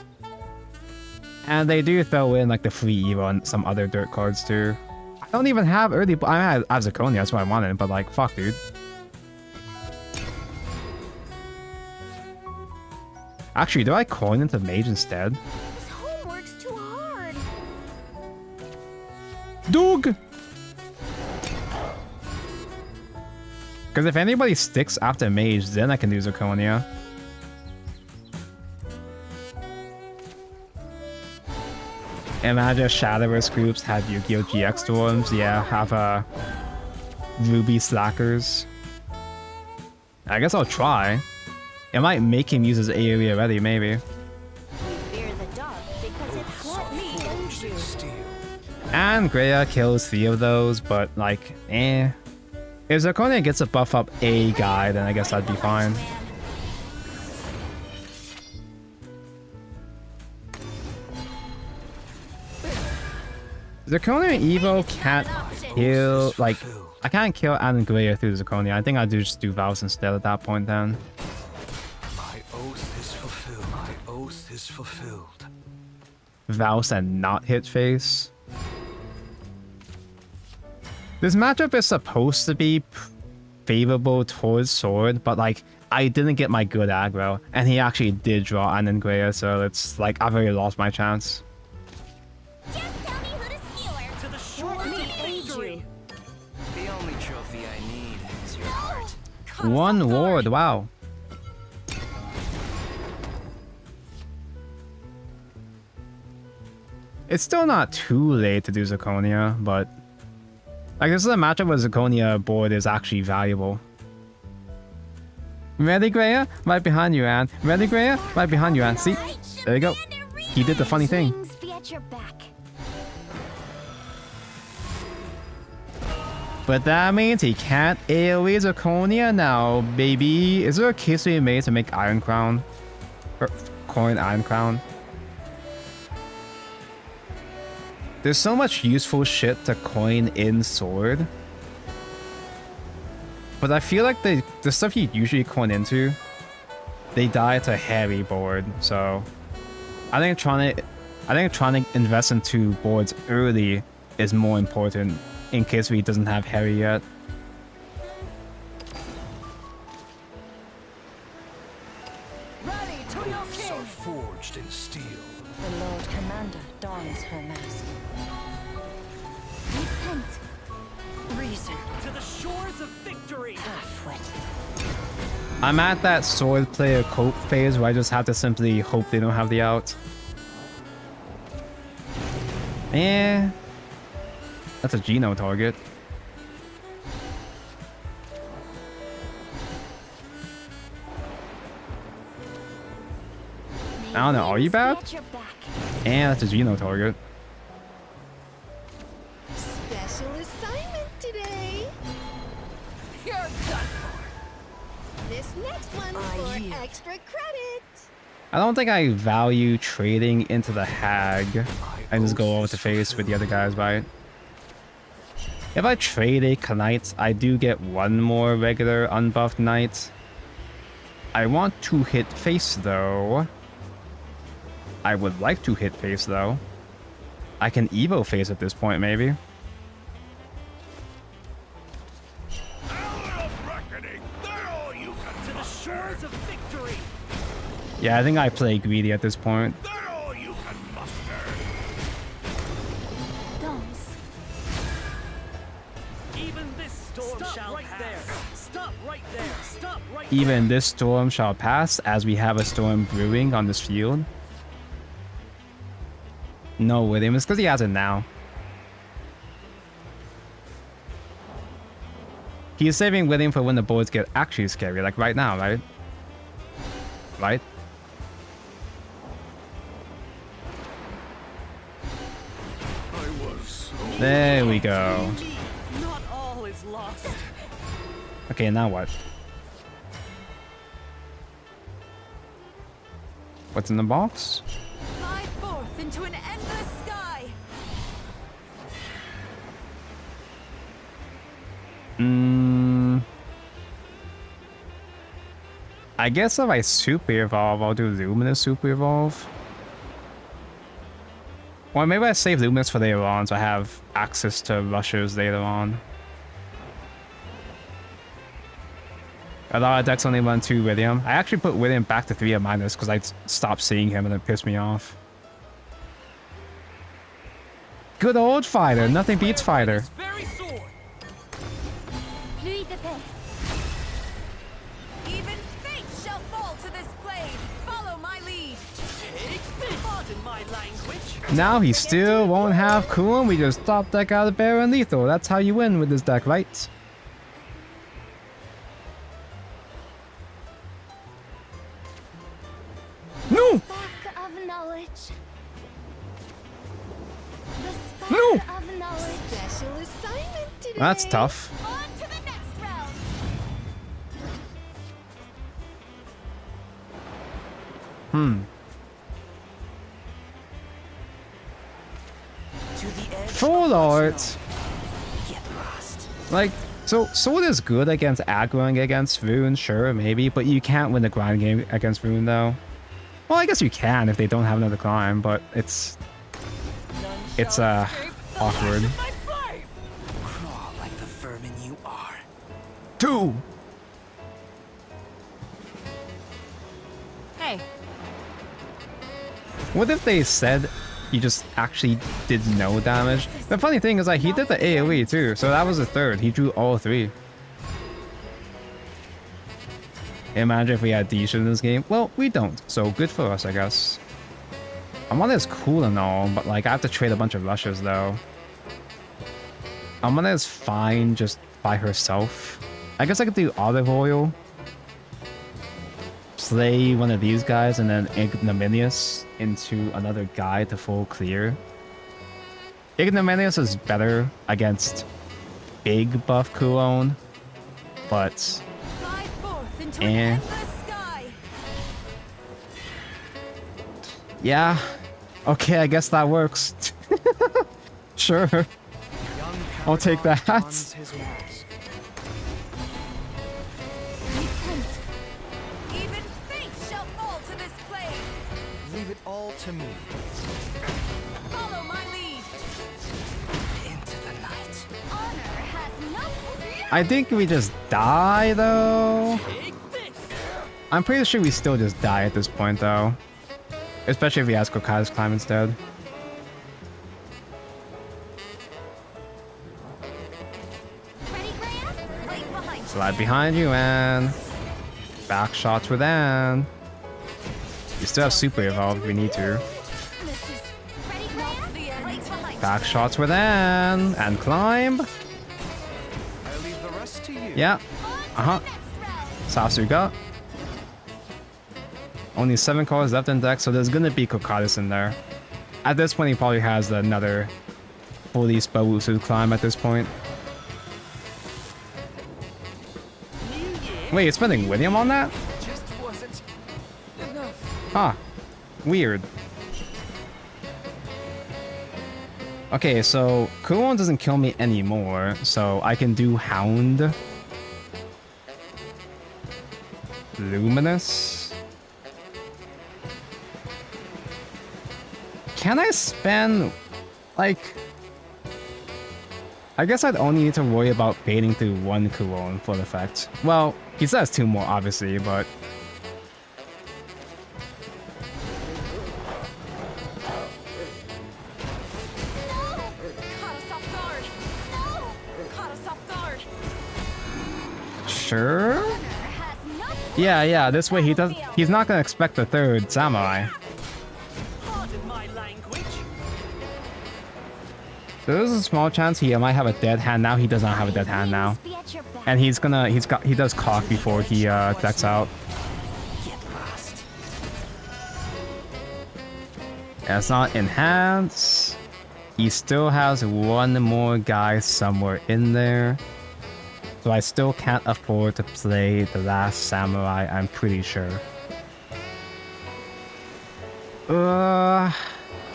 And they do throw in like the free Evo and some other dirt cards too. I don't even have early. I have Zirconia, that's what I wanted, but like, fuck, dude. Actually, do I coin into Mage instead? This homework's too hard. Doog! Because if anybody sticks after Mage, then I can do Zirconia. Imagine Shadowverse groups had Yu-Gi-Oh! GX Storms. Yeah, have Ruby Slackers. I guess I'll try. It might make him use his AoE already, maybe. We fear the dark because it let me end you. And Greya kills 3 of those, but like, eh. If Zirconia gets a buff up a guy, then I guess I'd be fine. Zirconia Evo can't kill, like, I can't kill Anne Greya through Zirconia. I think I'd just do Vows instead at that point then. My oath is fulfilled. My oath is fulfilled. Vows and not hit face. This matchup is supposed to be favorable towards Sword, but like, I didn't get my good aggro, and he actually did draw Anne Greya, so it's like, I've already lost my chance. Just tell me who to skewer. To the shore Let to me aid victory. you. The only trophy I need is your heart. 1 ward, wow. It's still not too late to do Zirconia, but like, this is a matchup where Zirconia board is actually valuable. Ready, Greya? Right behind you, Anne. Ready, Greya? Right behind you, Anne. See? There you go. He did the funny thing. Wings be at your back. But that means he can't AoE Zirconia now, baby. Is there a case to be made to make Iron Crown? Or coin Iron Crown? There's so much useful shit to coin in Sword. But I feel like the stuff you usually coin into, they die to heavy board, so I think trying to invest into boards early is more important in case he doesn't have Harry yet. Ready to your king. So forged in steel. The Lord Commander dons her mask. Repent. Reason. closer. To the shores of victory. I'm at that sword player cope phase where I just have to simply hope they don't have the out. Eh. That's a Geno target. I don't know, are you bad? And that's a Geno target. Special assignment today. You're done for. This next one for extra credit. I don't think I value trading into the hag and just go over to face with the other guys, right? If I trade a knight, I do get one more regular unbuffed knight. I want to hit face though. I would like to hit face though. I can Evo face at this point maybe. Yeah, I think I play greedy at this point. Even this storm shall pass, as we have a storm brewing on this field. No, William, it's because he has it now. He's saving William for when the boards get actually scary, like right now, right? Right? There we go. Not all is lost. Okay, now what? What's in the box? Fly forth into an endless sky. I guess if I super evolve, I'll do Luminous super evolve. Or maybe I save Luminous for later on, so I have access to rushers later on. A lot of decks only run 2 William. I actually put William back to 3 at minus because I stopped seeing him and it pissed me off. Good old fighter. Nothing beats fighter. Even fate shall fall to this blade. Follow my lead. Pardon my language. Now he still won't have cooldown. We just stop deck out of Baron Lethal. That's how you win with this deck, right? No! Of knowledge. No! Of knowledge. Special assignment today. That's tough. On to the next round. Full art. Like, so Sword is good against aggroing against Rune, sure, maybe, but you can't win the grind game against Rune, though. Well, I guess you can if they don't have another climb, but it's awkward. Crawl like the vermin you are. 2. Hey. What if they said he just actually did no damage? The funny thing is, like, he did the AoE too, so that was the 3rd. He drew all 3. Imagine if we had Disha in this game. Well, we don't, so good for us, I guess. Amana is cool and all, but like I have to trade a bunch of rushes though. Amana is fine just by herself. I guess I could do Olive Oil. Play one of these guys and then Ignominious into another guy to full clear. Ignominious is better against big buff Kulon, but yeah, okay, I guess that works. Sure, I'll take that. Even fate shall fall to this blade. Leave it all to me. Follow my lead. Into the night. Honor has no. I think we just die though. I'm pretty sure we still just die at this point though. Especially if we ask Kokai's climb instead. Slide behind you, and back shots with Anne. You still have super evolve if we need to. Back shots with Anne and climb. I'll leave the rest to you. Yeah. Sasuga. Only 7 cards left in deck, so there's gonna be Kokatis in there. At this point, he probably has another fully spell boosted climb at this point. Wait, it's spending William on that? Just wasn't enough. Huh. Weird. Okay, so Kuon doesn't kill me anymore, so I can do Hound. Luminous. Can I spend, like... I guess I'd only need to worry about baiting through 1 Kuon for the effect. Well, he still has 2 more, obviously, but... Sure? Yeah, this way he's not gonna expect the 3rd samurai. Pardon my language. There's a small chance he might have a dead hand now. He does not have a dead hand now. And he does cock before he decks out. Yeah, it's not enhance. He still has 1 more guy somewhere in there. So I still can't afford to play the last samurai, I'm pretty sure.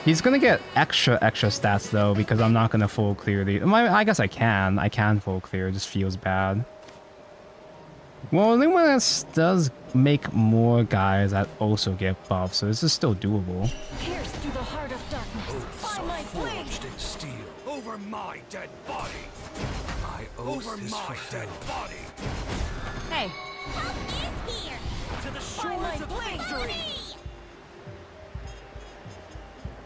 He's gonna get extra stats though, because I'm not gonna full clear the... I guess I can full clear, it just feels bad. Well, Luminous does make more guys that also get buffs, so this is still doable. Pierce through the heart of darkness. By my blade. Forged in steel. Over my dead body. I owe Over this my dead body. Hey, Help is here. To the by shores my of blade. victory.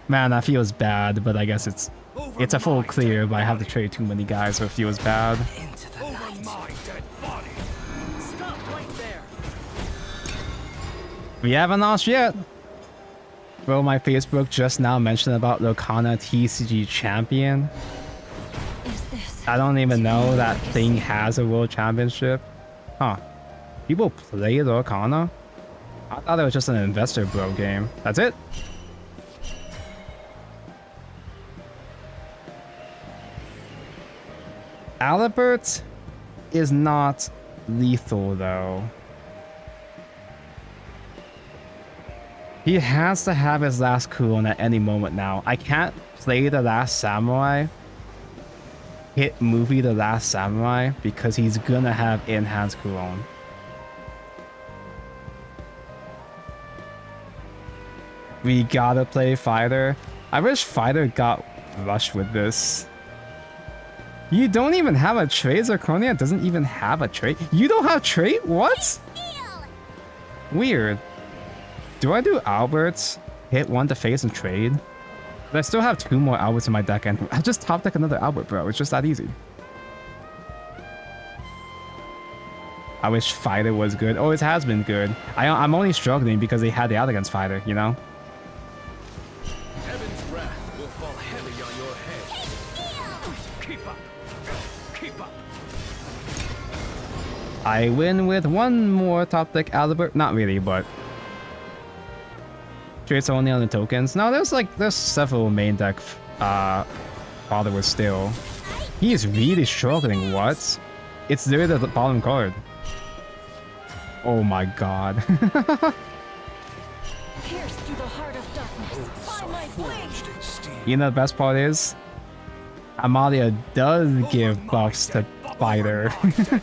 Man, that feels bad, but I guess it's a full clear, but I have to trade too many guys, so it feels bad. Into the Over night. my dead body. Stop right there. We haven't lost yet. Bro, my Facebook just now mentioned about Locana TCG champion. Is this? I don't even know that thing has a world championship. Huh. People play Locana? I thought it was just an investor bro game. That's it? Alibert is not lethal though. He has to have his last cooldown at any moment now. I can't play the last samurai, hit movie the last samurai, because he's gonna have enhanced cooldown. We gotta play fighter. I wish fighter got rushed with this. You don't even have a trait? Zirconia doesn't even have a trait? You don't have trait? What? Weird. Do I do Alberts, hit 1 to face and trade? But I still have 2 more Alberts in my deck and I just top deck another Albert, bro. It's just that easy. I wish fighter was good. Oh, it has been good. I'm only struggling because they had the out against fighter, you know? Heaven's wrath will fall heavy on your head. Keep up. Keep up. I win with 1 more top deck Albert. Not really, but... Traits only on the tokens. No, there's several main deck followers still. He is really struggling. What? It's literally the bottom card. Oh my god. Pierce through the heart of darkness. By my blade. Forged in steel. You know the best part is? Amalia does give buffs to fighter. I swear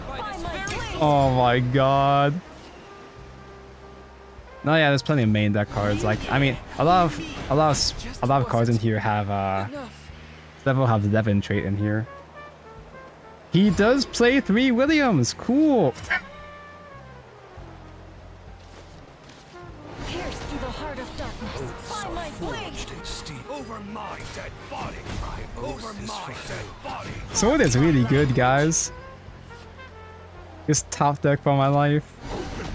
by By this my very blade. Oh my god. No, yeah, there's plenty of main deck cards. Like, I mean, a lot of cards in here have several have the Devon trait in here. He does play 3 Williams. Cool. Pierce through the heart of darkness. By my blade. Forged in steel. Over my dead body. I Over my dead body. Sword is really good, guys. Just top deck for my life.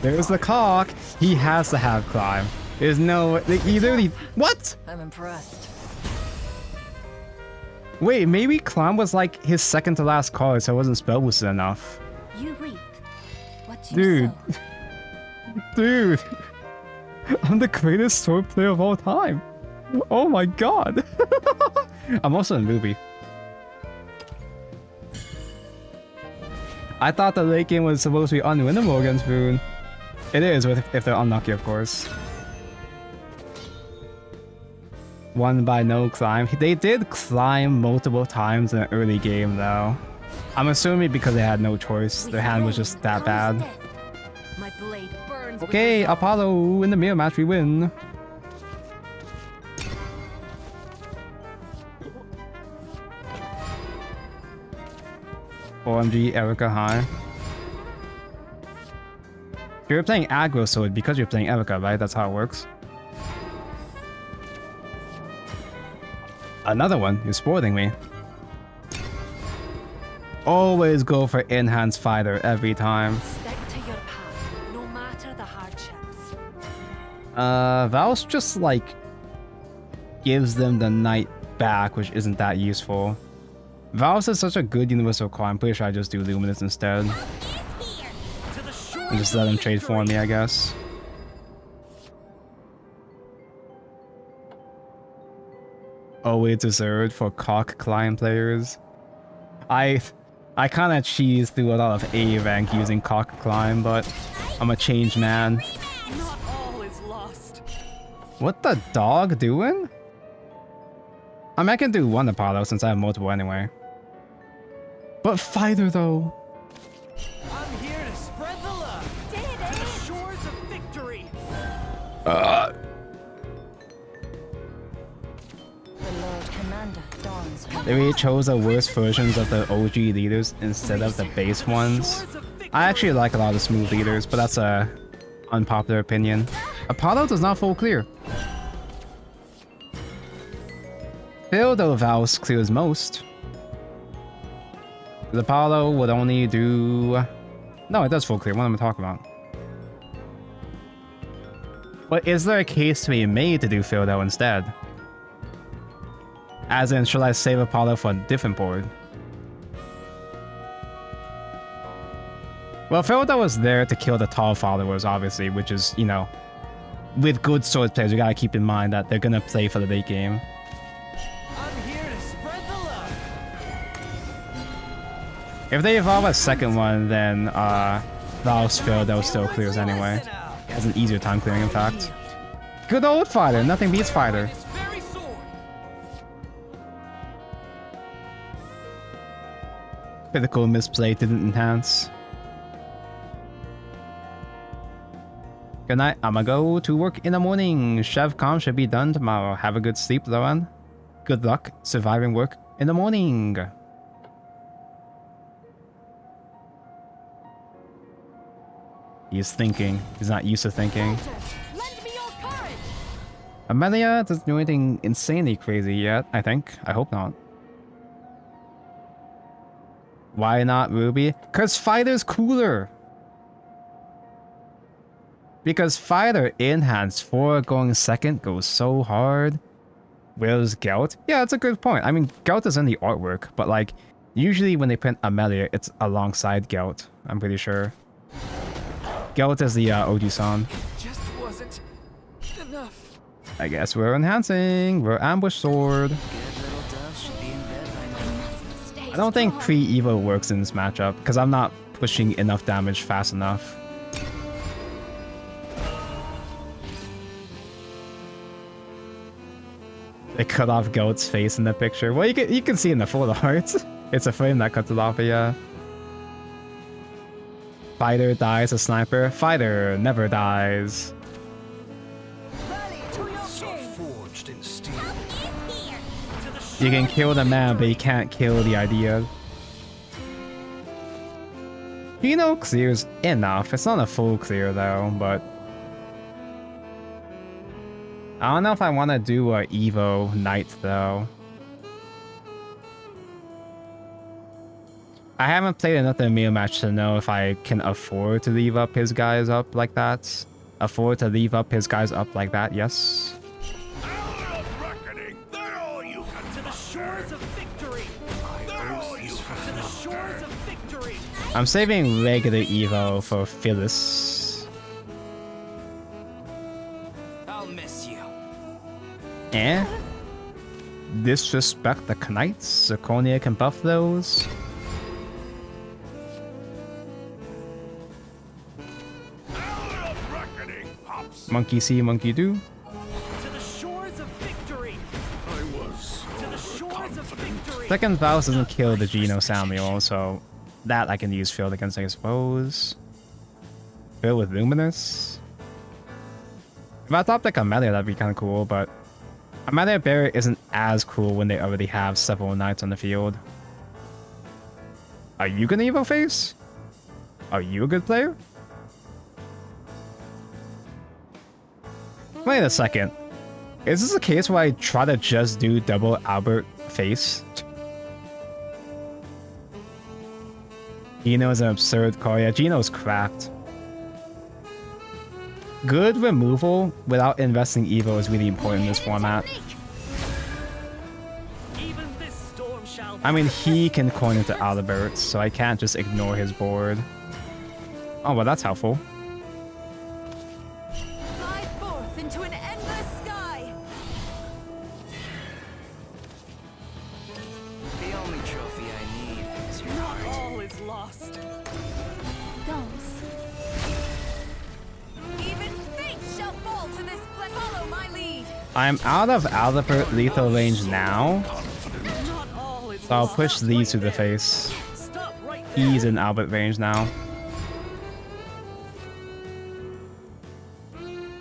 There's the cock. He has to have climb. There's no... Like, he literally... What? I'm impressed. Wait, maybe climb was like his second to last card, so it wasn't spell boosted enough. You reap what you Dude. sow. Dude. I'm the greatest sword player of all time. Oh my god. I'm also in Ruby. I thought the late game was supposed to be unwinnable against Boone. It is, if they're unlucky, of course. Won by no climb. They did climb multiple times in the early game, though. I'm assuming because they had no choice. Their hand was just that bad. My blade burns. with Okay, resolve. Apollo, in the mirror match, we win. OMG, Erica high. You're playing aggro sword because you're playing Erica, right? That's how it works. Another one, you're spoiling me. Always go for enhanced fighter every time. Stick to your path, no matter the hardships. Val's just like gives them the knight back, which isn't that useful. Val's is such a good universal card. I'm pretty sure I just do Luminous instead. To the shore. And just let them trade for me, I guess. Always reserved for cock climb players. I kind of cheese through a lot of A rank using cock climb, but I'm a changed man. Not all is lost. What the dog doing? I mean, I can do one Apollo since I have multiple anyway. But fighter though. I'm here to spread the love. Did To the it! shores of victory. The Lord Commander dawns her. They really chose the worst versions of the OG leaders instead of the base ones. Shores of victory. I actually like a lot of smooth leaders, but that's a unpopular opinion. Apollo does not full clear. Phil though Val's clears most. The Apollo would only do... No, it does full clear. What am I talking about? But is there a case to be made to do Phil though instead? As in, should I save Apollo for a different board? Well, Phil was there to kill the tall followers, obviously, which is, you know, with good sword players, you gotta keep in mind that they're gonna play for the late game. I'm here to spread the love. If they evolve a second one, then Val's Phil still clears anyway. Listen out. It has an easier time clearing, in fact. Good old fighter, nothing beats fighter. This very sword. Critical misplay didn't enhance. Good night. I'ma go to work in the morning. Chevcom should be done tomorrow. Have a good sleep, Lauren. Good luck surviving work in the morning. He's thinking. He's not used to thinking. Lend me your courage! Amelia doesn't do anything insanely crazy yet, I think. I hope not. Why not Ruby? Because Fighter's cooler. Because Fighter enhanced for going second goes so hard. Where's Gelt? Yeah, that's a good point. I mean, Gelt is in the artwork, but like, usually when they print Amelia, it's alongside Gelt, I'm pretty sure. Gelt is the OG song. Just wasn't enough. I guess we're enhancing. We're ambush sword. Good little dove should be in bed by now. Stay I don't think strong. pre-Evo works in this matchup, because I'm not pushing enough damage fast enough. They cut off Goat's face in the picture. Well, you can see in the photo art. It's a frame that cuts it off, but yeah. Fighter dies a sniper. Fighter never dies. Rally to your So king. forged in steel. To the You can shores kill of the man, but victory. you can't kill the idea. Pino clears enough. It's not a full clear though, but I don't know if I want to do a Evo Knight though. I haven't played enough of the Mio match to know if I can afford to leave up his guys up like that. Afford to leave up his guys up like that, yes. Hour of reckoning. They're all you can To the shores of victory. They're all you To the shores of victory. I'm saving regular Evo for Phyllis. I'll miss you. Eh? Disrespect the Knights? Zirconia can buff those? Hour of reckoning. Hops. Monkey see, monkey do. To the shores of victory. I was To the shores of victory. Second Vows doesn't kill the Geno Samuel, so that I can use Field against, I suppose. Field with Luminous. If I thought like a Melee, that'd be kind of cool, but a Melee Barrier isn't as cool when they already have several Knights on the field. Are you gonna Evo face? Are you a good player? Wait a second. Is this a case where I try to just do double Albert face? Geno is an absurd card. Yeah, Geno's cracked. Good removal without investing Evo is really important in this format. Even this storm shall I mean, he can coin into Albert, so I can't just ignore his board. Oh, well, that's helpful. Fly forth into an endless sky. The only trophy I need is your Not heart. all is lost. Ghosts. Even fate shall fall to this place. Follow my lead. I'm out of Albert lethal range now, Not all is so I'll lost. push these to the face. Stop right there. He's in Albert range now.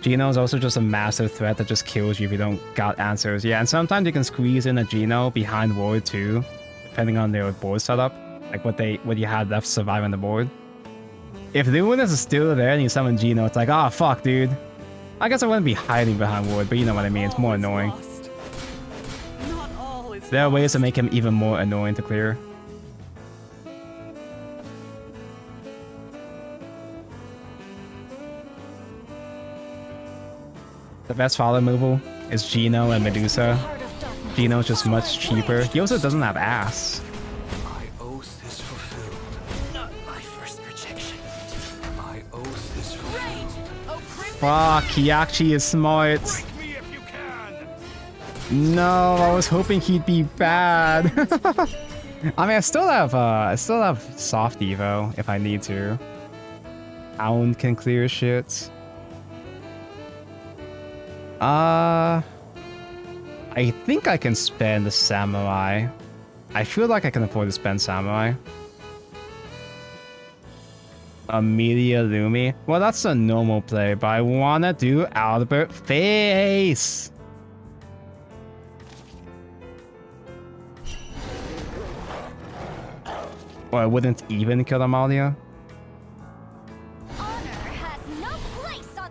Geno is also just a massive threat that just kills you if you don't got answers. Yeah, and sometimes you can squeeze in a Geno behind ward too, depending on their board setup, like what you had left surviving the board. If Luminous is still there and you summon Geno, it's like, ah, fuck, dude. I guess I wouldn't be hiding behind ward, but you know what I mean. It's more annoying. Not all is There are ways to make him even more annoying to clear. The best follow removal is Geno and Medusa. Heart of darkness. Geno's just much cheaper. He also doesn't have ass. My oath is fulfilled. not my first rejection. My oath is fulfilled. Rage. Oh, crimson. Fuck, he actually is smart. Break me if you can. No, I was hoping he'd be bad. I mean, I still have soft Evo if I need to. Hound can clear shit. I think I can spend the Samurai. I feel like I can afford to spend Samurai. Amelia Lumi. Well, that's a normal play, but I wanna do Albert face. Or I wouldn't even kill Amalia. Honor has no place on.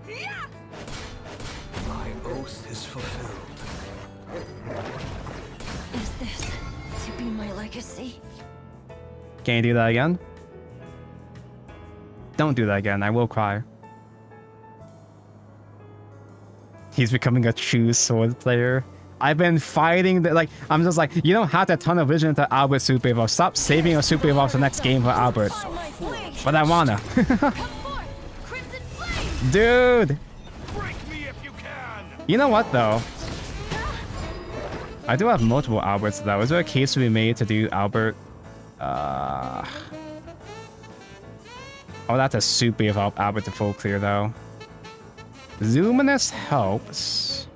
My oath is fulfilled. Is this to be my legacy? Can you do that again? Don't do that again. I will cry. He's becoming a true sword player. I've been fighting the, like, I'm just like, you don't have that ton of vision to Albert Super Evolve. Stop saving a Super Evolve for the next game for Albert. On my blade. But I wanna. Come forth. Crimson flame. Dude! Break me if you can. You know what, though? I do have multiple Alberts, though. Is there a case to be made to do Albert? Oh, that's a Super Evolve Albert to full clear, though. Luminous helps.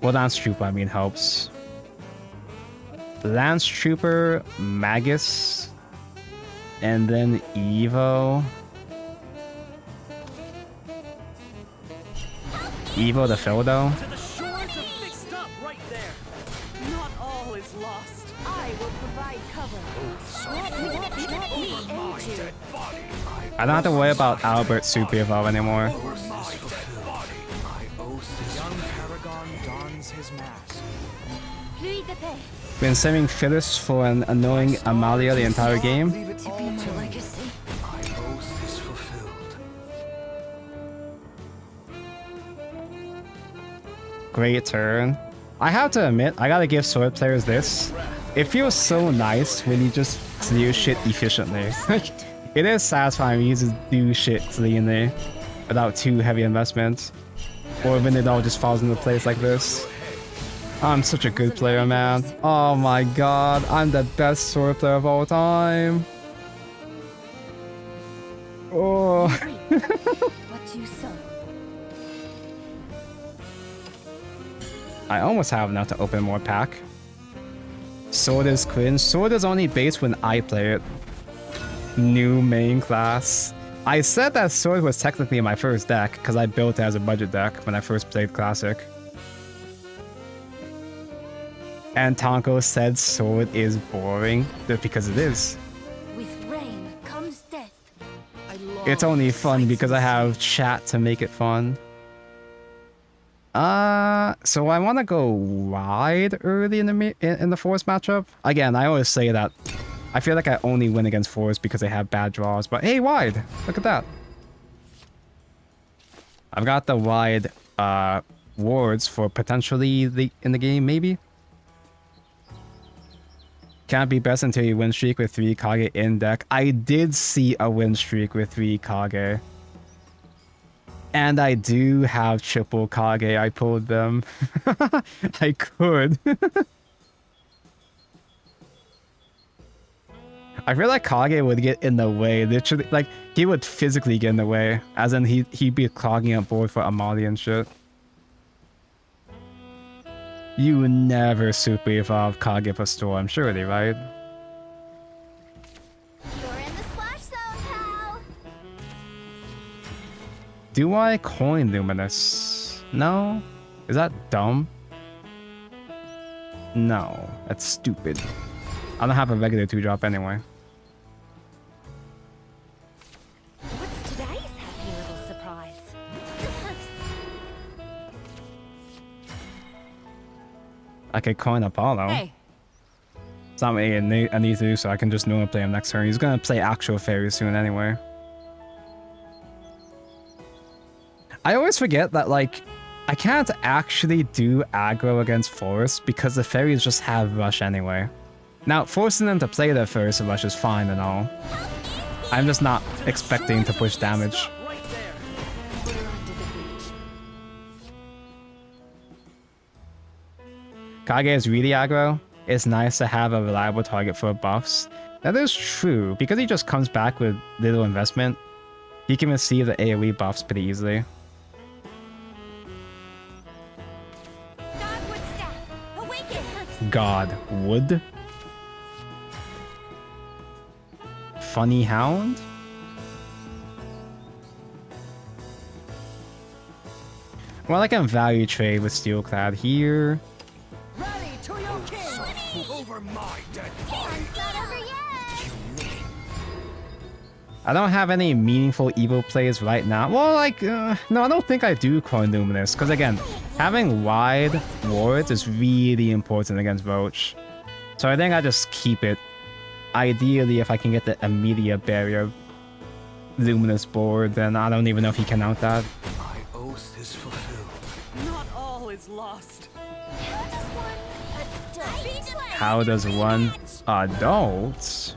Well, Lance Trooper, I mean, helps. Lance Trooper, Magus, and then Evo. Evo the Fildo. To the shores of Vic. Stop right there. Not all is lost. I will provide cover. Let me aid you. Dead body. I don't have to worry about Albert Super Evolve anymore. My dead body. My oath is Young Paragon dons his mask. Pluie de paix. Been saving Phyllis for an annoying Amalia the entire game. Leave it all to me. My oath is fulfilled. Great turn. I have to admit, I gotta give sword players this. It feels so nice when you just do shit efficiently. It is satisfying when you just do shit cleanly without too heavy investment. Or when it all just falls into place like this. I'm such a good player, man. Oh my god, I'm the best sword player of all time. Oh. What you sow. I almost have enough to open more pack. Sword is cringe. Sword is only based when I play it. New main class. I said that Sword was technically my first deck because I built it as a budget deck when I first played Classic. And Tonko said Sword is boring, just because it is. With rain comes death. It's only fun because I have chat to make it fun. So I want to go wide early in the Force matchup. Again, I always say that I feel like I only win against Force because they have bad draws, but hey, wide! Look at that. I've got the wide wards for potentially in the game, maybe. Can't be best until you win streak with 3 Kage in deck. I did see a win streak with 3 Kage. And I do have triple Kage. I pulled them. I could. I feel like Kage would get in the way. Literally, like, he would physically get in the way. As in, he'd be clogging up board for Amalia and shit. You would never super evolve Kage for Storm, surely, right? You're in the splash zone, pal. Do I coin Luminous? No? Is that dumb? No, that's stupid. I don't have a regular 2-drop anyway. What's today's happy little surprise? I could coin Apollo. Hey, It's not really I need to do, so I can just normally play him next turn. He's gonna play actual fairy soon anyway. I always forget that, like, I can't actually do aggro against Forest because the fairies just have rush anyway. Now, forcing them to play their first rush is fine and all. I'm just not expecting to push damage. Stop right there. We're under the breach. Kage is really aggro. It's nice to have a reliable target for buffs. That is true, because he just comes back with little investment. He can receive the AoE buffs pretty easily. Godwood staff, awaken! God would. Funny Hound? Well, I can value trade with Steelclad here. Ready to your king. Over my dead body. It's not over yet! I don't have any meaningful evil plays right now. Well, like, no, I don't think I do coin Luminous. Because again, having wide wards is really important against Roach. So I think I just keep it. Ideally, if I can get the immediate barrier Luminous board, then I don't even know if he can out that. My oath is fulfilled. Not all is lost. How does one How does one adult?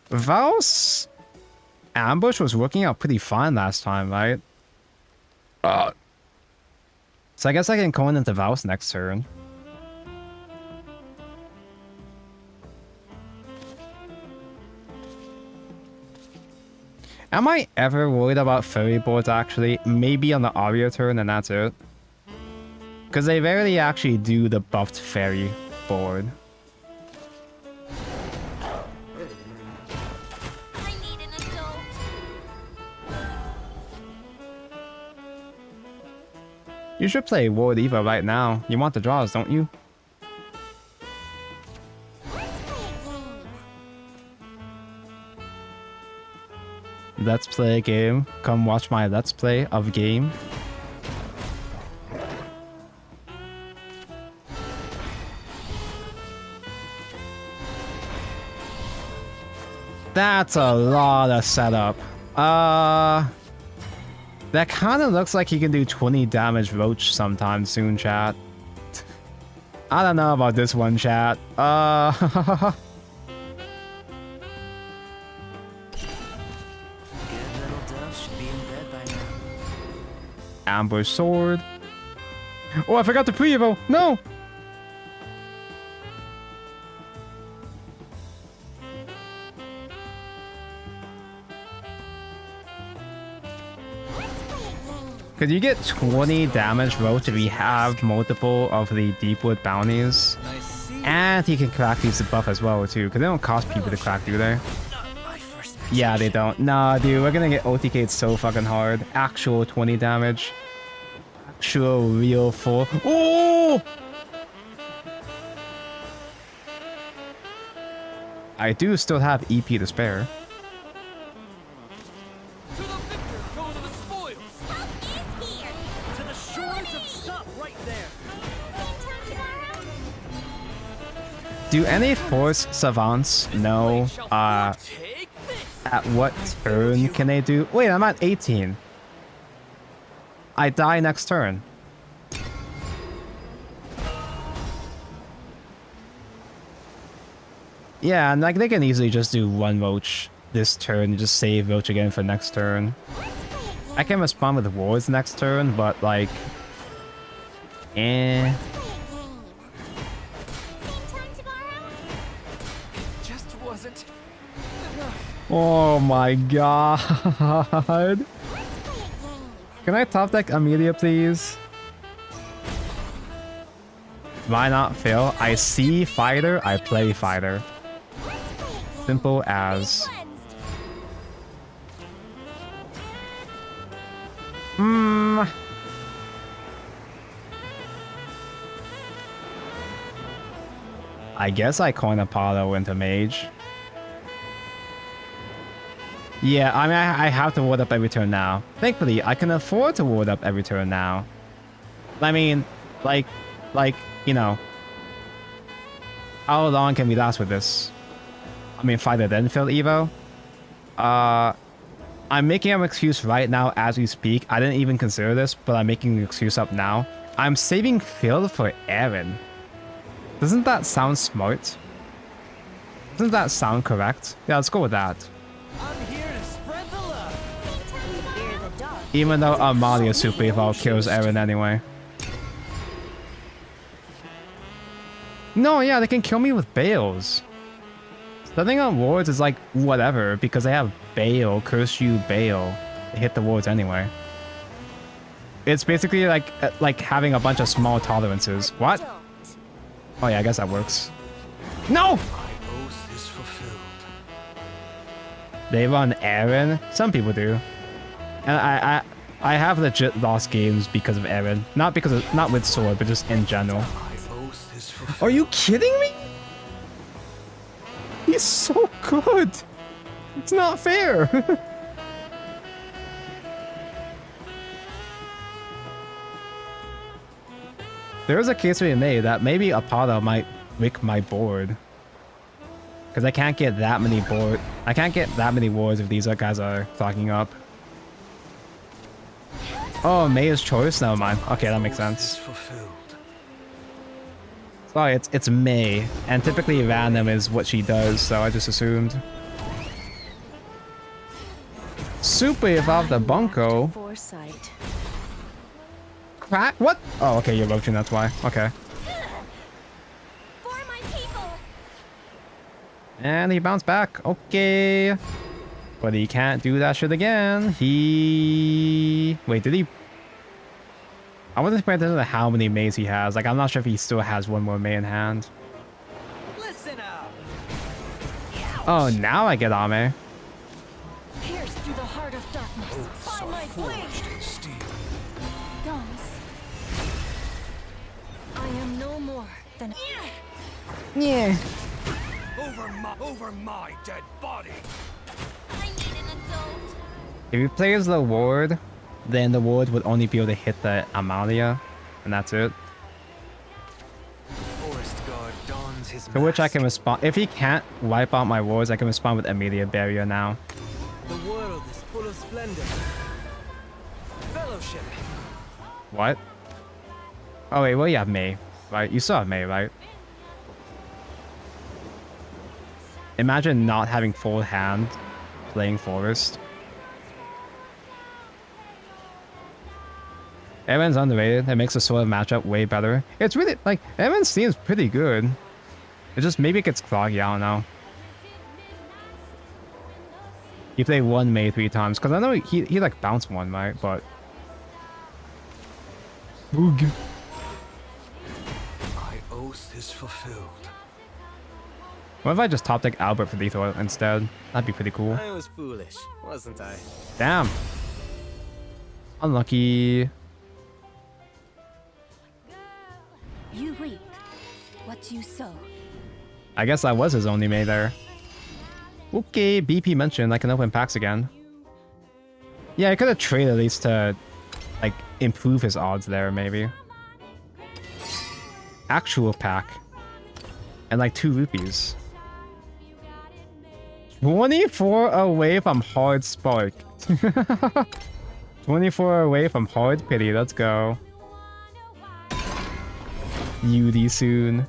Val's ambush was working out pretty fine last time, right? So I guess I can coin into Val's next turn. Am I ever worried about fairy boards actually? Maybe on the Aria turn and that's it. Because they rarely actually do the buffed fairy board. I need an adult. You should play Ward Eva right now. You want the draws, don't you? Let's play Let's play a a game. game. Come watch my let's play of game. That's a lot of setup. That kind of looks like he can do 20 damage roach sometime soon, chat. I don't know about this one, chat. Good little dove should be in bed by now. Ambush sword. Oh, I forgot the pre-evo. No. Could you get 20 damage roach if you have multiple of the Deepwood bounties? And he can crack these buff as well too, because they don't cost people to crack, do they? Yeah, they don't. Nah, dude, we're gonna get OTK'd so fucking hard. Actual 20 damage. Actual real full. Oh! I do still have EP to spare. To the victor goes the spoils. Help is here. To the shores of stop right there. Same time tomorrow? Do any force savants know Take this. at what turn can they do? Wait, I'm at 18. I die next turn. Yeah, and like they can easily just do one roach this turn, just save roach again for next turn. I can respond with wards next turn, but like, eh. Same time tomorrow? Just wasn't enough. Oh my god. Can I top deck Amelia, please? Why not fail? I see fighter, I play fighter. Simple as. I guess I coin Apollo into mage. Yeah, I mean, I have to ward up every turn now. Thankfully, I can afford to ward up every turn now. I mean, like, you know. How long can we last with this? I mean, fighter then failed Evo. I'm making an excuse right now as we speak. I didn't even consider this, but I'm making an excuse up now. I'm saving Phil for Aaron. Doesn't that sound smart? Doesn't that sound correct? Yeah, let's go with that. I'm here to spread the love. Fear the dog. Even though Amalia Super Evolve kills Aaron anyway. No, yeah, they can kill me with Bales. Setting on wards is like whatever, because they have Bale, Curse You, Bale. They hit the wards anyway. It's basically like having a bunch of small tolerances. What? Oh yeah, I guess that works. No! My oath is fulfilled. They run Aaron? Some people do. And I have legit lost games because of Aaron. Not with sword, but just in general. My oath is fulfilled. Are you kidding me? He's so good. It's not fair. There is a case to be made that maybe Apollo might wick my board. Because I can't get that many wards if these guys are clogging up. Oh, May's choice? Never mind. Okay, that makes sense. Sorry, it's May, and typically random is what she does, so I just assumed. Super evolved the Bunko. Foresight. Crack? What? Oh, okay, you're roaching, that's why. Okay. For my people. And he bounced back. Okay. But he can't do that shit again. Wait, did he? I wasn't paying attention to how many Mays he has. Like, I'm not sure if he still has one more May in hand. Listen up. Oh, now I get Ame. Pierce through the heart of darkness. Find my blade. Guns. I am no more than. Yeah. Over my dead body. I need an adult. If he plays the ward, then the ward would only be able to hit the Amalia, and that's it. Forest guard dawns his To which I can mask. respond. If he can't wipe out my wards, I can respond with immediate barrier now. The world is full of splendor. Fellowship. What? Oh wait, well you have May, right? You still have May, right? Imagine not having full hand playing Forest. Evan's underrated. It makes the sort of matchup way better. It's really, like, Evan seems pretty good. It just, maybe it gets cloggy, I don't know. He played one May 3 times, because I know he like bounced one, right? But... Boog. My oath is fulfilled. What if I just top deck Albert for lethal instead? That'd be pretty cool. I was foolish, wasn't I? Damn. Unlucky. You reap what you sow. I guess that was his only May there. Okay, BP mentioned I can open packs again. Yeah, I could have traded at least to, like, improve his odds there, maybe. Actual pack. And like 2 rupees. 24 away from Hard Spark. 24 away from Hard Pity, let's go. UD soon.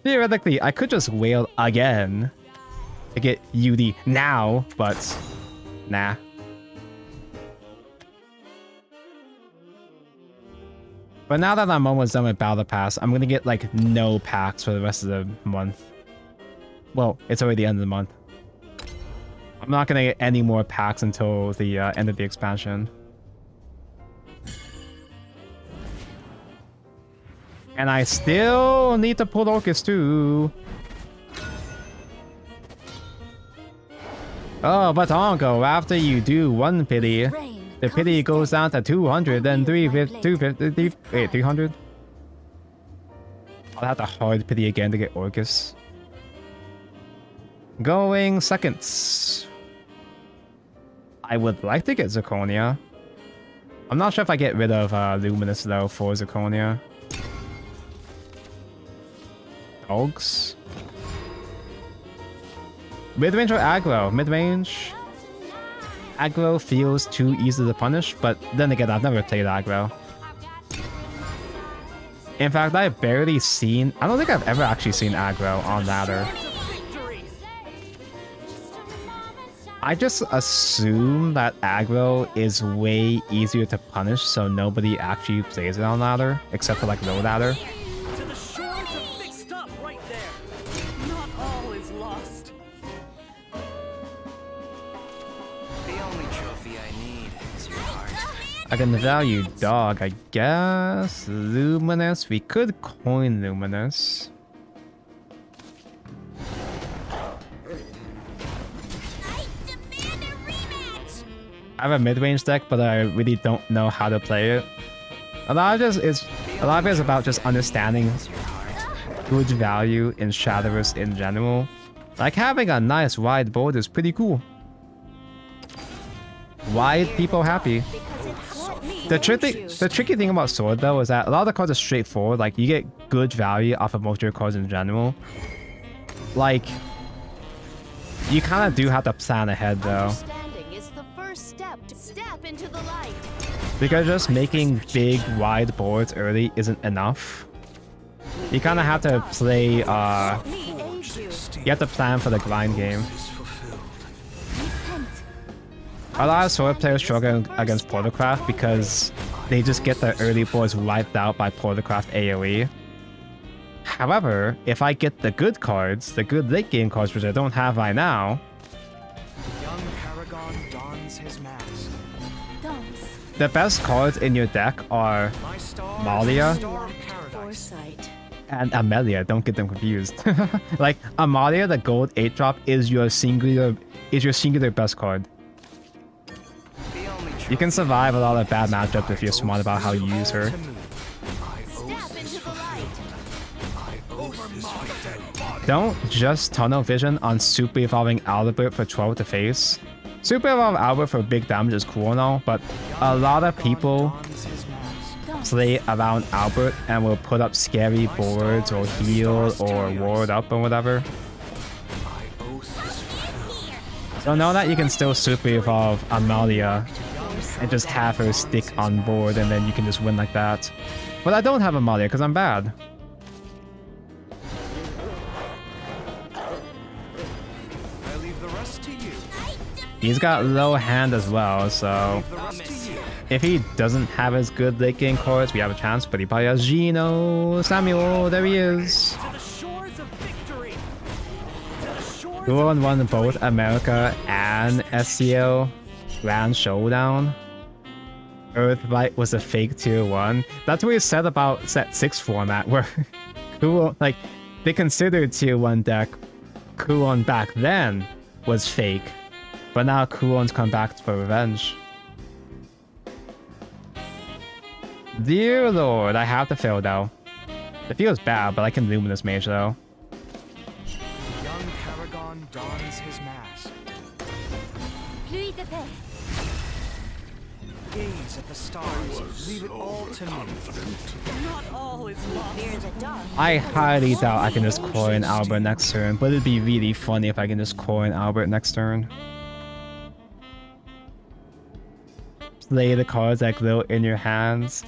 Theoretically, I could just wail again to get UD now, but nah. But now that I'm almost done with Battle Pass, I'm gonna get like no packs for the rest of the month. Well, it's already the end of the month. I'm not gonna get any more packs until the end of the expansion. And I still need to pull Orcus too. Oh, but Onko, after you do 1 pity, the pity goes down to 200, then 350, wait, 300? I'll have to hard pity again to get Orcus. Going seconds. I would like to get Zirconia. I'm not sure if I get rid of Luminous though for Zirconia. Dogs. Mid-range or aggro? Mid-range. Aggro feels too easy to punish, but then again, I've never played aggro. In fact, I've barely seen... I don't think I've ever actually seen aggro on ladder. I just assume that aggro is way easier to punish, so nobody actually plays it on ladder, except for like low ladder. To the shores of Big Stop right there. Not all is lost. The only trophy I need is your heart. I can value dog, I guess. Luminous, we could coin Luminous. I have a mid-range deck, but I really don't know how to play it. A lot of it is about just understanding good value in Shadowverse in general. Like having a nice wide board is pretty cool. Wide people happy. The tricky thing about Sword though is that a lot of the cards are straightforward. Like you get good value off of most of your cards in general. Like you kind of do have to plan ahead though. Into the light. Because just making big, wide boards early isn't enough. You kind of have to play, you have to plan for the grind game. A lot of Sword players struggle against portalcraft because they just get their early boards wiped out by portalcraft AoE. However, if I get the good cards, the good late game cards, which I don't have right now, Young Paragon dons his mask. the best cards in your deck are My star Malia is the star of paradise. and Amelia. Don't get them confused. Like Amalia, the gold 8-drop is your singular best card. The only You can survive a lot of bad matchups if you're smart about how you use her. Don't just tunnel vision on Super Evolving Albert for 12 to face. Super Evolving Albert for big damage is cool and all, but a lot of people play around Albert and will put up scary boards or heal or ward up or whatever. So know that you can still super evolve Amalia and just have her stick on board and then you can just win like that. But I don't have Amalia because I'm bad. I leave the rest to you. He's got low hand as well, so The rest to you. if he doesn't have as good late game cards, we have a chance, but he probably has Gino, Samuel, there he is. To the shores of victory. To the shores Who of won both America and SCO Grand Showdown? Earthlight was a fake tier 1. That's what we said about set 6 format, where Kuon, like, they considered tier 1 deck Kuon back then was fake, but now Kuon's come back for revenge. Dear lord, I have to fail though. It feels bad, but I can Luminous Mage though. Young Paragon dons his mask. Pluie de paix. Gaze at the stars. Leave it all to me. not all is lost. Fear the dark. I highly doubt I can just coin Albert next turn, but it'd be really funny if I can just coin Albert next turn. Play the cards that glow in your hands.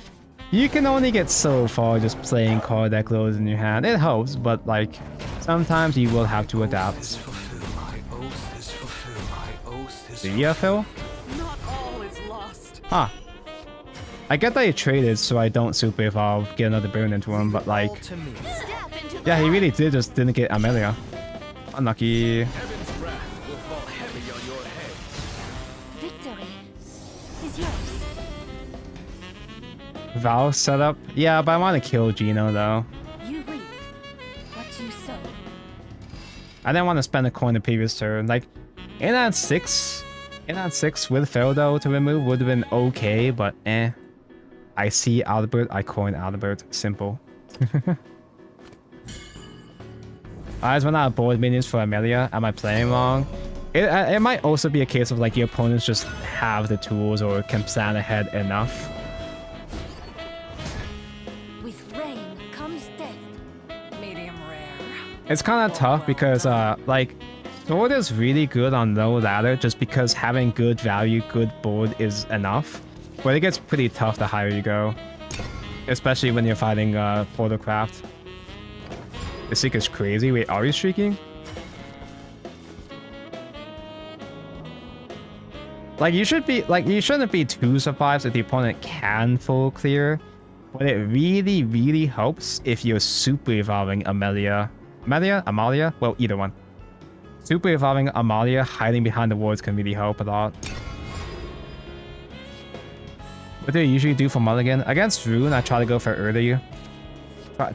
You can only get so far just playing card that glows in your hand. It helps, but like, sometimes you will have to adapt. Do you, Phil? Not all is lost. Huh. I get that he traded so I don't super evolve, get another burn into him, but like, All to me. Step into the yeah, he light. really did just didn't get Amelia. Unlucky. Heaven's wrath will fall heavy on your head. Victory is yours. Val setup? Yeah, but I want to kill Gino though. You reap what you sow. I didn't want to spend a coin the previous turn. Like, in at 6 with Ferdo to remove would have been okay, but eh. I see Albert, I coin Albert. Simple. I just run out of board minions for Amelia. Am I playing wrong? It might also be a case of like your opponents just have the tools or can plan ahead enough. With rain comes death. Medium rare. It's kind of tough because like Sword is really good on low ladder just because having good value, good board is enough. But it gets pretty tough the higher you go. Especially when you're fighting portalcraft. This Seek is crazy. Wait, are we streaking? Like you shouldn't be too surprised if the opponent can full clear. But it really, really helps if you're super evolving Amalia. Amalia? Well, either one. Super evolving Amalia hiding behind the wards can really help a lot. What do you usually do for Mulligan? Against Rune, I try to go for early.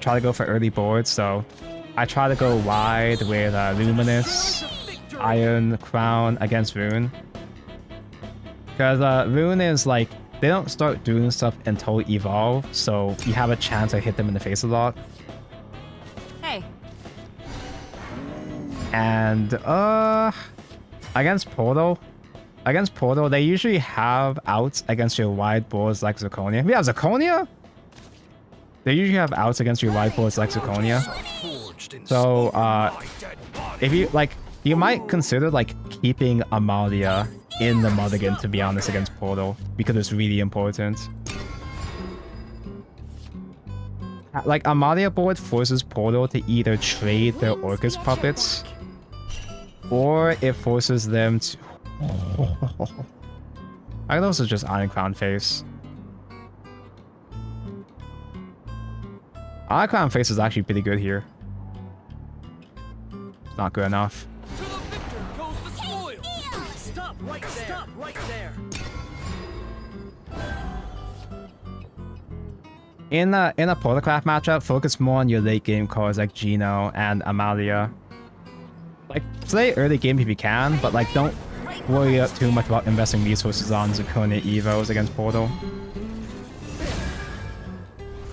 Try to go for early boards, so I try to go wide with Luminous, Iron Crown against Rune. Because Rune is like, they don't start doing stuff until evolve, so you have a chance to hit them in the face a lot. Hey, And against Portal, they usually have outs against your wide boards like Zirconia. We have Zirconia? They usually have outs against your wide boards like Zirconia. Forged in So my dead body. if you like, you might consider like keeping Amalia in the Mulligan, to be honest, against Portal, because it's really important. Like Amalia board forces Portal to either trade their Orcus puppets, or it forces them to... I can also just Iron Crown face. Iron Crown face is actually pretty good here. It's not good enough. To the victor goes the spoil. Stop right there. Stop right there. In a portalcraft matchup, focus more on your late game cards like Gino and Amalia. Like, play early game if you can, but like don't worry too much about investing resources on Zirconia Evos against Portal.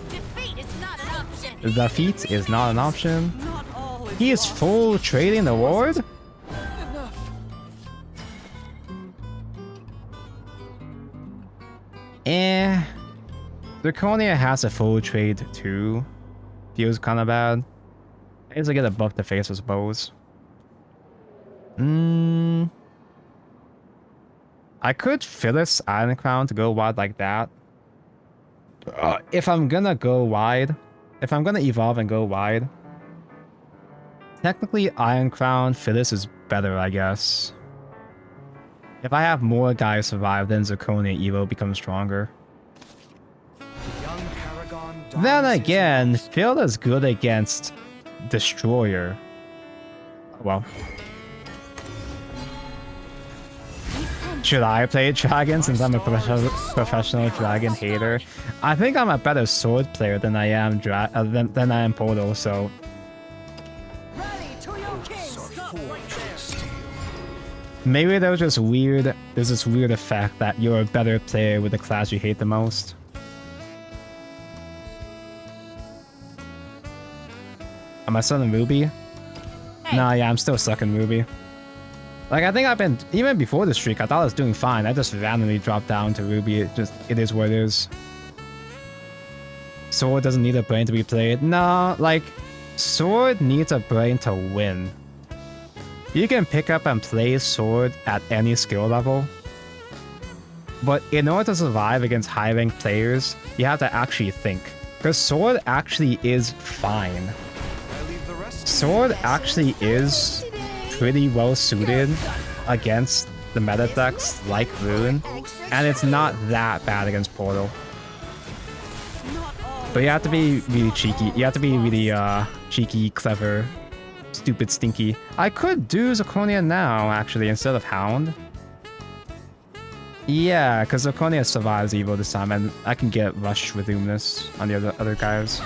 Defeat is not an option. Defeat is not an option. Not all is He is lost. full trading the ward? Enough. Draconia has a full trade too. Feels kind of bad. I guess I get a buff to face, I suppose. I could Phyllis Iron Crown to go wide like that. If I'm gonna go wide, if I'm gonna evolve and go wide, technically Iron Crown Phyllis is better, I guess. If I have more guys survive, then Zirconia Evo becomes stronger. Young Paragon Then dons his again, mask. Phil is good against Destroyer. Well. Should I play Dragon since I'm a professional Dragon hater? I think I'm a better sword player than I am than I am Portal, so Ready to your king. Stop right there. maybe there's this weird effect that you're a better player with the class you hate the most. Am I still in Ruby? Nah, yeah, I'm still stuck in Ruby. Like, I think I've been, even before the streak, I thought I was doing fine. I just randomly dropped down to Ruby. It is what it is. Sword doesn't need a brain to be played. No, like, Sword needs a brain to win. You can pick up and play Sword at any skill level. But in order to survive against high-ranked players, you have to actually think. Because Sword actually is fine. I leave the rest. Sword actually is pretty well suited against the meta decks like Rune, and it's not that bad against Portal. But you have to be really cheeky. You have to be really cheeky, clever, stupid, stinky. I could do Zirconia now, actually, instead of Hound. Yeah, because Zirconia survives Evo this time, and I can get Rush with Luminous on the other guys.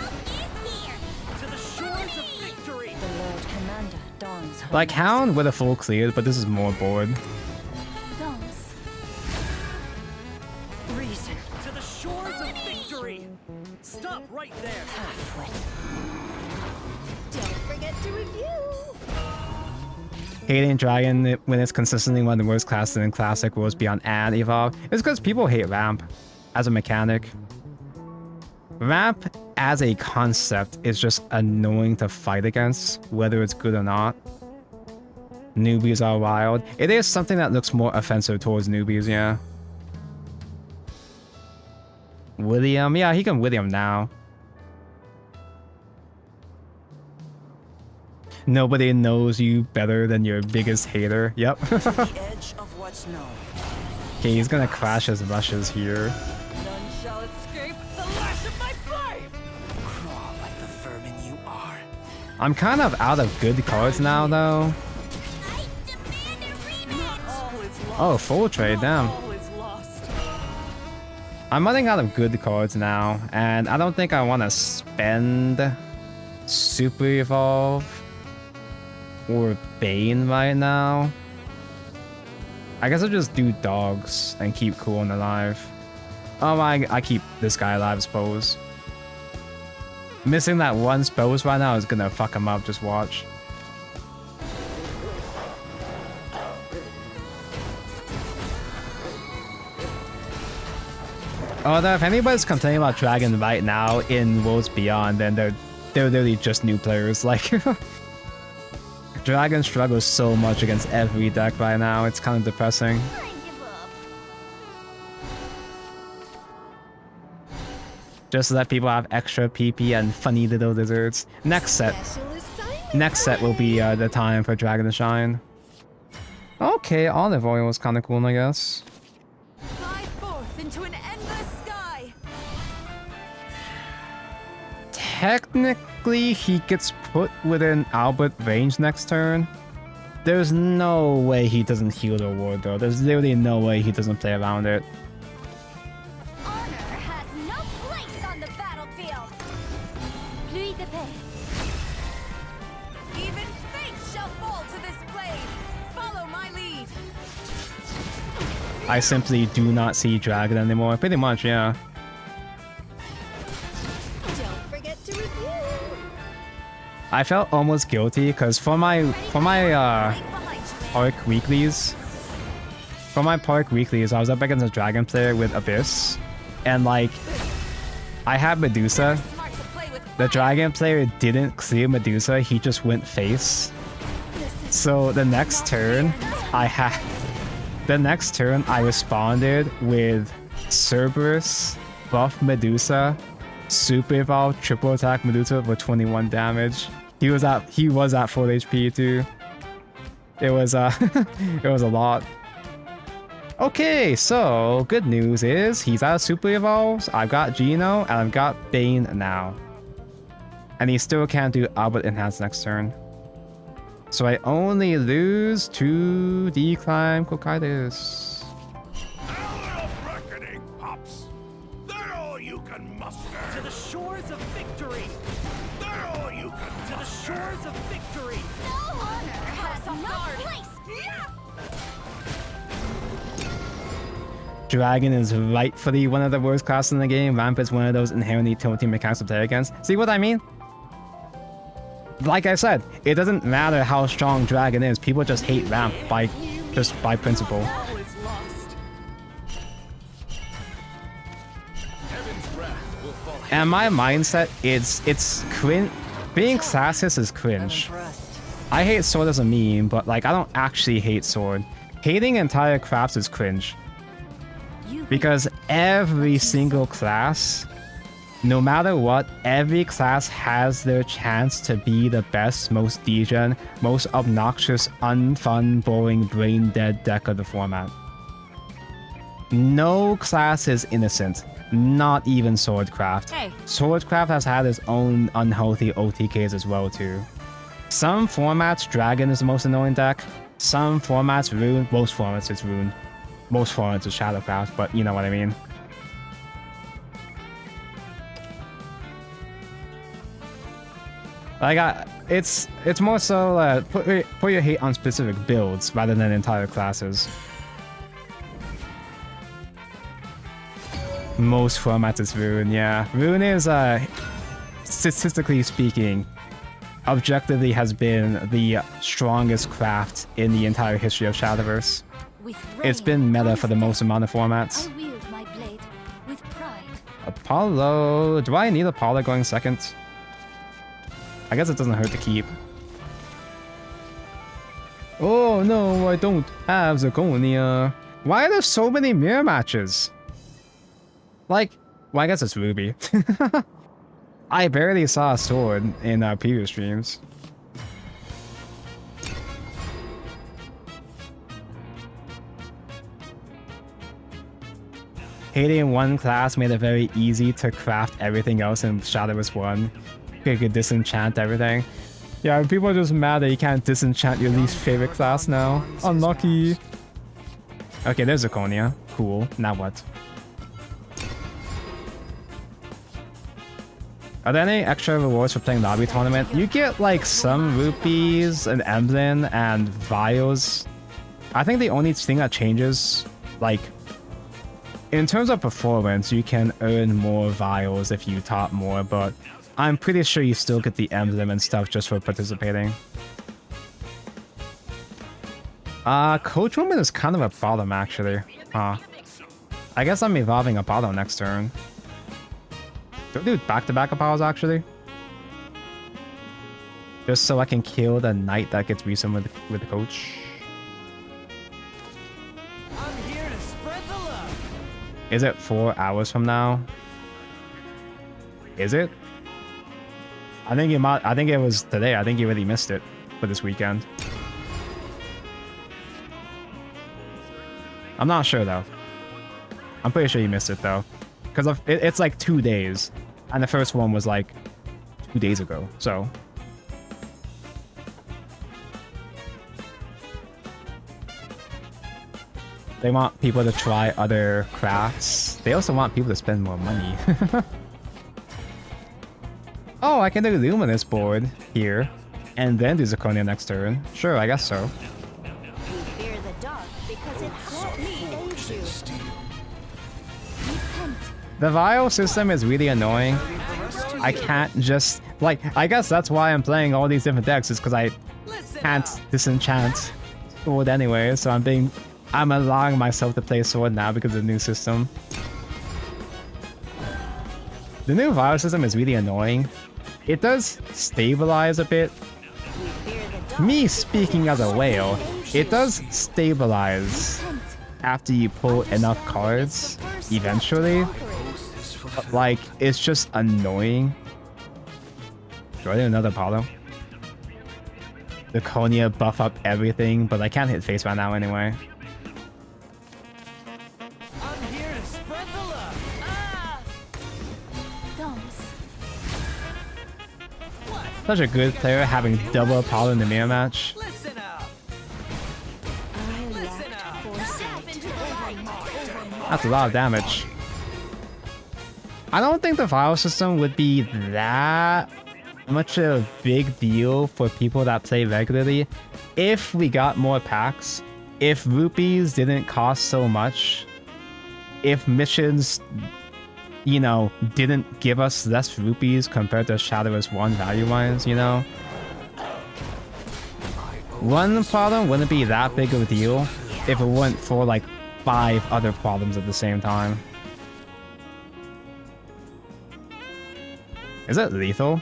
To the shores of victory. The Lord Commander dons her Like Hound with a full cleared, but this is more board. Dons. Reason. To the shores of victory. Stop right there. Halfwit. Don't forget to review. Hating Dragon when it's consistently one of the worst classes in Classic Worlds Beyond and Evolve is because people hate Ramp as a mechanic. Ramp as a concept is just annoying to fight against, whether it's good or not. Newbies are wild. It is something that looks more offensive towards newbies, yeah. William, yeah, he can William now. Nobody knows you better than your biggest hater. Yep. The edge of what's known. Okay, he's gonna crash his rushes here. None shall escape the lash of my blade. Crawl like the vermin you are. I'm kind of out of good cards now, though. Not all is lost. Oh, full trade, damn. All is lost. I'm running out of good cards now, and I don't think I want to spend Super Evolve or Bane right now. I guess I'll just do Dogs and keep cool and alive. Oh, I keep this guy alive, I suppose. Missing that one spells right now is gonna fuck him up, just watch. Although if anybody's complaining about Dragon right now in Worlds Beyond, then they're literally just new players. Like, Dragon struggles so much against every deck right now, it's kind of depressing. I give up. Just so that people have extra PP and funny little lizards. Next set will be the time for Dragon to shine. Okay, Olive Oil was kind of cool, I guess. Fly forth into an endless sky. Technically, he gets put within Albert range next turn. There's no way he doesn't heal the ward, though. There's literally no way he doesn't play around it. Honor has no place on the battlefield. Pluie de paix. Even fate shall fall to this blade. Follow my lead. I simply do not see Dragon anymore. Pretty much, yeah. Don't forget to review. I felt almost guilty because for my Right behind you, park weeklies, I was up against a Dragon player with Abyss, and like I had Medusa. Smart to play with The fire. dragon player didn't clear Medusa, he just went face. So the next turn, I responded with Cerberus, buff Medusa, super evolve, triple attack Medusa for 21 damage. He was at full HP too. It was it was a lot. Okay, so good news is he's out of super evolves. I've got Geno and I've got Bane now. And he still can't do Albert Enhance next turn. So I only lose to Decline Cocytus. Hour of reckoning, pups. They're all you can muster. To the shores of victory! They're all you can To the muster. shores of victory! No honor has no place. Dragon is rightfully one of the worst classes in the game. Ramp is one of those inherently tilting mechanics to play against. See what I mean? Like I said, it doesn't matter how strong Dragon is. People just hate Ramp by principle. All is lost. Heaven's wrath will fall. And my mindset, it's cringe. Being classist is cringe. I hate Sword as a meme, but like I don't actually hate Sword. Hating entire crafts is cringe. Because every single class, no matter what, every class has their chance to be the best, most degen, most obnoxious, unfun, boring, brain-dead deck of the format. No class is innocent. Not even Swordcraft. Hey. Swordcraft has had its own unhealthy OTKs as well too. Some formats, Dragon is the most annoying deck. Some formats, Rune. Most formats, it's Rune. Most formats is Shadowcraft, but you know what I mean. Like, it's more so put your hate on specific builds rather than entire classes. Most formats is Rune, yeah. Rune is, statistically speaking, objectively has been the strongest craft in the entire history of Shadowverse. With It's rain been meta comes for the most death. amount of formats. I wield my blade with pride. Apollo. Do I need Apollo going second? I guess it doesn't hurt to keep. Oh no, I don't have Zirconia. Why are there so many mirror matches? Like, well, I guess it's Ruby. I barely saw a sword in previous streams. Hating one class made it very easy to craft everything else in Shadowverse 1. You could disenchant everything. Yeah, people are just mad that you can't disenchant your least favorite class now. Unlucky. Okay, there's Zirconia. Cool. Now what? Are there any extra rewards for playing lobby tournament? You get like some rupees, an emblem, and vials. I think the only thing that changes, like, in terms of performance, you can earn more vials if you top more, but I'm pretty sure you still get the emblem and stuff just for participating. Coach Woman is kind of a bottom actually. Huh. I guess I'm evolving a bottom next turn. Do I do back-to-back Apollos actually? Just so I can kill the knight that gets resummoned with the coach. I'm here to spread the love. Is it 4 hours from now? Is it? I think it was today. I think you already missed it for this weekend. I'm not sure though. I'm pretty sure you missed it though. Because it's like 2 days. And the first one was like 2 days ago. So. They want people to try other crafts. They also want people to spend more money. Oh, I can do Luminous board here. And then do Zirconia next turn. Sure, I guess so. You fear the dark because it helps me aid you. Repent. The vial system is really annoying. I can't just... Like, I guess that's why I'm playing all these different decks, is because I can't disenchant Sword anyway, so I'm allowing myself to play Sword now because of the new system. The new vial system is really annoying. It does stabilize a bit. Me speaking as a whale, it does stabilize after you pull enough cards eventually. But like, it's just annoying. Do I do another Apollo? The Konya buff up everything, but I can't hit face right now anyway. I'm here to spread the love. Such a good player having double Apollo in the mirror match. Listen up. That's a lot of damage. I don't think the vial system would be that much of a big deal for people that play regularly if we got more packs, if rupees didn't cost so much, if missions, you know, didn't give us less rupees compared to Shadowverse 1 value-wise, you know? One problem wouldn't be that big of a deal if it weren't for like 5 other problems at the same time. Is it lethal?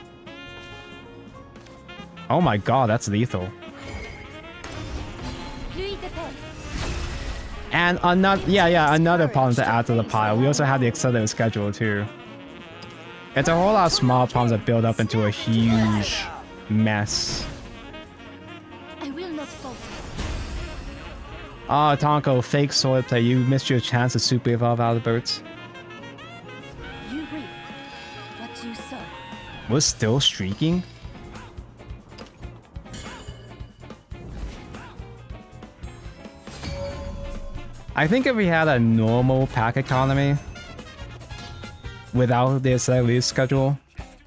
Oh my god, that's lethal. And another, another problem to add to the pile. We also have the accelerated schedule too. It's a whole lot of small problems that build up into a huge mess. I will not falter. Oh, Tonko, fake sword play. You missed your chance to super evolve Albert. You reap what you sow. We're still streaking? I think if we had a normal pack economy without the accelerated schedule,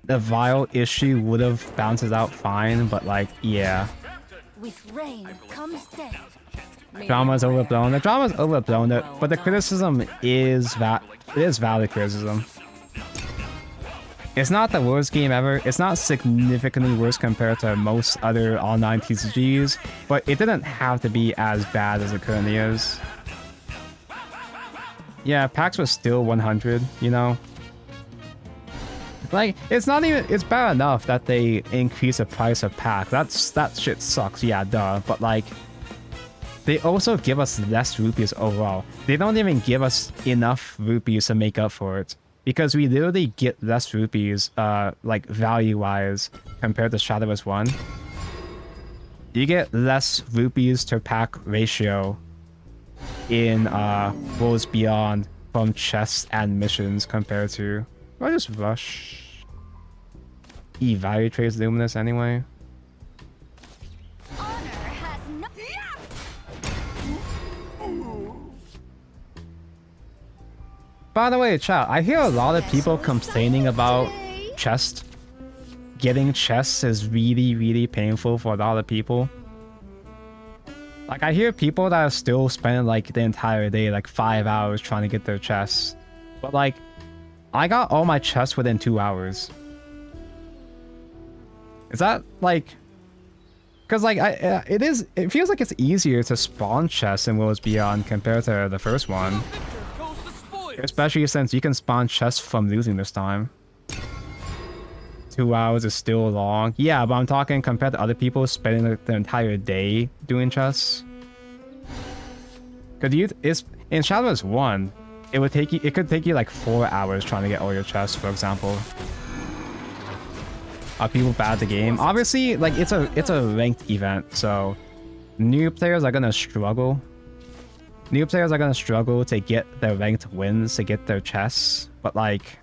the vial issue would have balanced out fine, but like, yeah. With rain comes death. Drama's overblown. The drama's overblown, but the criticism is valid criticism. It's not the worst game ever. It's not significantly worse compared to most other online TCGs, but it didn't have to be as bad as it currently is. Yeah, packs was still 100, you know? Like, it's not even, it's bad enough that they increase the price of pack. That shit sucks, yeah, duh. But like, they also give us less rupees overall. They don't even give us enough rupees to make up for it. Because we literally get less rupees, like value-wise, compared to Shadowverse 1. You get less rupees to pack ratio in Worlds Beyond from chests and missions compared to... Or just rush. E-value trades Luminous anyway. Honor has no. By the way, chat, I hear a lot of people complaining about chest. Getting chests is really, really painful for a lot of people. Like, I hear people that are still spending like the entire day, like 5 hours trying to get their chests. But like, I got all my chests within 2 hours. Is that like... Because like, it feels like it's easier to spawn chests in Worlds Beyond compared to the first one. Especially since you can spawn chests from losing this time. 2 hours is still long. Yeah, but I'm talking compared to other people spending the entire day doing chests. Cause it's in Shadowverse 1, it could take you like 4 hours trying to get all your chests, for example. Are people bad at the game? Obviously, like it's a ranked event, so new players are gonna struggle. New players are gonna struggle to get their ranked wins to get their chests, but like,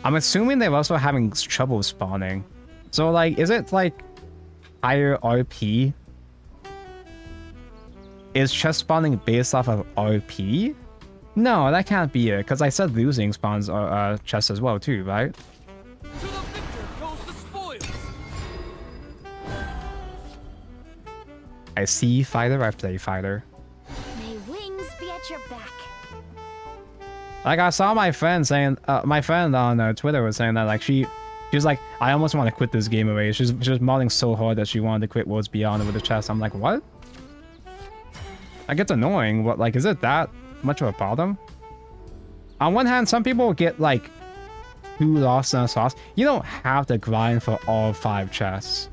I'm assuming they're also having trouble spawning. So like, is it like higher RP? Is chest spawning based off of RP? No, that can't be it, because I said losing spawns chests as well too, right? I see fighter, I play fighter. May wings be at your back. Like, I saw my friend saying, my friend on Twitter was saying that like she was like, I almost want to quit this game away. She was modding so hard that she wanted to quit Worlds Beyond with the chest. I'm like, what? Like, it's annoying, but like, is it that much of a problem? On one hand, some people get like 2 lost in a sauce, you don't have to grind for all 5 chests.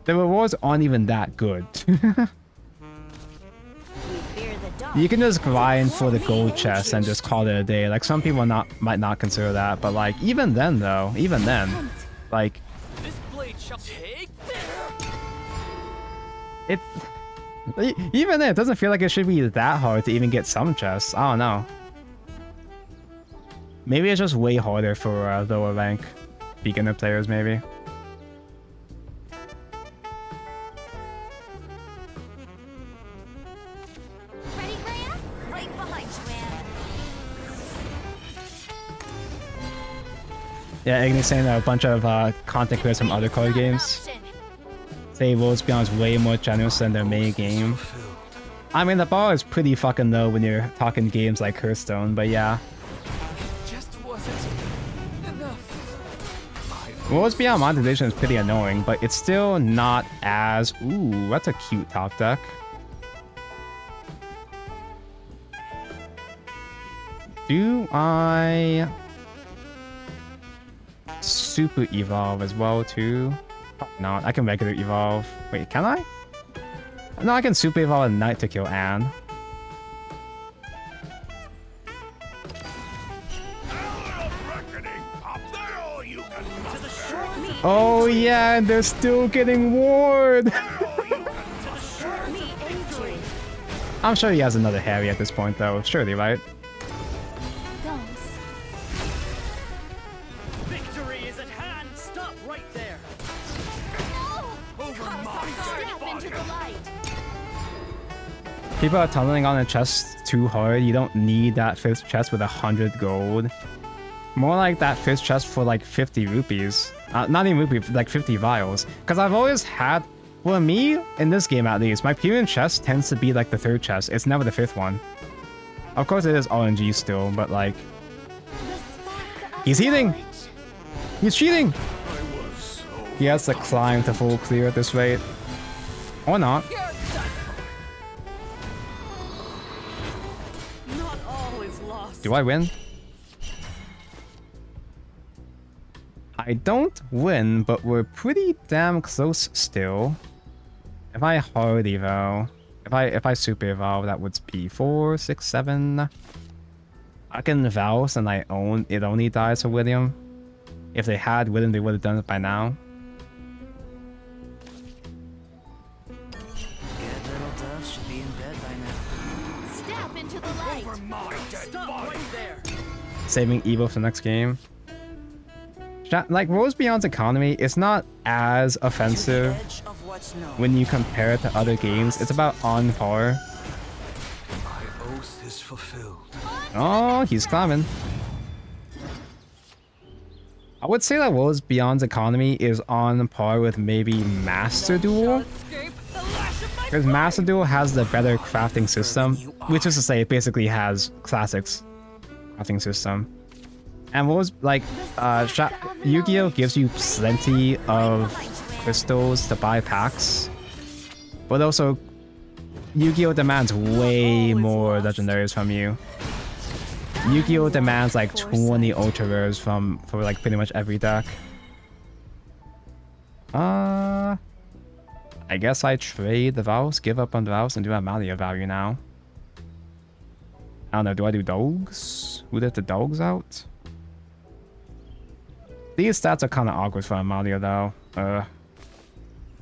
The rewards aren't even that good. You can just grind for the gold chest and just call it a day. Like, some people might not consider that, but like, even then though, even then, like, This blade shall take it, even then, it doesn't feel like it should be that hard to even get some chests. I don't know. Maybe it's just way harder for lower rank beginner players, maybe. Ready, Graham? Right behind you, Anne. Yeah, Ignis saying that a bunch of content creators from other card games say Worlds Beyond is way more generous than their main game. I mean, the bar is pretty fucking low when you're talking games like Hearthstone, but yeah. Just wasn't enough. Worlds Beyond monetization is pretty annoying, but it's still not as... Ooh, that's a cute top deck. Do I... Super Evolve as well, too? Probably not. I can regular Evolve. Wait, can I? No, I can Super Evolve a Knight to kill Anne. Oh yeah, and they're still getting ward! I'm sure he has another Harry at this point though, surely, right? victory is at hand. Stop right there. Over my dead body. People are tunneling on the chest too hard. You don't need that 5th chest with 100 gold. More like that 5th chest for like 50 rupees. Not even rupees, like 50 vials. Because I've always had, well, me, in this game at least, my premium chest tends to be like the 3rd chest. It's never the 5th one. Of course it is RNG still, but like... He's healing! He's cheating! He has to climb to full clear at this rate. Or not. Not all is lost. Do I win? I don't win, but we're pretty damn close still. If I hard evo, if I super evolve, that would be 4, 6, 7. I can Vows and it only dies for William. If they had William, they would have done it by now. Good little dove should be in bed by now. Step into the light. Over my dead Stop body. right there. Saving Evo for the next game. Like, Worlds Beyond's economy is not as offensive Edge of what's known. when you compare it to other games. It's about on par. My oath is fulfilled. Oh, he's climbing. I would say that Worlds Beyond's economy is on par with maybe Master Duel. Escape the lash of my Because Master Duel has the better crafting system, which is to say it basically has Classics crafting system. And what was like, Yu-Gi-Oh gives you plenty of crystals to buy packs, but also Yu-Gi-Oh demands way more legendaries from you. Yu-Gi-Oh demands like 20 ultra rares for like pretty much every deck. I guess I trade the Vows, give up on the Vows, and do Amalia value now. I don't know, do I do dogs? Who let the dogs out? These stats are kind of awkward for Amalia though.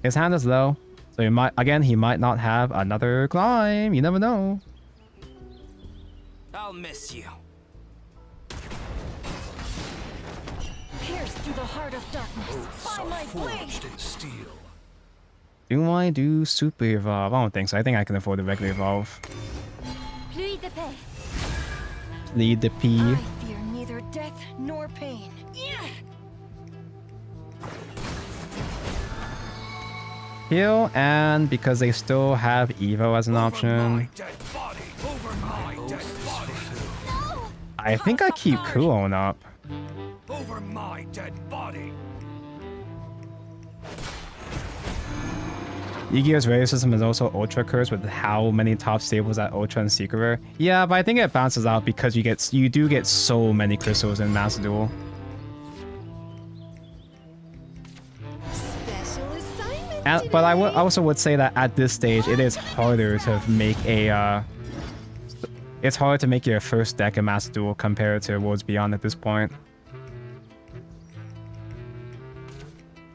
His hand is low, so he might not have another climb. You never know. I'll miss you. Pierce through the heart of darkness. By my blade. Forged in steel. Do I do super evolve? I don't think so. I think I can afford the regular evolve. Pluie de paix. Lead the P. I fear neither death nor pain. Heal, and because they still have Evo as an option, My dead body. Over my dead body. I think I keep Kuon up. Over my dead body. Yu-Gi-Oh's radio system is also ultra cursed with how many top stables at Ultra and Secret Rare. Yeah, but I think it balances out because you do get so many crystals in Master Duel. But I also would say that at this stage, it is harder to make a it's hard to make your first deck a Master Duel compared to Worlds Beyond at this point.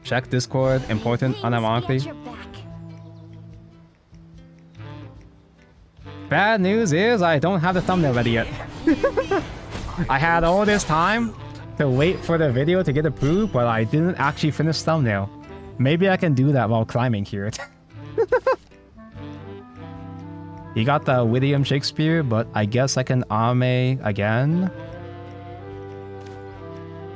Check Discord, important, unironically. Bad news is I don't have the thumbnail ready yet. I had all this time to wait for the video to get approved, but I didn't actually finish thumbnail. Maybe I can do that while climbing here. He got the William Shakespeare, but I guess I can Ame again.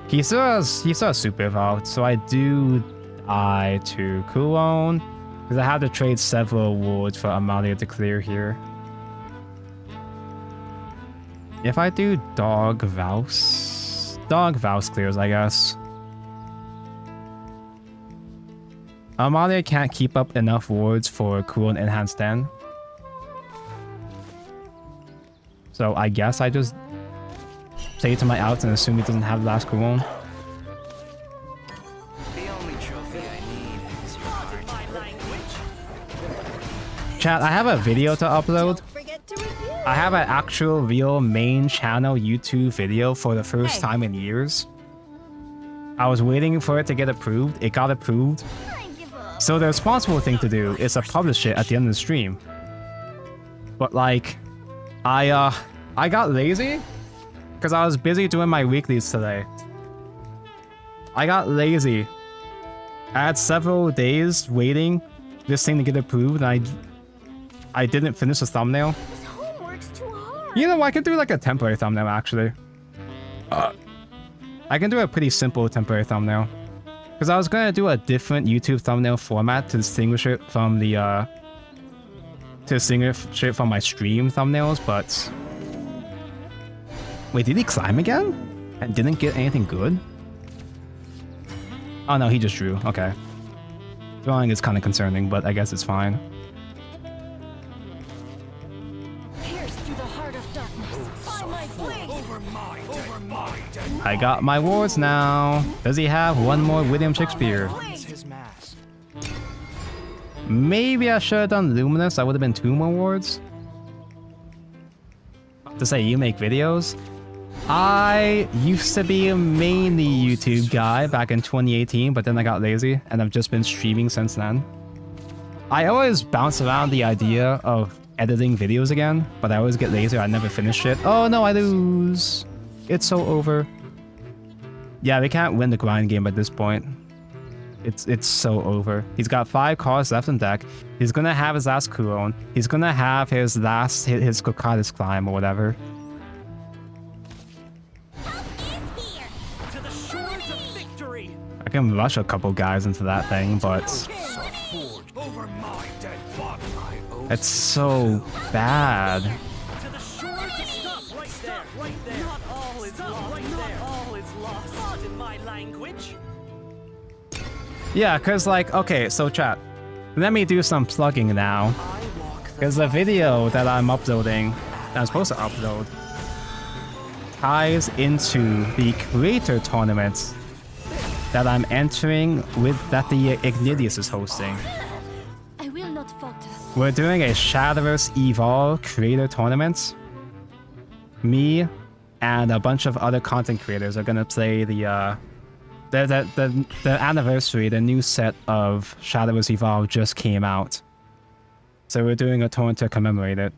He still has super evolved, so I do die to Kulon, because I have to trade several awards for Amalia to clear here. If I do Dog Vouse clears, I guess. Amalia can't keep up enough wards for Kulon Enhanced Den. So I guess I just say to my outs and assume he doesn't have the last Kulon. The only trophy I need is your heart. Chat, I have a video to upload. I have an actual real main channel YouTube video for the first time in years. I was waiting for it to get approved. It got approved. So the responsible thing to do is to publish it at the end of the stream. But like, I got lazy because I was busy doing my weeklies today. I got lazy. I had several days waiting for this thing to get approved, and I didn't finish the thumbnail. This homework's too hard. You know, I can do like a temporary thumbnail actually. I can do a pretty simple temporary thumbnail. Because I was gonna do a different YouTube thumbnail format to distinguish it from the from my stream thumbnails, but wait, did he climb again? And didn't get anything good? Oh no, he just drew. Okay. Drawing is kind of concerning, but I guess it's fine. Pierce through the heart of darkness. By my blade. I got my wards now. Does he have one more William Shakespeare? His mask. Maybe I should have done Luminous. That would have been 2 more wards. To say you make videos. I used to be a mainly YouTube guy back in 2018, but then I got lazy and I've just been streaming since then. I always bounce around the idea of editing videos again, but I always get lazy. I never finish it. Oh no, I lose. It's so over. Yeah, we can't win the grind game at this point. It's so over. He's got 5 cards left in deck. He's gonna have his last Kulon. He's gonna have his last his Kokatis climb or whatever. To the shores of victory. I can rush a couple guys into that thing, but it's so bad. To the shores of stop right there. Right there. Not all is lost. Right there. All is lost. Pardon my language. Yeah, cause like, okay, so chat, let me do some plugging now. Cause the video that I'm uploading, that I'm supposed to upload, ties into the creator tournament that I'm entering with that the Ignidius is hosting. I will not falter. We're doing a Shadowverse Evolve creator tournament. Me and a bunch of other content creators are gonna play the anniversary, the new set of Shadowverse Evolve just came out. So we're doing a tournament to commemorate it.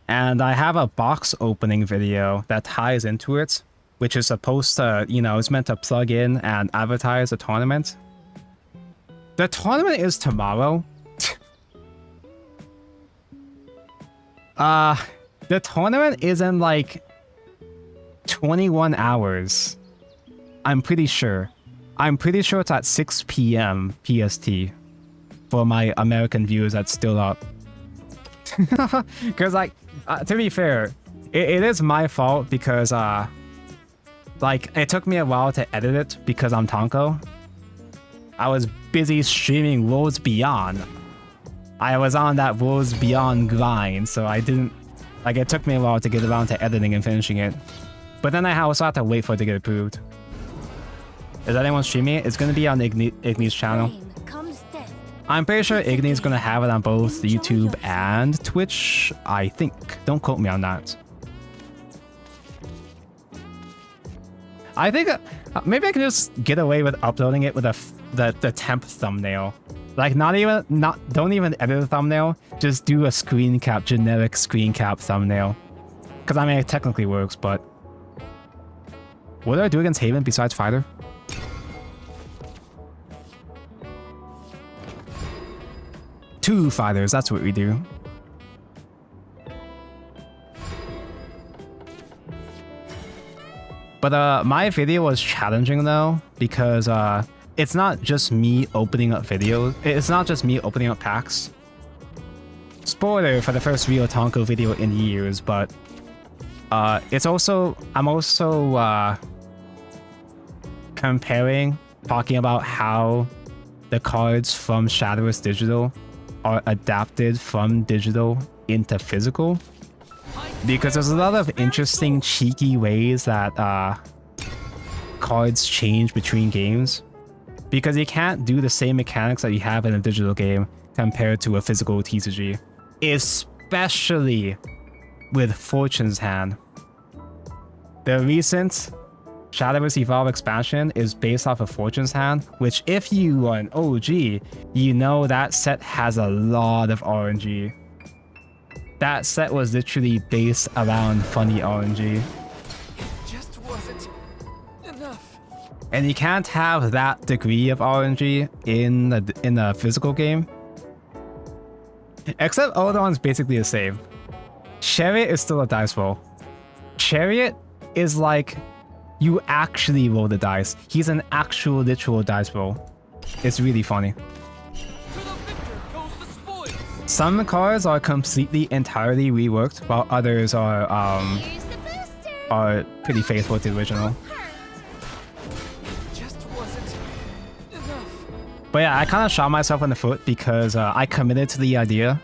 And I have a box opening video that ties into it, which is supposed to, you know, it's meant to plug in and advertise the tournament. The tournament is tomorrow. The tournament is in like 21 hours. I'm pretty sure. I'm pretty sure it's at 6 p.m. PST for my American viewers that's still up. Because, like, to be fair, it is my fault because, like, it took me a while to edit it because I'm Tonko. I was busy streaming Worlds Beyond. I was on that Worlds Beyond grind, so I didn't... Like, it took me a while to get around to editing and finishing it. But then I also had to wait for it to get approved. Is anyone streaming it? It's gonna be on Igni's channel. Rain comes I'm pretty sure Igni's gonna have it on both YouTube and Twitch, I think. Don't quote me on that. I think maybe I can just get away with uploading it with the temp thumbnail. Like don't even edit the thumbnail, just do a screen cap, generic screen cap thumbnail. Because I mean it technically works, but what do I do against Haven besides Fighter? Two fighters, that's what we do. But my video was challenging though, because it's not just me opening up videos. It's not just me opening up packs. Spoiler for the first real Tonko video in years, but I'm also talking about how the cards from Shadowverse Digital are adapted from digital into physical. Because there's a lot of interesting, cheeky ways that cards change between games. Because you can't do the same mechanics that you have in a digital game compared to a physical TCG. Especially with Fortune's Hand. The recent Shadowverse Evolve expansion is based off of Fortune's Hand, which if you are an OG, you know that set has a lot of RNG. That set was literally based around funny RNG. It just wasn't enough. And you can't have that degree of RNG in a physical game. Except Odon's basically the same. Chariot is still a dice roll. Chariot is like you actually roll the dice. He's an actual literal dice roll. It's really funny. Some cards are completely entirely reworked, while others are pretty faithful to the original. Just wasn't enough. But yeah, I kind of shot myself in the foot because I committed to the idea.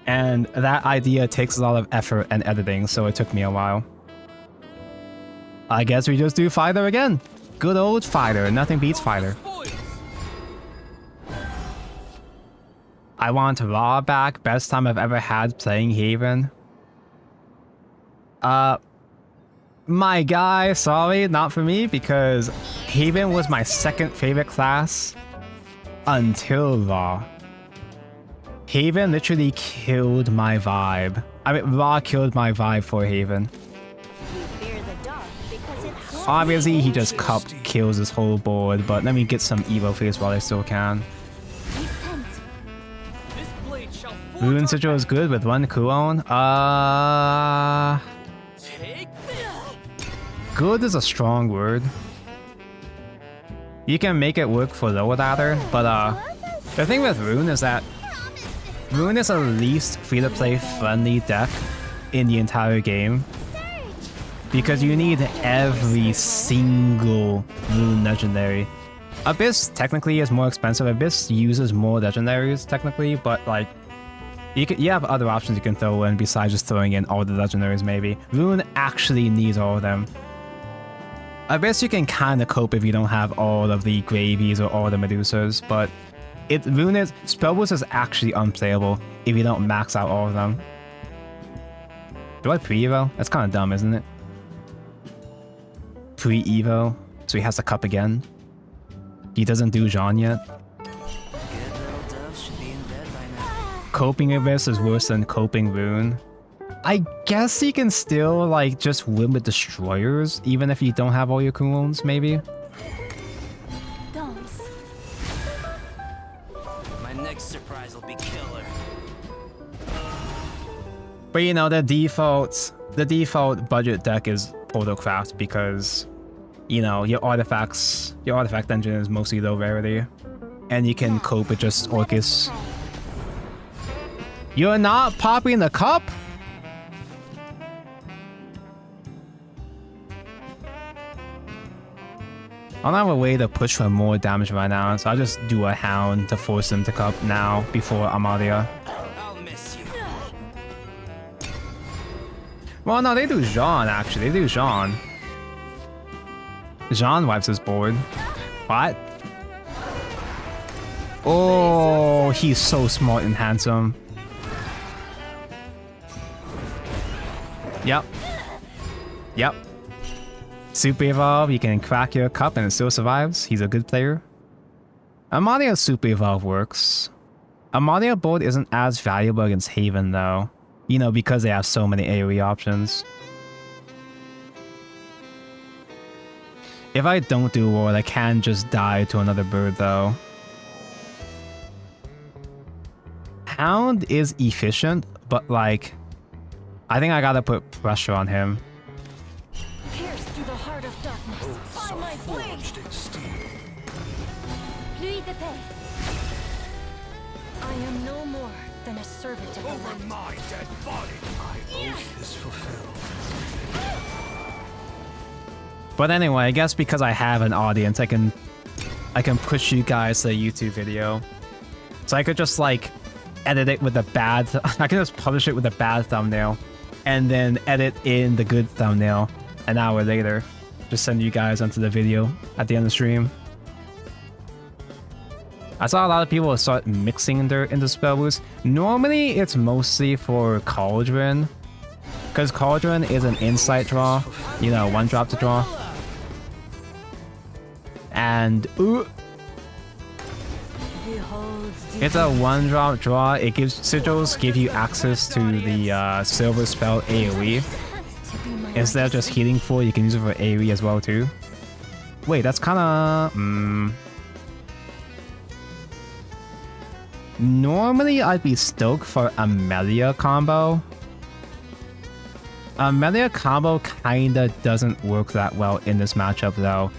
And that idea takes a lot of effort and editing, so it took me a while. I guess we just do Fighter again. Good old Fighter. Nothing beats Fighter. I want Raw back. Best time I've ever had playing Haven. My guy, sorry, not for me, because Haven was my second favorite class until Raw. Haven literally killed my vibe. I mean, Raw killed my vibe for Haven. Obviously, he just kills his whole board, but let me get some Evo face while I still can. Rune Sigil is good with one Kuon. Good is a strong word. You can make it work for lower ladder, but the thing with Rune is that Rune is the least free-to-play friendly deck in the entire game. Because you need every single Rune legendary. Abyss technically is more expensive. Abyss uses more legendaries technically, but like you have other options you can throw in besides just throwing in all the legendaries maybe. Rune actually needs all of them. Abyss you can kind of cope if you don't have all of the Gravies or all the Medusas, but Spellboost is actually unplayable if you don't max out all of them. Do I pre-evo? That's kind of dumb, isn't it? Pre-evo, so he has to cup again. He doesn't do Jean yet. Coping Abyss is worse than coping Rune. I guess he can still like just win with destroyers, even if you don't have all your Kuons, maybe. My next surprise will be killer. But you know, the default budget deck is portalcraft because, you know, your artifact engine is mostly low rarity, and you can cope with just Orcus. You're not popping the cup? I don't have a way to push for more damage right now, so I'll just do a Hound to force him to cup now before Amadia. I'll miss you. Well, no, they do Jean, actually. They do Jean. Jean wipes his board. What? Oh, he's so smart and handsome. Yep. Yep. Super Evolve, you can crack your cup and it still survives. He's a good player. Amalia Super Evolve works. Amalia board isn't as valuable against Haven though. You know, because they have so many AoE options. If I don't do Ward, I can just die to another bird though. Hound is efficient, but like, I think I gotta put pressure on him. Pierce through the heart of darkness. By my blade. Forged in steel. Pluie de paix. I am no more than a servant of the Over light. my dead body. My oath is fulfilled. But anyway, I guess because I have an audience, I can push you guys to a YouTube video. So I could just like edit it with a bad, I can just publish it with a bad thumbnail and then edit in the good thumbnail an hour later. Just send you guys onto the video at the end of the stream. I saw a lot of people start mixing into spell boost. Normally it's mostly for Cauldron, because Cauldron is an insight draw, you know, 1-drop to draw. And it's a 1-drop draw. It gives sigils give you access to the silver spell AoE. Instead of just healing full, you can use it for AoE as well too. Wait, that's kinda normally I'd be stoked for Amelia combo. Amelia combo kinda doesn't work that well in this matchup though.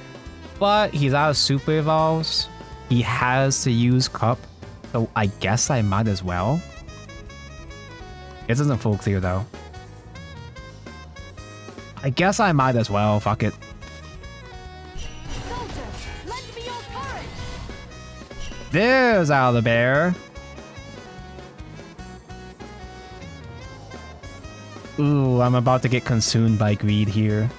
But he's out of Super Evolves. He has to use Cup, so I guess I might as well. It isn't full clear though. I guess I might as well, fuck it. Soldiers, lend me your courage. There's Owlbear. Ooh, I'm about to get consumed by greed here.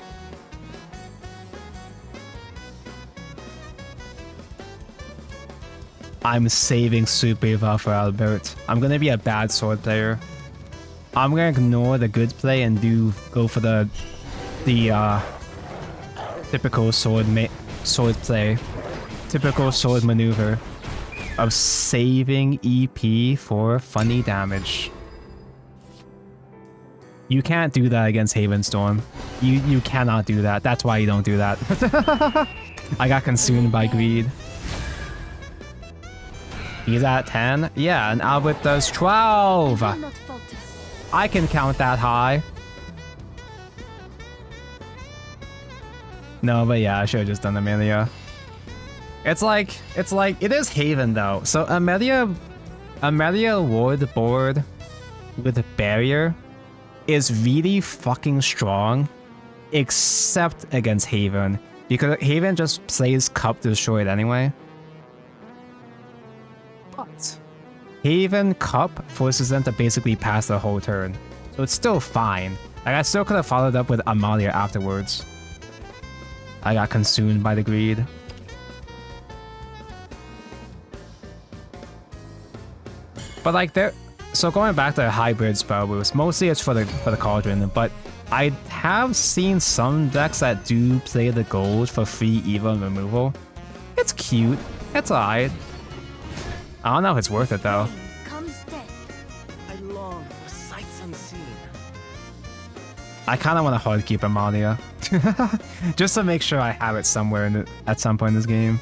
I'm saving Super Evolve for Albert. I'm gonna be a bad sword player. I'm gonna ignore the good play and go for the typical sword play, typical sword maneuver of saving EP for funny damage. You can't do that against Havenstorm. You cannot do that. That's why you don't do that. I got consumed by greed. He's at 10? Yeah, and Albert does 12! I will not falter. I can count that high. No, but yeah, I should have just done Amelia. It's like, it is Haven though. So Amelia ward board with barrier is really fucking strong, except against Haven, because Haven just plays Cup to destroy it anyway. But Haven Cup forces them to basically pass the whole turn, so it's still fine. Like, I still could have followed up with Amalia afterwards. I got consumed by the greed. But like so going back to hybrid spell boost, mostly it's for the Cauldron, but I have seen some decks that do play the gold for free EVA removal. It's cute. It's alright. I don't know if it's worth it though. Comes death. I long for sights unseen. I kind of want to hard keep Amalia. Just to make sure I have it somewhere at some point in this game.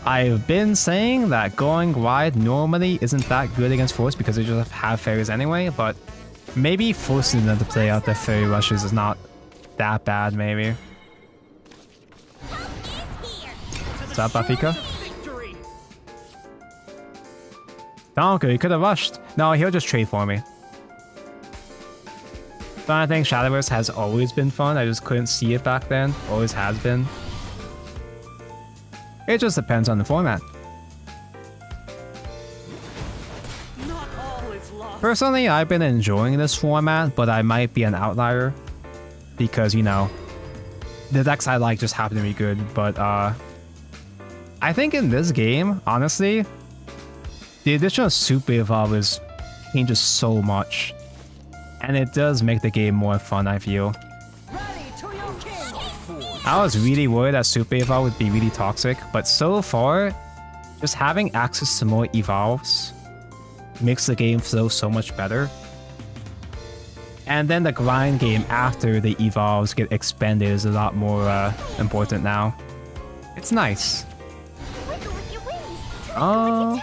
I've been saying that going wide normally isn't that good against Force because they just have fairies anyway, but maybe forcing them to play out their fairy rushes is not that bad, maybe. What's up, Bafika? Donker, he could have rushed. No, he'll just trade for me. But I think Shadowverse has always been fun. I just couldn't see it back then. Always has been. It just depends on the format. Not all is lost. Personally, I've been enjoying this format, but I might be an outlier. Because, you know, the decks I like just happen to be good, but I think in this game, honestly, the addition of Super Evolve changes so much. And it does make the game more fun, I feel. I was really worried that Super Evolve would be really toxic, but so far, just having access to more evolves makes the game flow so much better. And then the grind game after the evolves get expanded is a lot more important now. It's nice. Wiggle with your wings. Oh.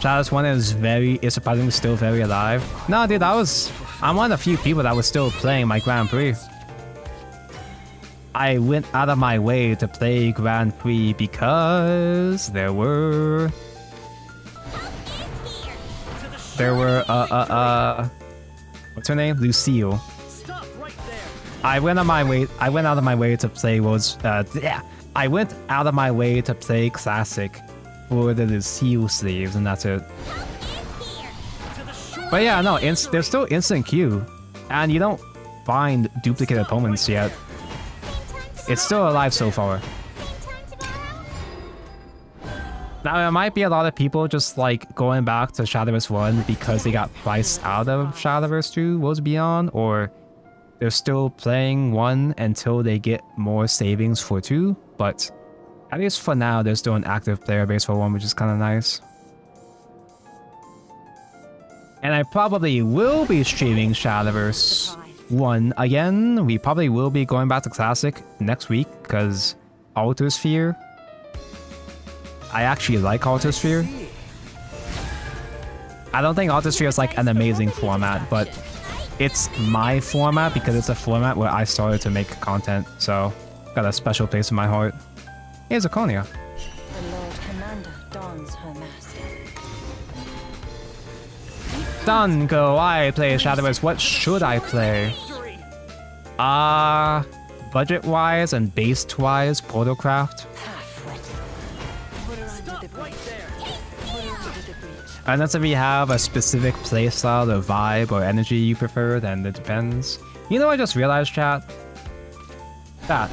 Shadowverse 1 is surprisingly still very alive. No, dude, I'm one of the few people that was still playing my Grand Prix. I went out of my way to play Grand Prix because there were what's her name? Lucille. Stop right there. I went out of my way to play I went out of my way to play Classic for the Lucille sleeves, and that's it. But yeah, no, there's still instant queue, and you don't find duplicate opponents yet. It's still alive so far. Now, there might be a lot of people just like going back to Shadowverse 1 because they got priced out of Shadowverse 2 Worlds Beyond, or they're still playing 1 until they get more savings for 2, but at least for now, there's still an active player base for 1, which is kind of nice. And I probably will be streaming Shadowverse 1 again. We probably will be going back to Classic next week because Alter Sphere. I actually like Alter Sphere. I don't think Alter Sphere is like an amazing format, but it's my format because it's a format where I started to make content, so got a special place in my heart. Here's Aconia. The Lord Commander dons her mask. Done, go. I play Shadowverse. What should I play? Budget-wise and based-wise, portalcraft. Unless if you have a specific playstyle or vibe or energy you prefer, then it depends. You know, I just realized, chat. Chat.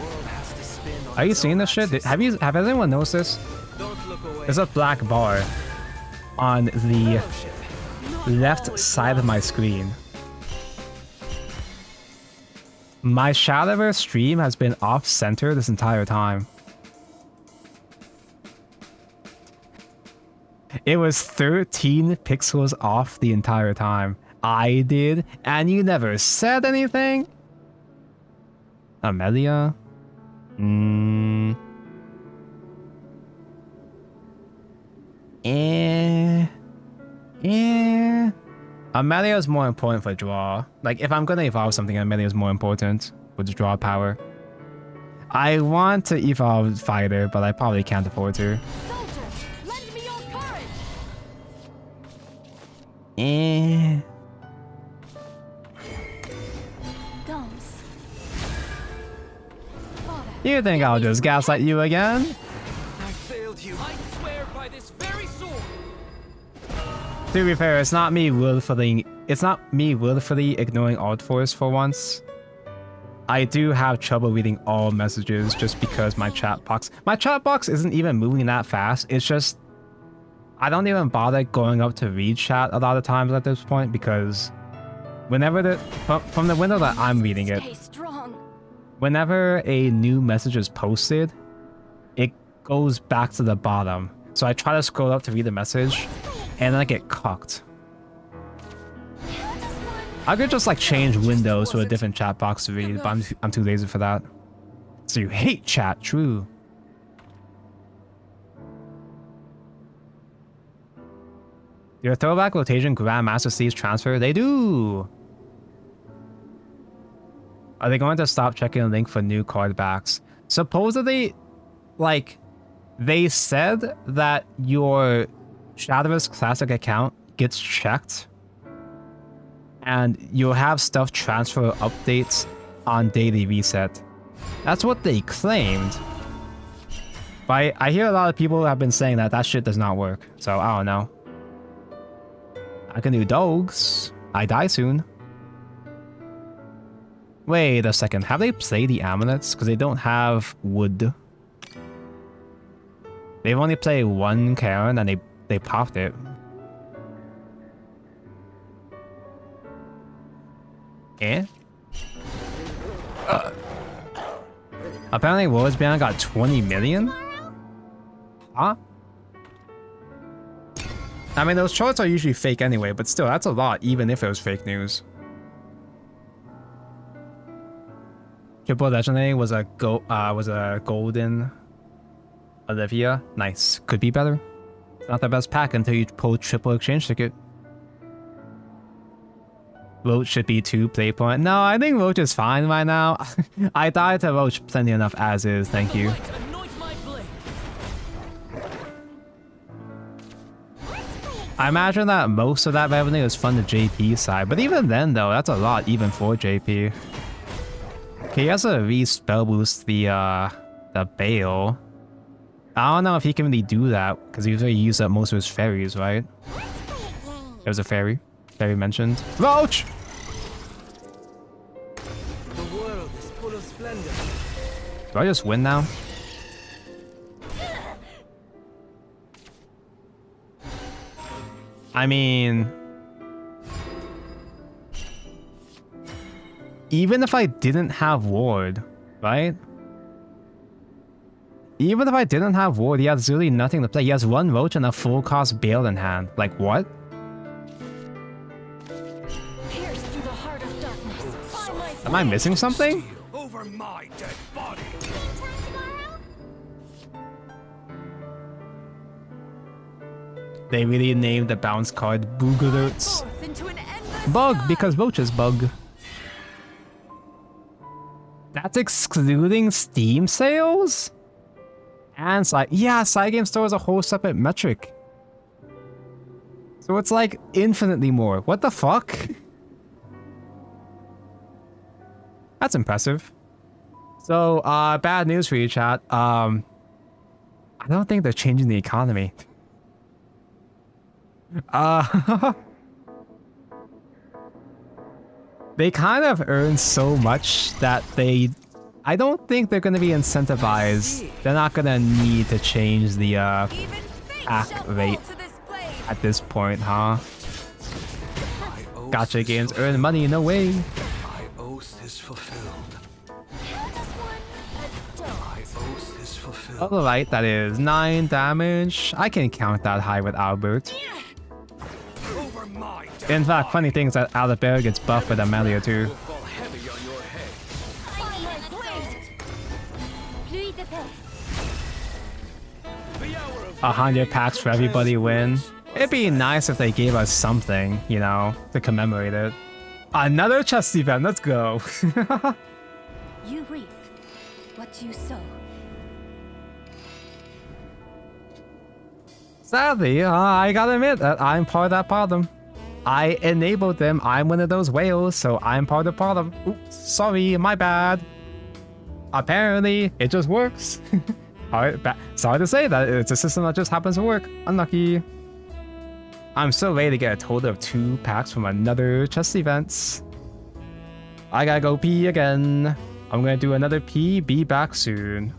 Are you seeing this shit? Have anyone noticed this? There's a black bar on the left side of my screen. My Shadowverse stream has been off-center this entire time. It was 13 pixels off the entire time. I did, and you never said anything? Amelia? Amelia is more important for draw. Like, if I'm gonna evolve something, Amelia is more important with draw power. I want to evolve Fighter, but I probably can't afford to. Lend me your courage. You think I'll just gaslight you again? I failed you. I swear by this very sword. To be fair, it's not me willfully ignoring Alt Force for once. I do have trouble reading all messages just because my chat box isn't even moving that fast. It's just I don't even bother going up to read chat a lot of times at this point because whenever from the window that I'm reading it, whenever a new message is posted, it goes back to the bottom. So I try to scroll up to read the message, and then I get cucked. I could just like change windows to a different chat box to read, but I'm too lazy for that. So you hate chat, true. Your throwback rotation Grandmaster Sleeves transfer? They do! Are they going to stop checking the link for new card backs? Supposedly, like, they said that your Shadowverse Classic account gets checked and you'll have stuff transfer updates on daily reset. That's what they claimed. But I hear a lot of people have been saying that that shit does not work. So I don't know. I can do dogs. I die soon. Wait a second. Have they played the amulets? Because they don't have wood. They've only played one Karen and they popped it. Eh? Apparently Worlds Beyond got 20 million? Huh? I mean, those charts are usually fake anyway, but still, that's a lot, even if it was fake news. Triple Legendary was a golden Olivia. Nice. Could be better. It's not the best pack until you pull triple exchange ticket. Roach should be 2 play point. No, I think Roach is fine right now. I died to Roach plenty enough as is, thank you. I imagine that most of that revenue is from the JP side, but even then though, that's a lot even for JP. Okay, he has to re-spell boost the Bale. I don't know if he can really do that, because he's already used up most of his fairies, right? There's a fairy. Fairy mentioned. Roach! The world is full of splendor. Do I just win now? I mean... even if I didn't have Ward, right? Even if I didn't have Ward, he has really nothing to play. He has 1 Roach and a full cost Bale in hand. Like, what? Pierce through the heart of darkness. Am I missing something? Over my dead body. They really named the bounce card Boogaloots. Forth into an endless Bug, sky. because Roaches bug. That's excluding Steam sales? And yeah, side game store is a whole separate metric. So it's like infinitely more. What the fuck? That's impressive. So, bad news for you, chat. I don't think they're changing the economy. They kind of earn so much that I don't think they're going to be incentivized. They're not going to need to change the Even fate pack shall fall rate to this blade. at this point, huh? My oath Gotcha is games fulfilled. earn money in a way. My oath is fulfilled. How does one adult? My oath is fulfilled. Alright, that is 9 damage. I can count that high with Albert. Over my dead In fact, funny thing is that Albert gets buffed with Amelia too. will fall heavy on your head. I need an adult. Pluie de paix. The hour of 100 packs for everybody win. It'd be nice if they gave us something, you know, to commemorate it. Another chest event, let's go. You reap what you sow. Sadly, I gotta admit that I'm part of that problem. I enabled them. I'm one of those whales, so I'm part of the problem. Oops, sorry, my bad. Apparently, it just works. Sorry to say that it's a system that just happens to work. Unlucky. I'm so ready to get a total of 2 packs from another chest events. I gotta go pee again. I'm gonna do another pee, be back soon.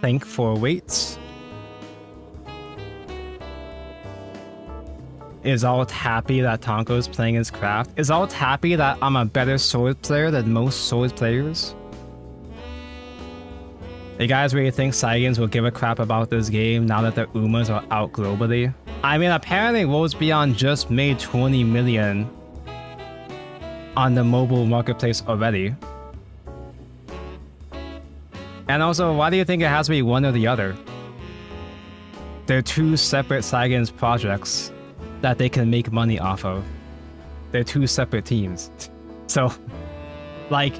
think for weights. Is Alt happy that Tonko's playing his craft? Is Alt happy that I'm a better sword player than most sword players? You guys really think Saiyans will give a crap about this game now that the Umas are out globally? I mean, apparently Worlds Beyond just made 20 million on the mobile marketplace already. And also, why do you think it has to be one or the other? They're two separate Saiyans projects that they can make money off of. They're two separate teams. So, like,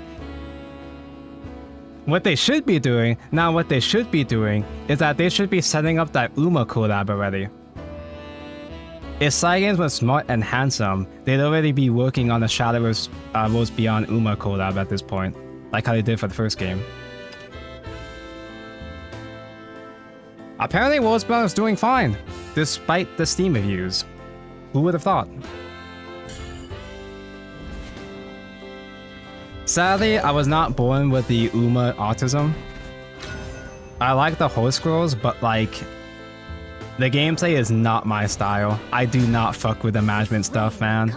what they should be doing is that they should be setting up that Uma collab already. If Saiyans were smart and handsome, they'd already be working on the Shadowverse Worlds Beyond Uma collab at this point, like how they did for the first game. Apparently Worlds Beyond is doing fine, despite the Steam reviews. Who would have thought? Sadly, I was not born with the Uma autism. I like the horse scrolls, but like, the gameplay is not my style. I do not fuck with the management stuff, man.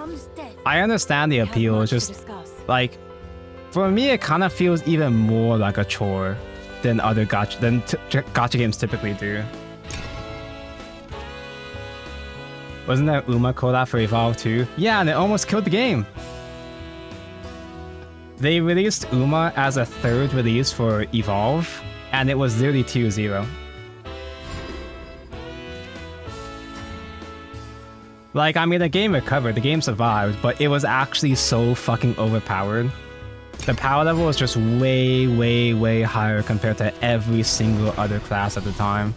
I understand the appeal, it's just like, for me it kind of feels even more like a chore than other gacha games typically do. Wasn't there Uma collab for Evolve 2? Yeah, and it almost killed the game. They released Uma as a third release for Evolve, and it was literally 2-0. Like, I mean, the game recovered, the game survived, but it was actually so fucking overpowered. The power level was just way, way, way higher compared to every single other class at the time.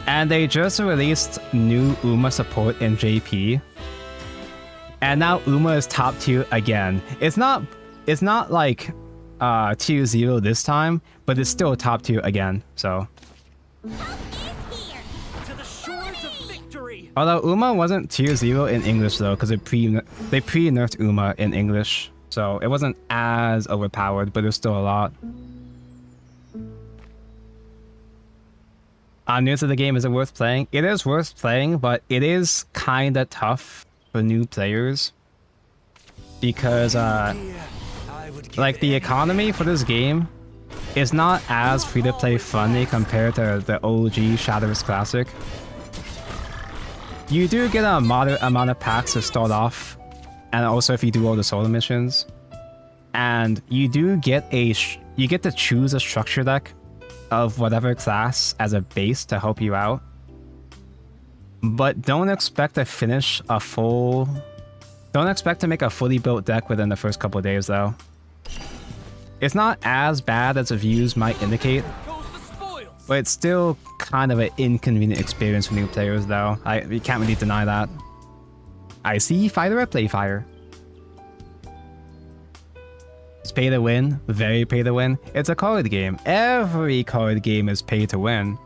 And they just released new Uma support in JP. And now Uma is top tier again. It's not like tier 0 this time, but it's still top tier again, so. Although Uma wasn't tier 0 in English though, because they pre-nerfed Uma in English. So it wasn't as overpowered, but it was still a lot. I'm new to the game, is it worth playing? It is worth playing, but it is kinda tough for new players. Because like the economy for this game is not as free-to-play friendly compared to the OG Shadowverse Classic. You do get a moderate amount of packs to start off, and also if you do all the solo missions. And you do get you get to choose a structure deck of whatever class as a base to help you out. But don't expect to finish a full... Don't expect to make a fully built deck within the first couple of days though. It's not as bad as the views might indicate, but it's still kind of an inconvenient experience for new players though. You can't really deny that. I see Fighter, I play Fire. It's pay to win, very pay to win. It's a card game. Every card game is pay to win.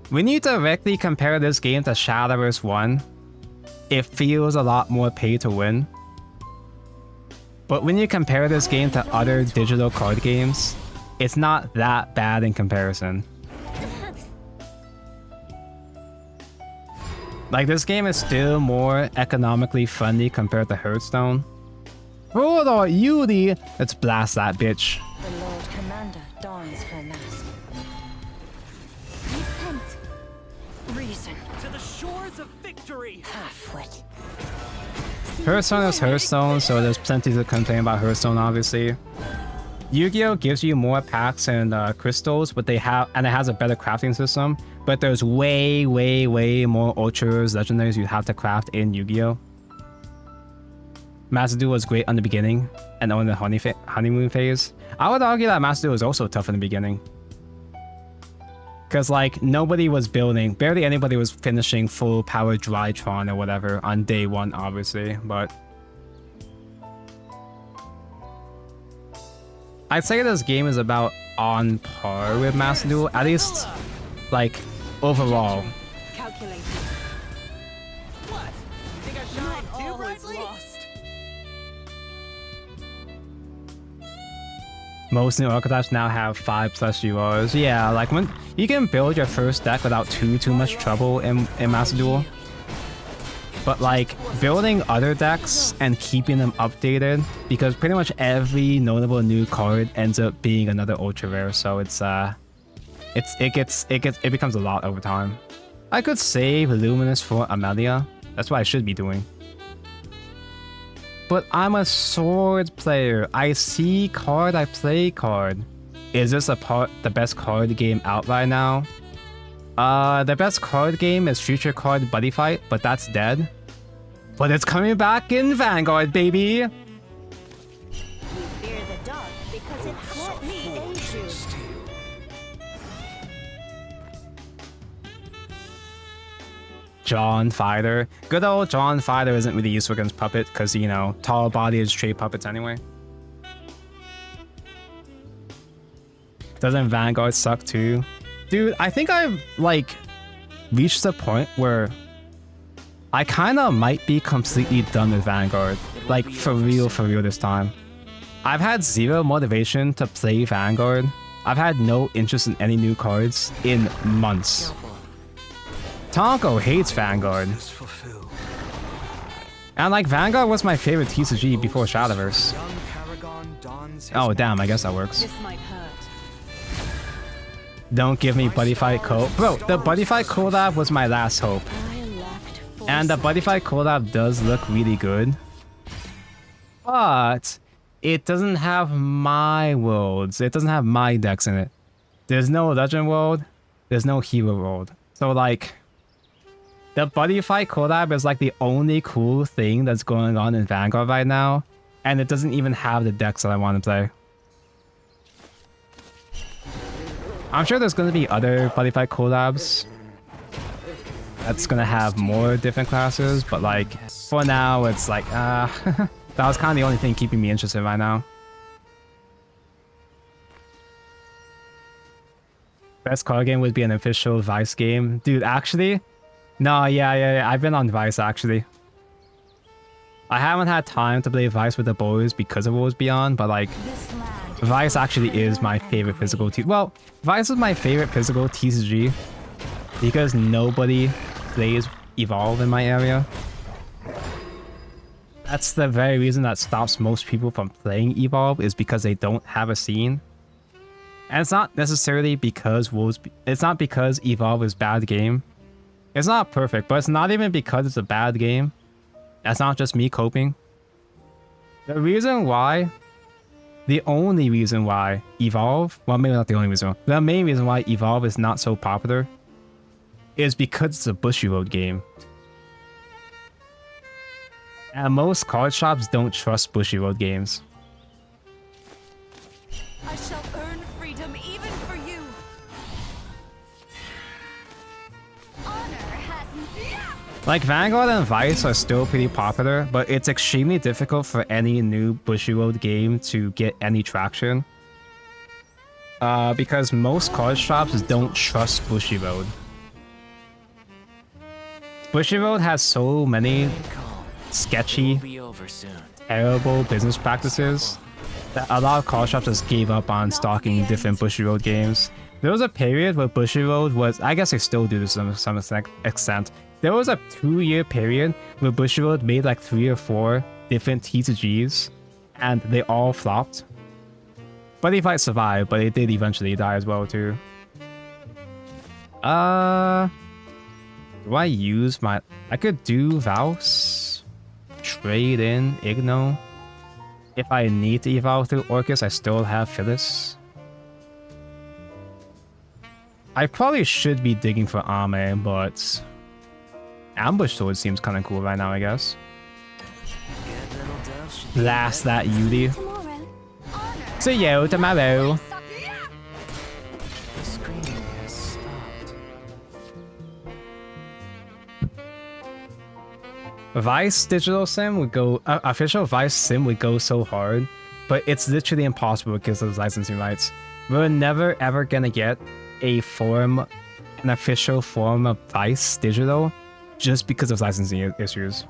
When you directly compare this game to Shadowverse 1, it feels a lot more pay to win. But when you compare this game to other digital card games, it's not that bad in comparison. Like, this game is still more economically friendly compared to Hearthstone. Hold on, Yuri! Let's blast that bitch. The Lord Commander dons her mask. Repent. Reason. To the shores of victory. Halfwit. Hearthstone is Hearthstone, so there's plenty to complain about Hearthstone, obviously. Yu-Gi-Oh gives you more packs and crystals, but it has a better crafting system. But there's way, way, way more ultras, legendaries you have to craft in Yu-Gi-Oh. Master Duel was great on the beginning and on the honeymoon phase. I would argue that Master Duel was also tough in the beginning. Because, like, nobody was building, barely anybody was finishing full power Drytron or whatever on day 1, obviously, but... I'd say this game is about on par with Master Duel, at least, like, overall. Calculating. What? You think I shine too brightly? Lost. Most new archetypes now have 5+ URs. Yeah, like when you can build your first deck without too much trouble in Master Duel. But like building other decks and keeping them updated, because pretty much every notable new card ends up being another ultra rare, so it becomes a lot over time. I could save Luminous for Amelia. That's what I should be doing. But I'm a sword player. I see card, I play card. Is this the best card game out right now? The best card game is Future Card Buddy Fight, but that's dead. But it's coming back in Vanguard, baby! We fear the dark because it let me aid you. John Fighter. Good old John Fighter isn't really useful against Puppet because, you know, tall body is straight puppets anyway. Doesn't Vanguard suck too? Dude, I think I've, like, reached the point where I kind of might be completely done with Vanguard. Like, for real this time. I've had zero motivation to play Vanguard. I've had no interest in any new cards in months. Tonko hates Vanguard. And like, Vanguard was my favorite TCG before Shadowverse. Oh damn, I guess that works. This might hurt. Don't give me Buddy Fight Co. Bro, the Buddy Fight collab was my last hope. And the Buddy Fight collab does look really good. But it doesn't have my worlds. It doesn't have my decks in it. There's no Legend World. There's no Hero World. So like, the Buddy Fight collab is like the only cool thing that's going on in Vanguard right now. And it doesn't even have the decks that I want to play. I'm sure there's going to be other Buddy Fight collabs that's going to have more different classes, but like, for now, it's like, that was kind of the only thing keeping me interested right now. Best card game would be an official Vice game. Dude, actually, no, yeah, I've been on Vice, actually. I haven't had time to play Vice with the boys because of what was beyond, but like, Vice actually is my favorite physical Well, Vice is my favorite physical TCG because nobody plays Evolve in my area. That's the very reason that stops most people from playing Evolve, is because they don't have a scene. And it's not necessarily because it's not because Evolve is a bad game. It's not perfect, but it's not even because it's a bad game. That's not just me coping. The only reason why Evolve, well, maybe not the only reason, the main reason why Evolve is not so popular is because it's a Bushy Road game. And most card shops don't trust Bushy Road games. I shall earn freedom even for you. Like, Vanguard and Vice are still pretty popular, but it's extremely difficult for any new Bushy Road game to get any traction. Because most card shops don't trust Bushy Road. Bushy Road has so many sketchy, terrible business practices that a lot of card shops just gave up on stocking different Bushy Road games. There was a period where Bushy Road was, I guess they still do this to some extent. There was a 2-year period where Bushy Road made like 3 or 4 different TCGs, and they all flopped. Buddy Fight survived, but it did eventually die as well too. Do I use my... I could do Vouse, trade in Igno. If I need to evolve through Orcus, I still have Phyllis. I probably should be digging for Ame, but Ambush Sword seems kind of cool right now, I guess. Blast that Yudi. See you tomorrow. Vice Digital Sim would go... official Vice Sim would go so hard, but it's literally impossible because of licensing rights. We're never ever gonna get an official form of Vice Digital just because of licensing issues.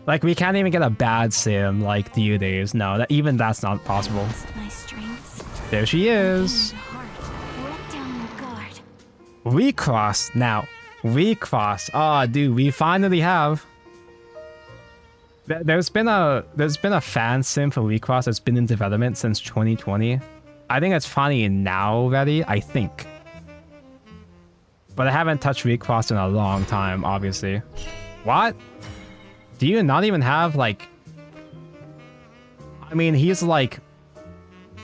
Like, we can't even get a bad sim like Deities. No, even that's not possible. Lost my strengths. There she is. And heart. Let down your guard. Recross now. Recross. Oh, dude, we finally have. There's been a fan sim for Recross that's been in development since 2020. I think it's finally now ready, I think. But I haven't touched Recross in a long time, obviously. What? Do you not even have, like... I mean, he's, like,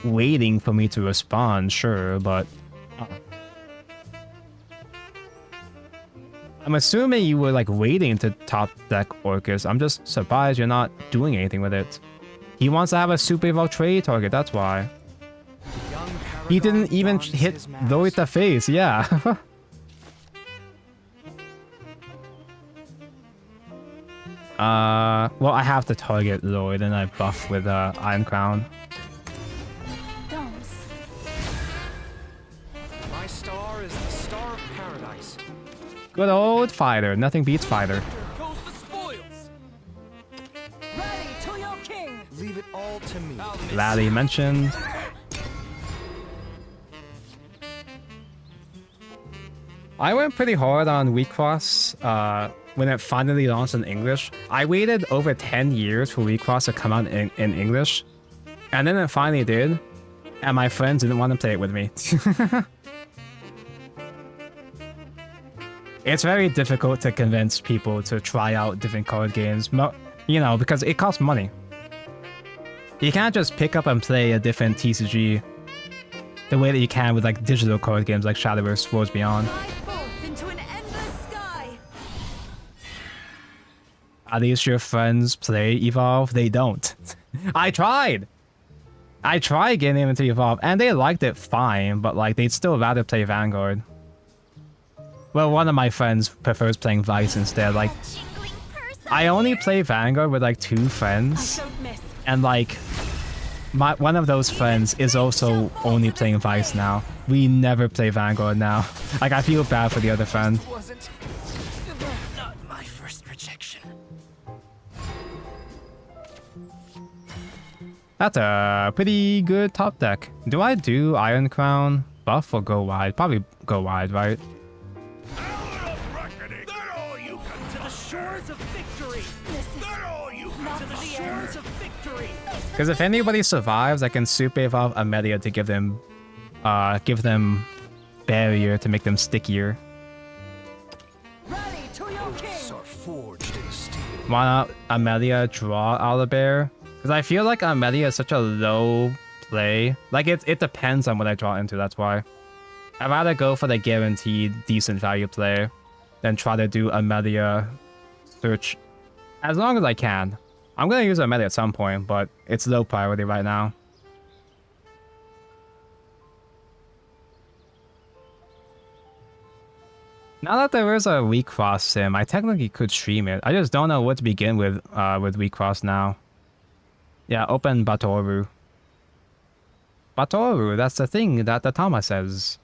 waiting for me to respond, sure, but... I'm assuming you were, like, waiting to top deck Orcus. I'm just surprised you're not doing anything with it. He wants to have a super evolved trade target, that's why. He didn't even hit Lloyd the face, yeah. Well, I have to target Lloyd and I buff with Iron Crown. Domes. My star is the star of paradise. Good old fighter. Nothing beats fighter. Goes the spoils. Ready to your king. Leave it all to me. Laddie mentioned. I went pretty hard on Recross when it finally launched in English. I waited over 10 years for Recross to come out in English. And then it finally did. And my friends didn't want to play it with me. It's very difficult to convince people to try out different card games, you know, because it costs money. You can't just pick up and play a different TCG the way that you can with like digital card games like Shadowverse, Worlds Beyond. Fly forth into an endless sky. At least your friends play Evolve, they don't. I tried getting them into Evolve, and they liked it fine, but like they'd still rather play Vanguard. Well, one of my friends prefers playing Vice instead. Like, Jingling purse. I only play Vanguard with like 2 friends, Don't miss. and like one of those friends is also only playing Vice now. We never play Vanguard now. Like, I feel bad for the other friend. Wasn't Not my first rejection. That's a pretty good top deck. Do I do Iron Crown buff or go wide? Probably go wide, right? To the shores of victory. To the shores of victory. Because if anybody survives, I can super evolve Amelia to give them barrier to make them stickier. ready to your king. Are forged in steel. Why not Amelia draw Owlbear? Because I feel like Amelia is such a low play. Like, it depends on what I draw into, that's why. I'd rather go for the guaranteed decent value play than try to do Amelia search as long as I can. I'm going to use Amelia at some point, but it's low priority right now. Now that there is a Recross sim, I technically could stream it. I just don't know what to begin with Recross now. Yeah, open Batoru. Batoru, that's the thing that the Tama says.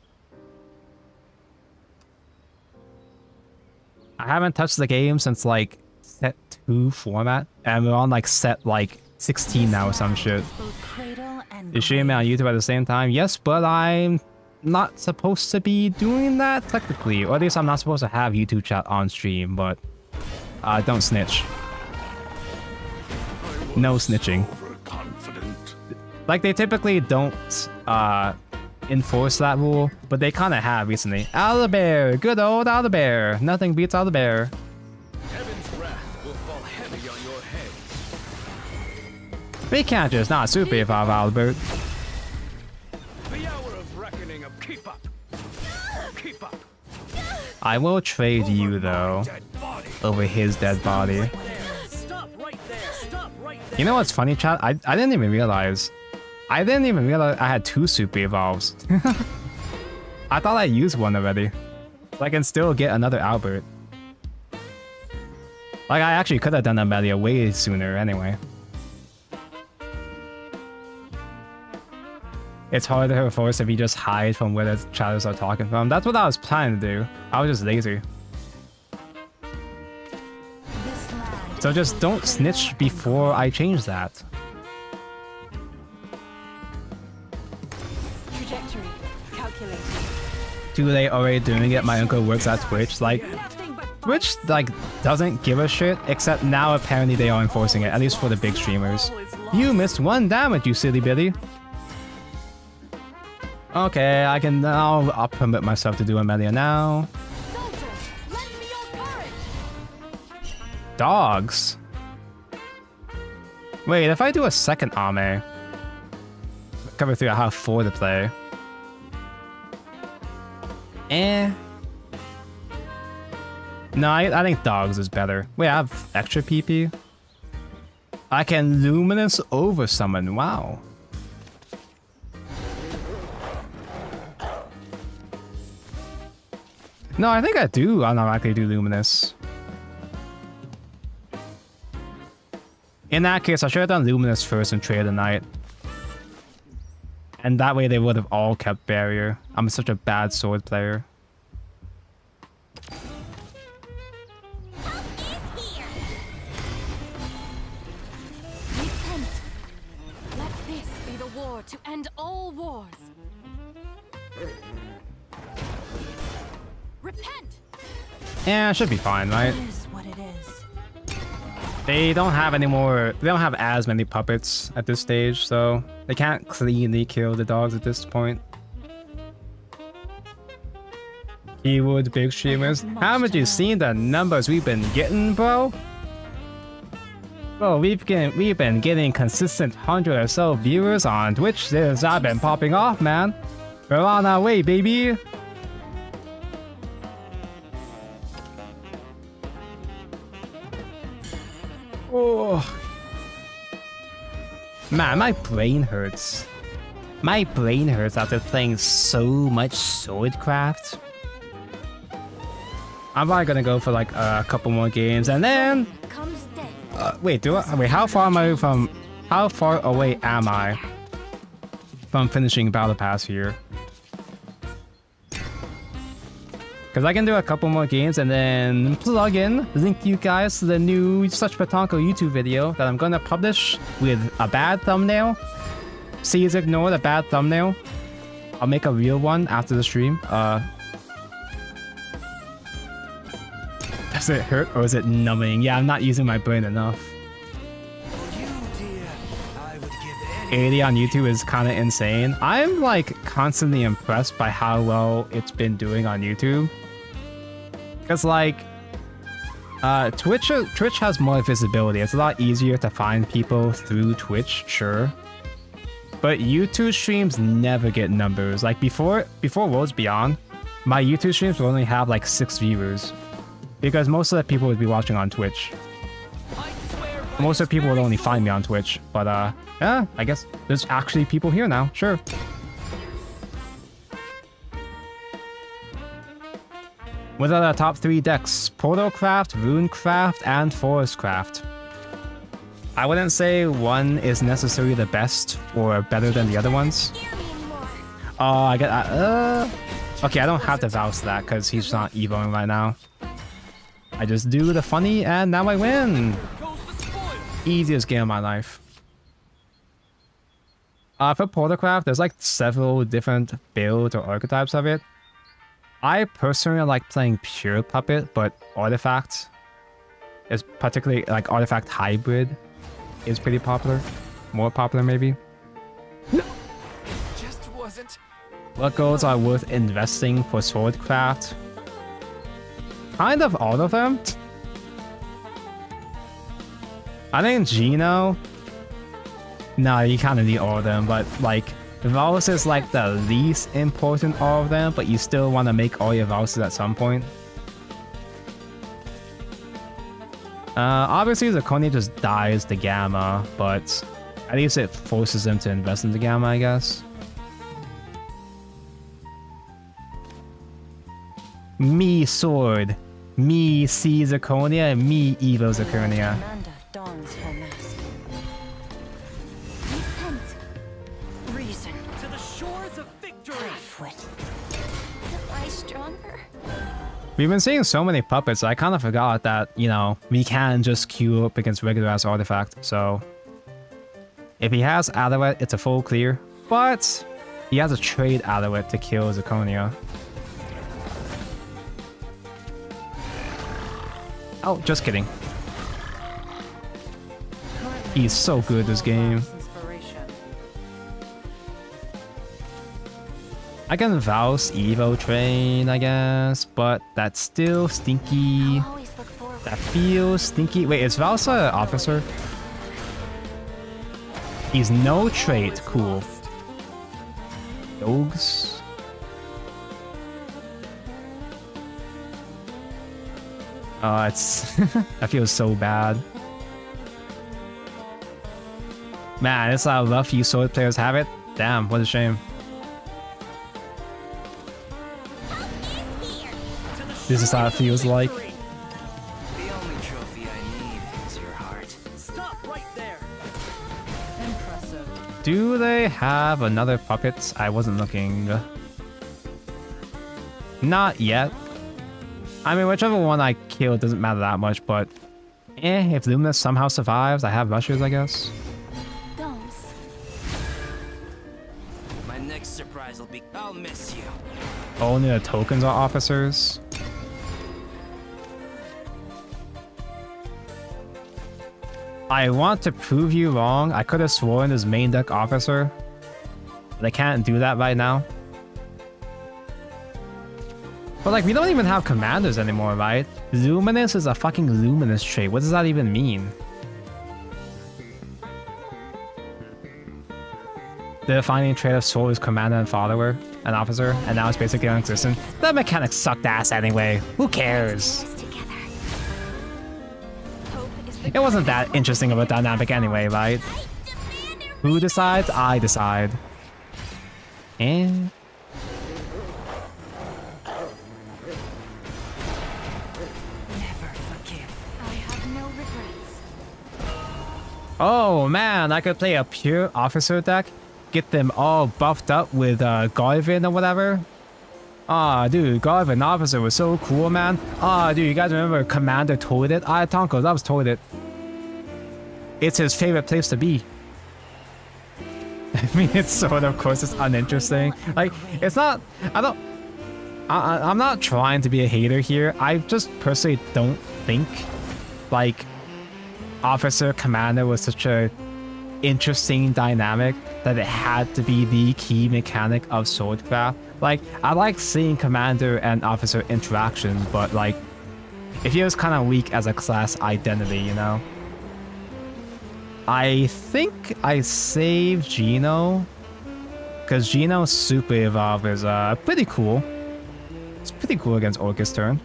I haven't touched the game since like set 2 format, and we're on like set like 16 now or some shit. Both cradle and Is streaming on YouTube at the same time? Yes, but I'm not supposed to be doing that technically, or at least I'm not supposed to have YouTube chat on stream, but don't snitch. No snitching. Like, they typically don't enforce that rule, but they kind of have recently. Owlbear, good old Owlbear. Nothing beats Owlbear. Heaven's wrath will fall heavy on your heads. We can't just not super evolve Owlbear. The hour of reckoning of keep up. Keep up. I will trade you though over his dead body. There. Stop right there. Stop right there. You know what's funny, chat? I didn't even realize. I had 2 super evolves. I thought I used one already. So I can still get another Albert. Like, I actually could have done Amelia way sooner anyway. It's harder for us if you just hide from where the chatters are talking from. That's what I was planning to do. I was just lazy. this land So just don't snitch before I change that. Trajectory calculated. Too late already doing it. My uncle works at Twitch. Like, Twitch like doesn't give a shit, except now apparently they are enforcing it, at least for the big streamers. You missed 1 damage, you silly bitty. Okay, I'll permit myself to do a melee now. Soldiers, lend me your courage. Dogs. Wait, if I do a second Ame, cover 3, I have 4 to play. No, I think dogs is better. Wait, I have extra PP. I can luminous over summon. Wow. No, I think I do automatically do luminous. In that case, I should have done luminous first and traded the knight. And that way they would have all kept barrier. I'm such a bad sword player. Repent. Let this be the war to end all wars. Repent. Yeah, it should be fine, right? It is what it is. They don't have any more. They don't have as many puppets at this stage, so they can't cleanly kill the dogs at this point. Keyword big streamers. Haven't you seen the numbers we've been getting, bro? Bro, we've been getting consistent 100 or so viewers on Twitch since I've been popping off, man. We're on our way, baby. Oh. Man, my brain hurts. My brain hurts after playing so much Swordcraft. I'm probably gonna go for like a couple more games and then... Comes death. Wait, how far am I from... How far away am I from finishing Battle Pass here? Because I can do a couple more games and then plug in, link you guys to the new Such Batonko YouTube video that I'm gonna publish with a bad thumbnail. Please ignore the bad thumbnail. I'll make a real one after the stream. Does it hurt or is it numbing? Yeah, I'm not using my brain enough. 80 on YouTube is kind of insane. I'm like constantly impressed by how well it's been doing on YouTube. Because like, Twitch has more visibility. It's a lot easier to find people through Twitch, sure. But YouTube streams never get numbers. Like before Worlds Beyond, my YouTube streams would only have like 6 viewers. Because most of the people would be watching on Twitch. Most of the people would only find me on Twitch. But yeah, I guess there's actually people here now, sure. What are the top 3 decks? Portalcraft, Runecraft, and Forestcraft. I wouldn't say one is necessarily the best or better than the other ones. Oh, I get okay, I don't have to vouch that because he's not evoing right now. I just do the funny and now I win. Easiest game of my life. For Portalcraft, there's like several different builds or archetypes of it. I personally like playing pure puppet, but artifact is particularly like artifact hybrid is pretty popular. More popular maybe. Just wasn't. What goals are worth investing for Swordcraft? Kind of all of them. I think Gino. No, you kind of need all of them, but like Valus is like the least important of all of them, but you still want to make all your Valuses at some point. Obviously Zaconia just dies the Gamma, but at least it forces them to invest in the Gamma, I guess. Me sword, me see Zaconia, and me Evo Zaconia. Amanda dons her mask. Repent. Reason. To the shores of victory. Foot. Am I stronger? We've been seeing so many puppets, I kind of forgot that, you know, we can just queue up against regular ass artifact, so... If he has Alouette, it's a full clear, but he has to trade Alouette to kill Zirconia. Oh, just kidding. He's so good this game. I can Vouse Evo train, I guess, but that's still stinky. I'll always look forward. That feels stinky. Wait, is Vouse a officer? He's no trait. Cool. Dogs. It's... that feels so bad. Man, it's how rough you sword players have it. Damn, what a shame. This is how it feels like. The only trophy I need is your heart. Stop right there. Impressive. Do they have another puppet? I wasn't looking. Not yet. I mean, whichever one I kill doesn't matter that much, but... if Luminous somehow survives, I have rushers, I guess. Gums. My next surprise will be I'll miss you. Only the tokens are officers. I want to prove you wrong. I could have sworn his main deck officer. But I can't do that right now. But like, we don't even have commanders anymore, right? Luminous is a fucking Luminous trait. What does that even mean? The defining trait of Soul is commander and follower, an officer, and now it's basically non-existent. That mechanic sucked ass anyway. Who cares? Together. It wasn't that interesting of a dynamic anyway, right? Who decides? I decide. And... I have no regrets. oh man, I could play a pure officer deck, get them all buffed up with Garvin or whatever. Ah, dude, Garvin officer was so cool, man. Ah, dude, you guys remember Commander Toilet? Tonko loves Toilet. It's his favorite place to be. I mean, it's sort of course, it's uninteresting. Like, it's not, I'm not trying to be a hater here. I just personally don't think, like, Officer Commander was such a interesting dynamic that it had to be the key mechanic of Swordcraft. Like, I like seeing Commander and Officer interaction, but like, it feels kind of weak as a class identity, you know? I think I saved Geno, because Geno's Super Evolve is pretty cool. It's pretty cool against Orcus turn.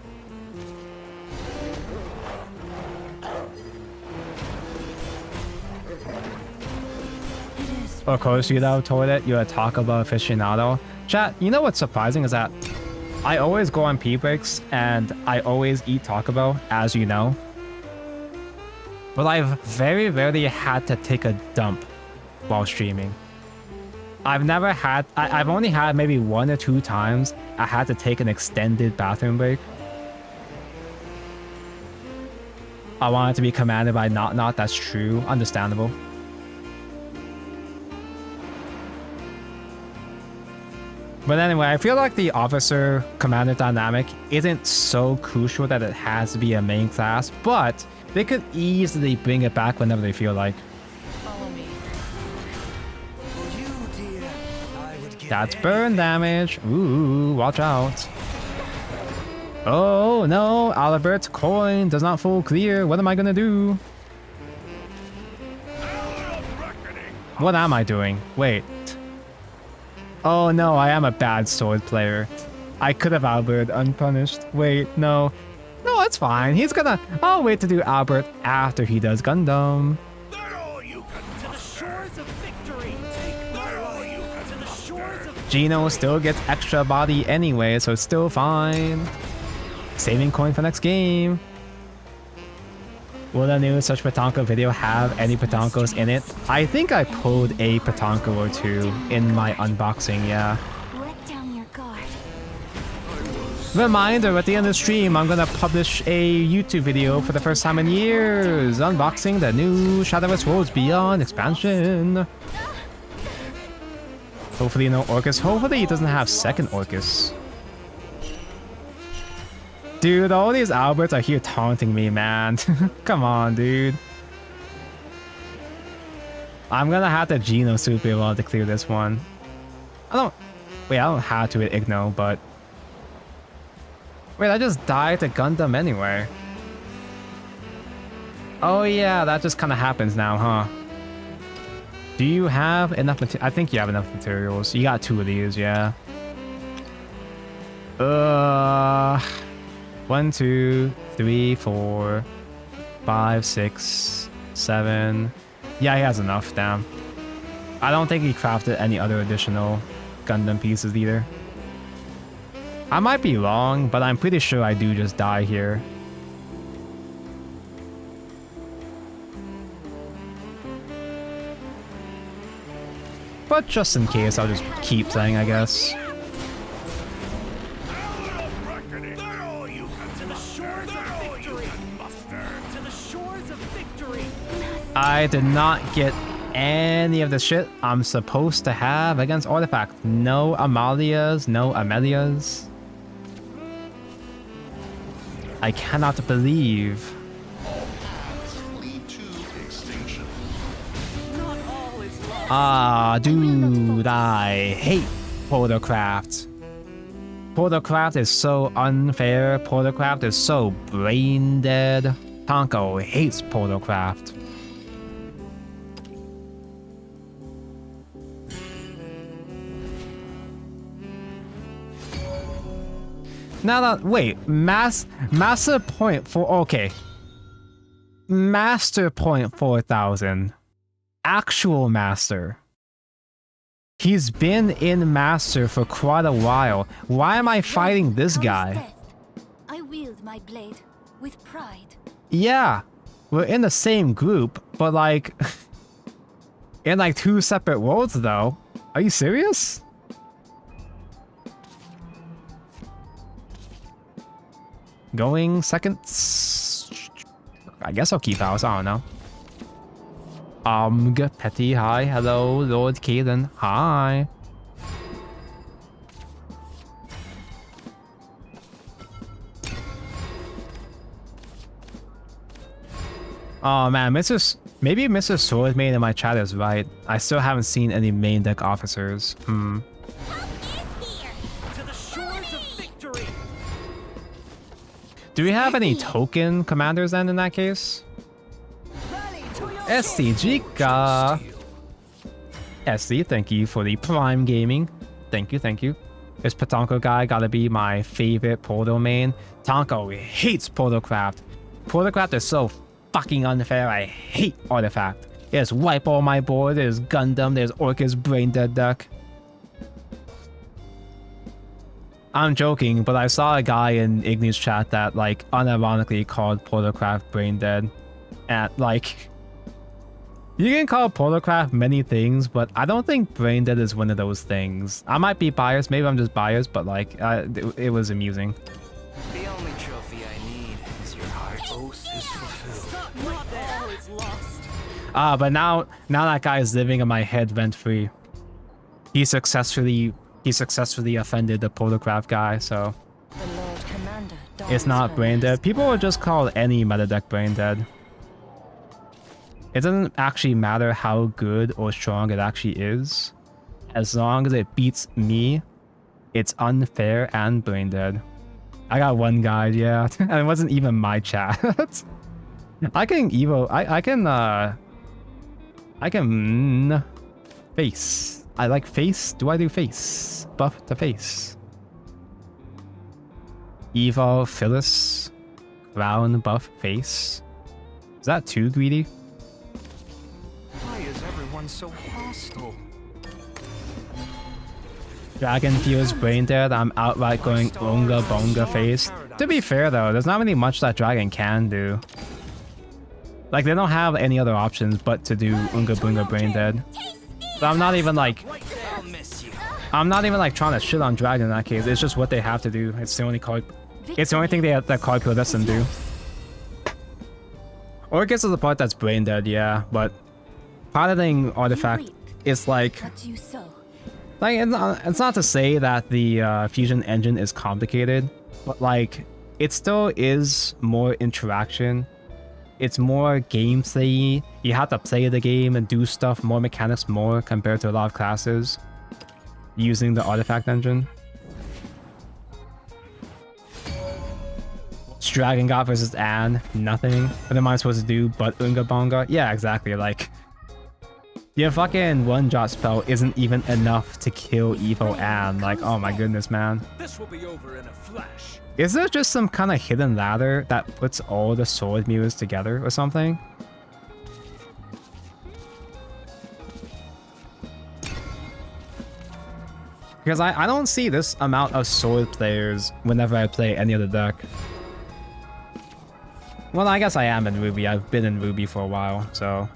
Of course, you know, Toilet, you're a Taco Bell aficionado. Chat, you know what's surprising is that I always go on pee breaks and I always eat Taco Bell, as you know. But I've very rarely had to take a dump while streaming. I've never had, I've only had maybe 1 or 2 times I had to take an extended bathroom break. I wanted to be commanded by Not, that's true, understandable. But anyway, I feel like the officer commander dynamic isn't so crucial that it has to be a main class, but they could easily bring it back whenever they feel like. Follow me. That's burn damage. Ooh, watch out. Oh no, Albert's coin does not full clear. What am I gonna do? What am I doing? Wait. Oh no, I am a bad sword player. I could have Albert unpunished. Wait, no. No, it's fine. He's gonna... I'll wait to do Albert after he does Gundam. To the shores of victory. Take my life. To the shores of Geno still gets extra body anyway, so it's still fine. Saving coin for next game. Will the new Such Patanko video have any Patankos in it? I think I pulled a Patanko or 2 in my unboxing, yeah. Let down your guard. Reminder, at the end of the stream, I'm gonna publish a YouTube video for the first time in years, unboxing the new Shadowverse Worlds Beyond expansion. Hopefully no Orcus. Hopefully he doesn't have second Orcus. Dude, all these Alberts are here taunting me, man. Come on, dude. I'm gonna have to Geno Super Bowl to clear this one. I don't have to with Igno, but... Wait, I just died to Gundam anyway. Oh yeah, that just kind of happens now, huh? Do you have enough material? I think you have enough materials. You got 2 of these, yeah. 1, 2, 3, 4, 5, 6, 7. Yeah, he has enough, damn. I don't think he crafted any other additional Gundam pieces either. I might be wrong, but I'm pretty sure I do just die here. But just in case, I'll just keep playing, I guess. I did not get any of the shit I'm supposed to have against Artifact. No Amalias, no Amelias. I cannot believe. Ah, dude, I hate portalcraft. Portalcraft is so unfair. Portalcraft is so brain dead. Tonko hates portalcraft. Now that, wait, master point for, okay. Master point 4,000. Actual master. He's been in master for quite a while. Why am I fighting this guy? I wield my blade with pride. Yeah, we're in the same group, but like, in like 2 separate worlds though. Are you serious? Going second. I guess I'll keep house. I don't know. Petty, hi, hello, Lord Caden, hi. Oh man, maybe Mr. Swordmain in my chat is right. I still haven't seen any main deck officers. Do we have any token commanders then in that case? SCGka. SC, thank you for the Prime Gaming. Thank you, thank you. This Patonko guy gotta be my favorite Portal main. Tonko hates Portalcraft. Portalcraft is so fucking unfair. I hate Artifact. There's wipe all my board, there's Gundam, there's Orcus Brain Dead deck. I'm joking, but I saw a guy in Igni's chat that like unironically called Portalcraft Brain Dead. At like... You can call Portalcraft many things, but I don't think Brain Dead is one of those things. I might be biased, maybe I'm just biased, but like, it was amusing. The only trophy I need is your heart. Oath is fulfilled. Not all is lost. But now that guy is living in my head rent-free. He successfully offended the Portalcraft guy, so... The Lord Commander It's not Brain Dead. People would just call any meta deck Brain Dead. It doesn't actually matter how good or strong it actually is. As long as it beats me, it's unfair and brain dead. I got one guide, yeah. And it wasn't even my chat. I can face. I like face. Do I do face? Buff to face. Evo, Phyllis, Crown, buff, face. Is that too greedy? Why is everyone so hostile? Dragon feels brain dead. I'm outright going Unga Bonga face. To be fair though, there's not really much that Dragon can do. Like they don't have any other options but to do Unga Bunga brain dead. So I'm not even like... I'll miss you. I'm not even like trying to shit on Dragon in that case. It's just what they have to do. It's the only card. It's the only thing that card pool lets them do. Or it gets to the part that's brain dead, yeah. But piloting artifact is like, it's not to say that the fusion engine is complicated, but like it still is more interaction. It's more gameplay. You have to play the game and do stuff, more mechanics more compared to a lot of classes using the artifact engine. Dragon God versus Anne, nothing. What am I supposed to do but Unga Bonga? Yeah, exactly. Like, your fucking one-shot spell isn't even enough to kill evil Anne. Like, oh my goodness, man. This will be over in a flash. Is there just some kind of hidden ladder that puts all the sword mirrors together or something? Because I don't see this amount of sword players whenever I play any other deck. Well, I guess I am in Ruby. I've been in Ruby for a while, so...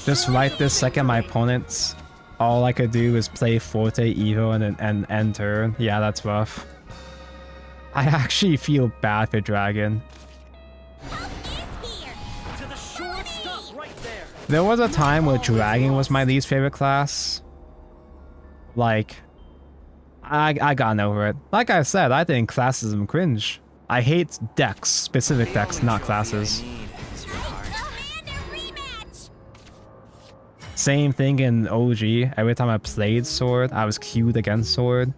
Just right this second, my opponents, all I could do is play Forte Evo and end turn. Yeah, that's rough. I actually feel bad for Dragon. There was a time where Dragon was my least favorite class. Like, I gotten over it. Like I said, I think classism cringe. I hate decks, specific decks, not classes. Same thing in OG. Every time I played Sword, I was queued against Sword.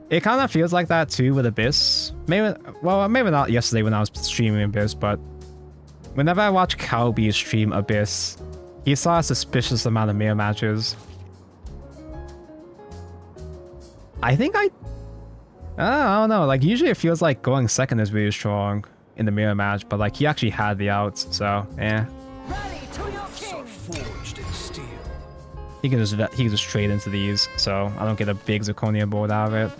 It kind of feels like that too with Abyss. Maybe, well, maybe not yesterday when I was streaming Abyss, but whenever I watch Calby stream Abyss, he saw a suspicious amount of mirror matches. I think I don't know. Like, usually it feels like going second is really strong in the mirror match, but like he actually had the outs, so yeah. He can just trade into these, so I don't get a big Zirconia board out of it.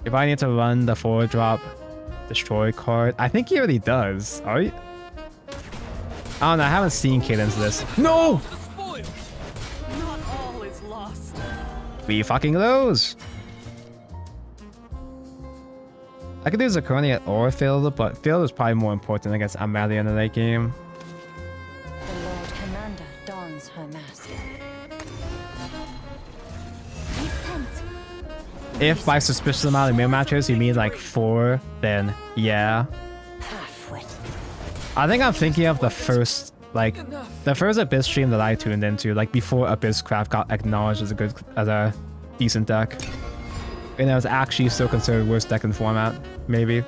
If I need to run the 4-drop destroy card, I think he already does. Are you? I don't know, I haven't seen Cadence this. No! Not all is lost. We fucking lose! I could do Zirconia or Field, but Field is probably more important against Amalia in the late game. The Lord Commander dons her mask. If by suspicious amount of mirror matches you mean like 4, then yeah. I think I'm thinking of the first, like, the first Abyss stream that I tuned into, like before Abysscraft got acknowledged as a decent deck. And it was actually still considered worst deck in format, maybe.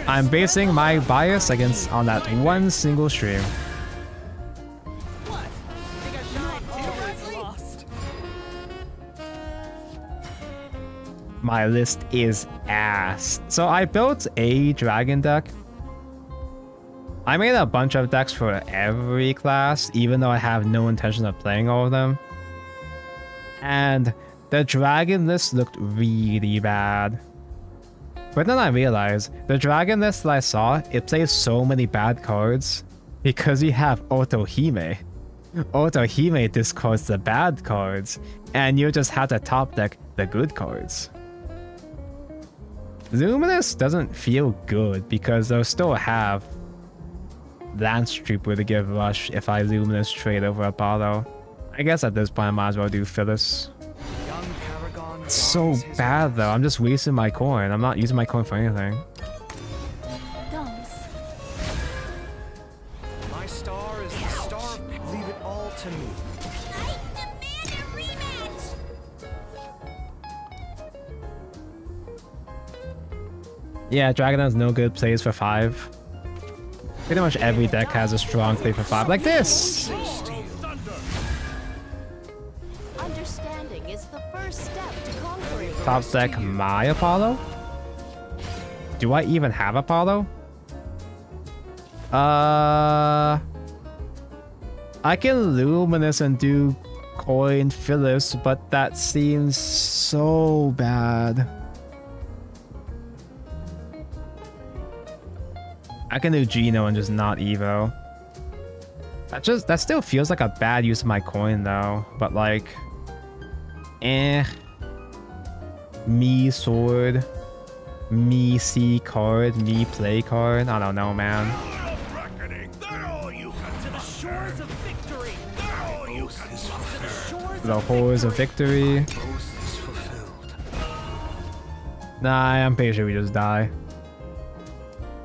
I'm basing my bias on that one single stream. My list is ass. So I built a dragon deck. I made a bunch of decks for every class, even though I have no intention of playing all of them. And the dragon list looked really bad. But then I realized the dragon list that I saw, it plays so many bad cards because you have Otohime. Otohime discards the bad cards, and you just have to top deck the good cards. Luminous doesn't feel good because they'll still have Lance Trooper to give Rush if I Luminous trade over Apollo. I guess at this point I might as well do Phyllis. It's so bad though, I'm just wasting my coin. I'm not using my coin for anything. My star is the star. Leave it all to me. Yeah, Dragon has no good plays for 5. Pretty much every deck has a strong play for 5, like this! Understanding is the first step to conquering. Top deck my Apollo? Do I even have Apollo? I can Luminous and do coin fillers, but that seems so bad. I can do Geno and just not Evo. That still feels like a bad use of my coin though, but like, me sword, me C card, me play card. I don't know, man. The horrors of victory. Nah, I'm pretty sure we just die.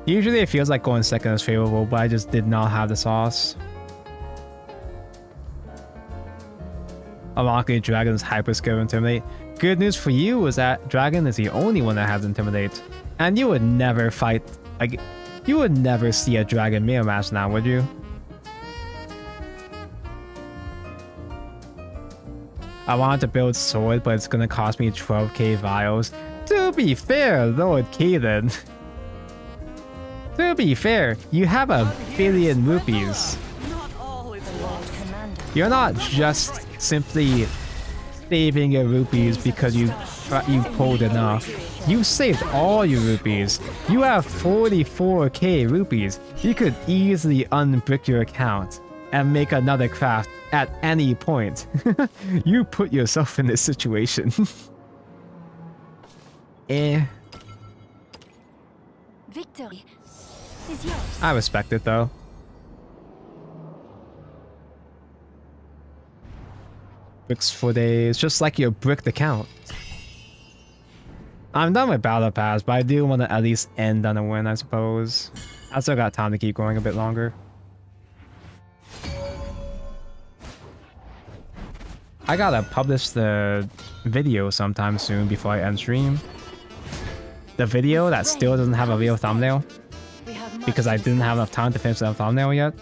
Usually it feels like going second is favorable, but I just did not have the sauce. Unlocking Dragon's hyper skill Intimidate. Good news for you is that Dragon is the only one that has Intimidate. And you would never fight, like, you would never see a Dragon mirror match now, would you? I wanted to build sword, but it's gonna cost me 12k vials. To be fair, Lord Caden. To be fair, you have a billion rupees. You're not just simply saving your rupees because you pulled enough. You saved all your rupees. You have 44k rupees. You could easily unbrick your account and make another craft at any point. You put yourself in this situation. Victory is yours. I respect it though. Bricks for days, just like your bricked account. I'm done with Battle Pass, but I do want to at least end on a win, I suppose. I still got time to keep going a bit longer. I gotta publish the video sometime soon before I end stream. The video that still doesn't have a real thumbnail. Because I didn't have enough time to finish the thumbnail yet.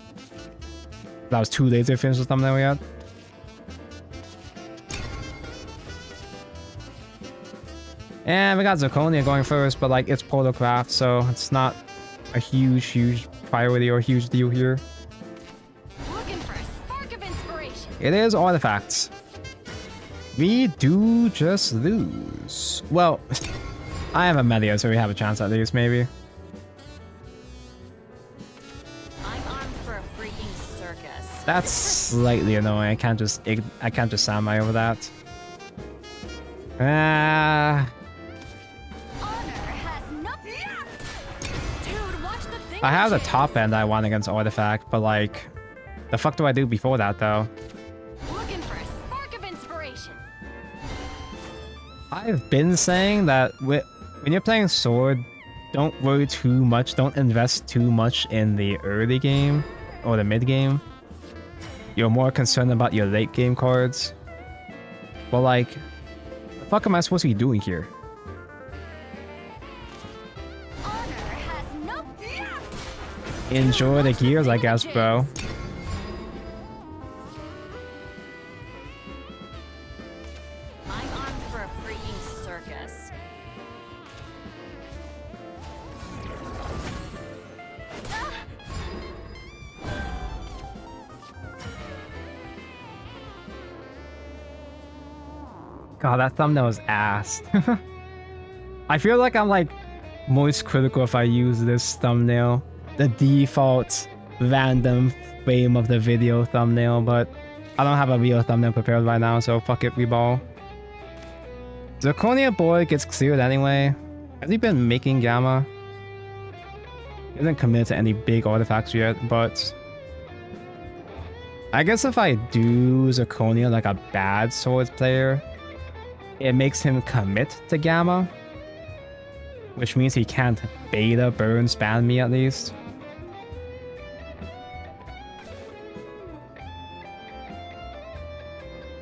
I was too lazy to finish the thumbnail yet. And we got Zirconia going first, but like it's portalcraft, so it's not a huge priority or huge deal here. Looking for a spark of inspiration. It is artifacts. We do just lose. Well, I have a Melia, so we have a chance at least, maybe. I'm armed for a freaking circus. That's slightly annoying. I can't just samurai over that. I have the top end I want against Artifact, but like, the fuck do I do before that though? Looking for a spark of inspiration. I've been saying that when you're playing Sword, don't worry too much, don't invest too much in the early game or the mid game. You're more concerned about your late game cards. But like, the fuck am I supposed to be doing here? Enjoy the gears, I guess, bro. I'm armed for a freaking circus. God, that thumbnail is ass. I feel like I'm like most critical if I use this thumbnail. The default random frame of the video thumbnail, but I don't have a real thumbnail prepared right now, so fuck it, we ball. Zirconia boy gets cleared anyway. Has he been making Gamma? He hasn't committed to any big artifacts yet, but I guess if I do Zirconia like a bad swords player, it makes him commit to Gamma, which means he can't beta burn spam me at least.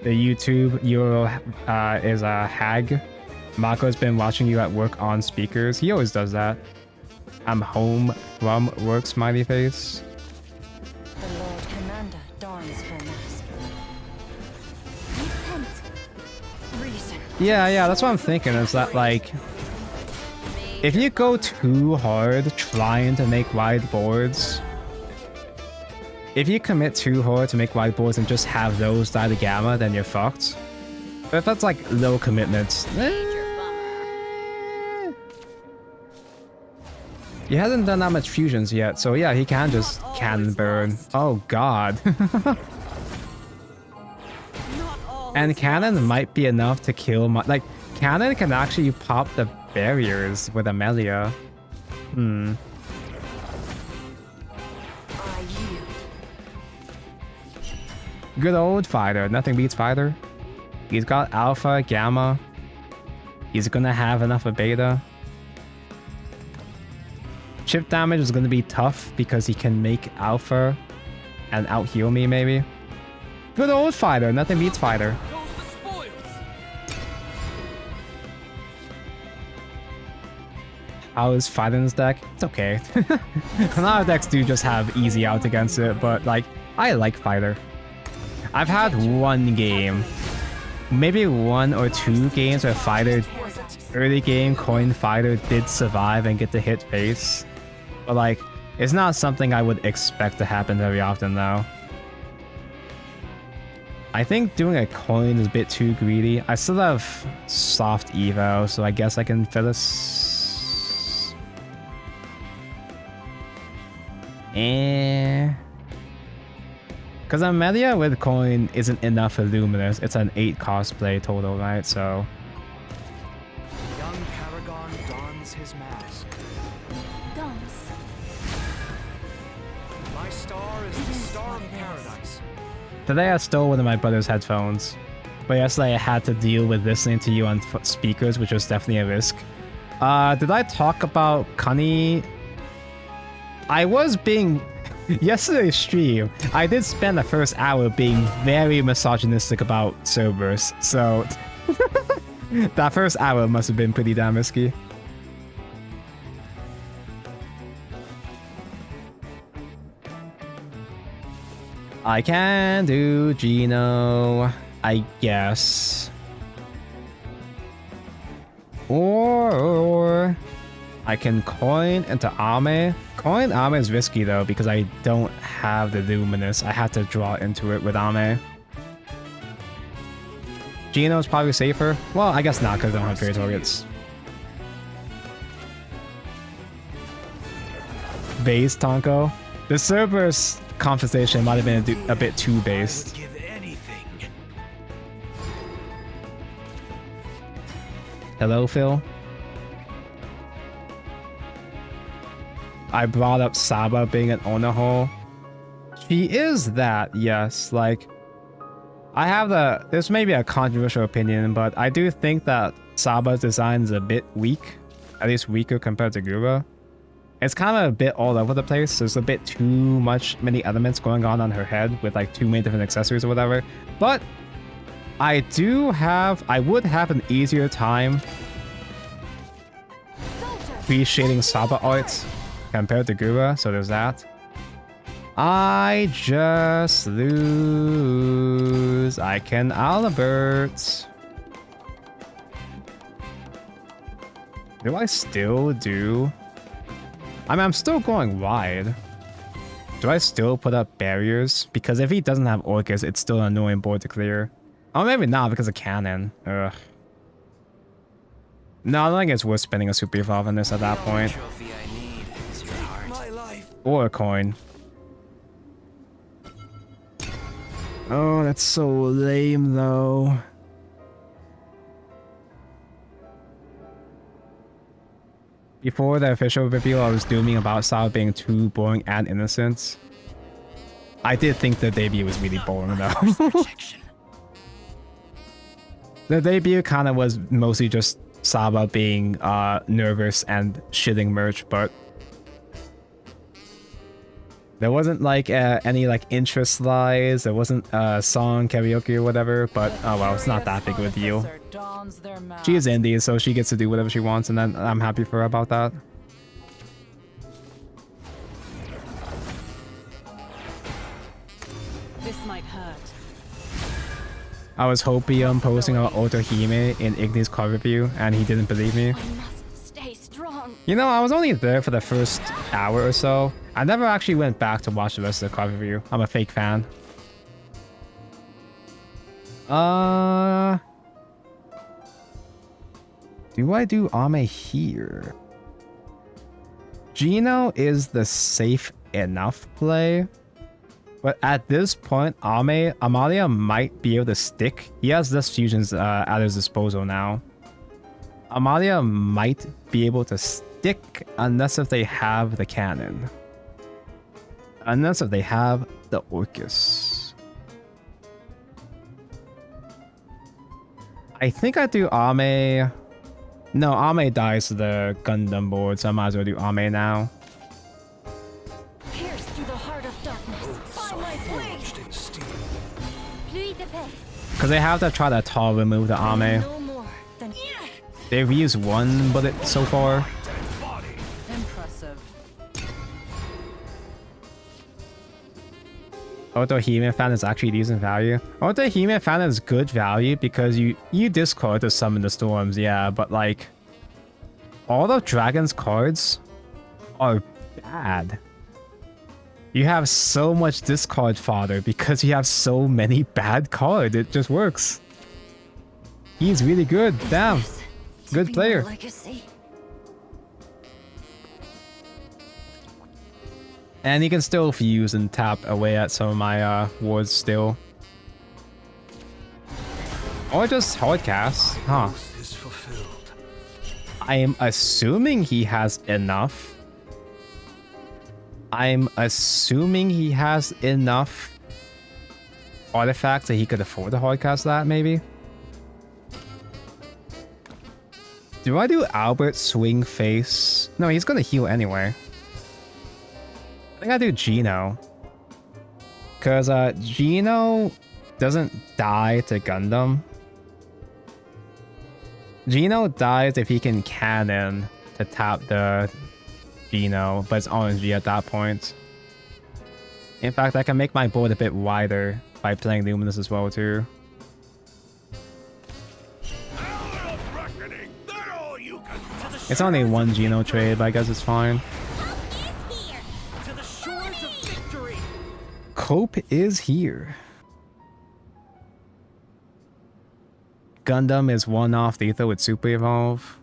The YouTube URL is a hag. Mako's been watching you at work on speakers. He always does that. I'm home from work, smiley face. The Lord Commander dons her mask. Reason. Yeah, that's what I'm thinking, is that like, if you go too hard trying to make wide boards, if you commit too hard to make whiteboards and just have those die to gamma, then you're fucked. But if that's like low commitments, he hasn't done that much fusions yet, so yeah, he can just cannon burn. Oh god. And cannon might be enough to kill my... Like, cannon can actually pop the barriers with Amelia. Good old fighter. Nothing beats fighter. He's got alpha, gamma. He's gonna have enough of beta. Chip damage is gonna be tough because he can make alpha and out heal me maybe. Good old fighter. Nothing beats fighter. How is fighting's deck? It's okay. A lot of decks do just have easy out against it, but like, I like fighter. I've had one game, maybe 1 or 2 games where fighter, early game coin fighter did survive and get to hit face. But like, it's not something I would expect to happen very often though. I think doing a coin is a bit too greedy. I still have soft evo, so I guess I can fill this. Because Amelia with coin isn't enough for Luminous. It's an 8 cosplay total, right? So. Young Paragon dons his mask. Gums. My star is the star of paradise. Today I stole one of my brother's headphones. But yesterday I had to deal with listening to you on speakers, which was definitely a risk. Did I talk about Connie? I was being... Yesterday's stream, I did spend the first hour being very misogynistic about Shadowverse, so... that first hour must have been pretty damn risky. I can do Gino, I guess. Or I can coin into Ame. Coin Ame is risky though because I don't have the Luminous. I have to draw into it with Ame. Gino's probably safer. Well, I guess not because I don't have fairy targets. Base Tonko. The Cerberus compensation might have been a bit too based. Hello, Phil. I brought up Saba being an Onaho. She is that, yes. Like, I have this may be a controversial opinion, but I do think that Saba's design is a bit weak. At least weaker compared to Gura. It's kind of a bit all over the place. There's a bit too many elements going on her head with like too many different accessories or whatever. But I would have an easier time appreciating Saba art compared to Gura, so there's that. I just lose. I can Albert. Do I still do? I mean, I'm still going wide. Do I still put up barriers? Because if he doesn't have Orcus, it's still an annoying board to clear. Oh, maybe not because of cannon. Ugh. No, I don't think it's worth spending a super evolve on this at that point. Or a coin. Oh, that's so lame though. Before the official reveal, I was dooming about Sao being too boring and innocent. I did think the debut was really boring though. The debut kind of was mostly just Saba being nervous and shitting merch, but there wasn't like any like interest lies. There wasn't song karaoke or whatever. But oh well, it's not that big of a deal. She is indie, so she gets to do whatever she wants, and then I'm happy for her about that. This might hurt. I was hoping posting about Otohime in Ignis card review, and he didn't believe me. I must stay strong. You know, I was only there for the first hour or so, I never actually went back to watch the rest of the card review. I'm a fake fan. Do I do Ame here? Gino is the safe enough play. But at this point, Amalia might be able to stick. He has less fusions at his disposal now. Amalia might be able to stick unless if they have the cannon. Unless if they have the Orcus. I think I do Ame. No, Ame dies to the Gundam board, so I might as well do Ame now. Pierce through the heart of darkness. Find my blade. Pluie de paix. Because they have to try to tall remove the Ame. No more than They've used one bullet so far. Impressive. Auto He-Man fan is actually decent value. Auto He-Man fan is good value because you discard to summon the storms, yeah, but like all of Dragon's cards are bad. You have so much discard fodder because you have so many bad cards. It just works. He's really good. Damn. Good player. legacy. And he can still fuse and tap away at some of my wards still. Or just hardcast. Huh. Is fulfilled. I am assuming he has enough. I'm assuming he has enough artifacts that he could afford to hardcast that, maybe? Do I do Albert swing face? No, he's gonna heal anyway. I think I do Gino. Because Gino doesn't die to Gundam. Gino dies if he can cannon to tap the Gino, but it's RNG at that point. In fact, I can make my board a bit wider by playing Luminous as well too. It's only one Gino trade, but I guess it's fine. To the shores of victory. Cope is here. Gundam is one off lethal with Super Evolve.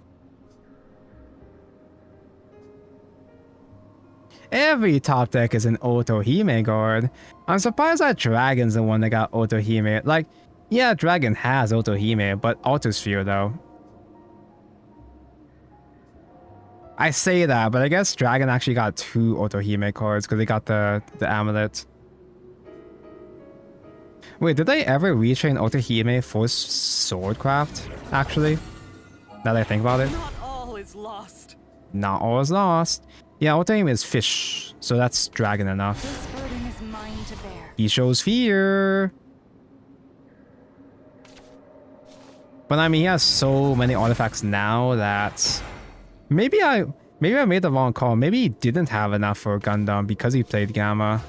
Every top deck is an Auto Hime guard. I'm surprised that Dragon's the one that got Auto Hime. Like, yeah, Dragon has Auto Hime, but Autosphere though. I say that, but I guess Dragon actually got 2 Auto Hime cards because they got the amulet. Wait, did they ever retrain Auto Hime for Swordcraft, actually? Now that I think about it. Not all is lost. Not all is lost. Yeah, Auto Hime is fish, so that's Dragon enough. This burden is mine to bear. He shows fear. But I mean, he has so many artifacts now that maybe I made the wrong call. Maybe he didn't have enough for Gundam because he played Gamma.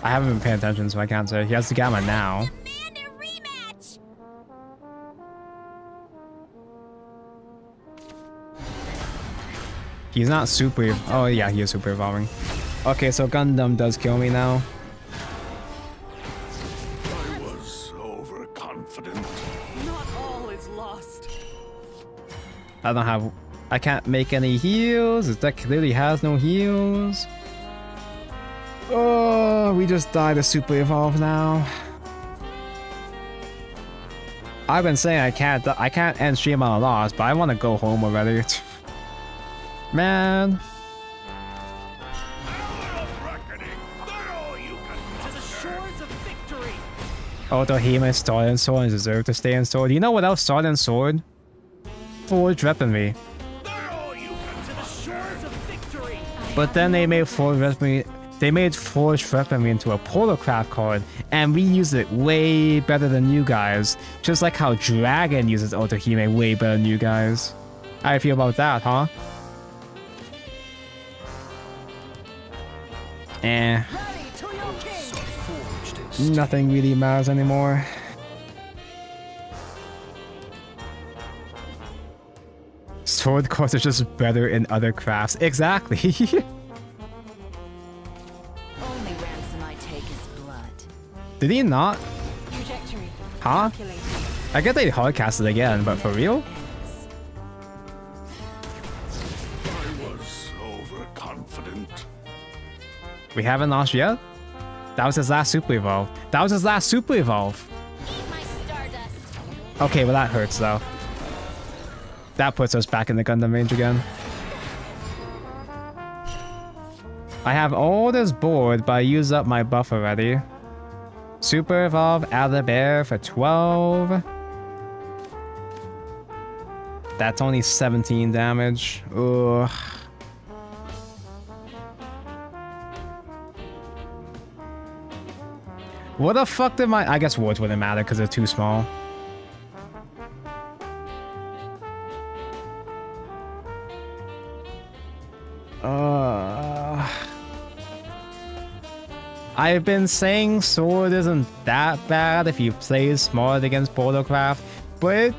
I haven't been paying attention, so I can't say. He has the Gamma now. Demand a rematch. He's not super. Oh yeah, he is super evolving. Okay, so Gundam does kill me now. I was overconfident. Not all is lost. I don't have. I can't make any heals. This deck clearly has no heals. Oh, we just died to super evolve now. I've been saying I can't end stream on a loss, but I want to go home already. Man. To the shores of victory. Auto Hime, Sword and Sword deserve to stay in Sword. You know what else Sword and Sword? Forged Weaponry. To the shores of victory. But then they made Forged Weaponry. They made Forged Weaponry into a portalcraft card, and we use it way better than you guys. Just like how Dragon uses Auto Hime way better than you guys. How do you feel about that, huh? Eh. Ready to your king. Forged in Nothing really matters anymore. Sword cards are just better in other crafts. Exactly. Did he not? Trajectory. Huh? Calculating. I get they hardcast it again, but for real? I was overconfident. We haven't lost yet? That was his last Super Evolve. That was his last Super Evolve. Eat my stardust. Okay, well that hurts though. That puts us back in the Gundam range again. I have all this board, but I used up my buff already. Super Evolve out of the bear for 12. That's only 17 damage. Ugh. What the fuck did my... I guess words wouldn't matter because they're too small. I've been saying Sword isn't that bad if you play smart against portalcraft, but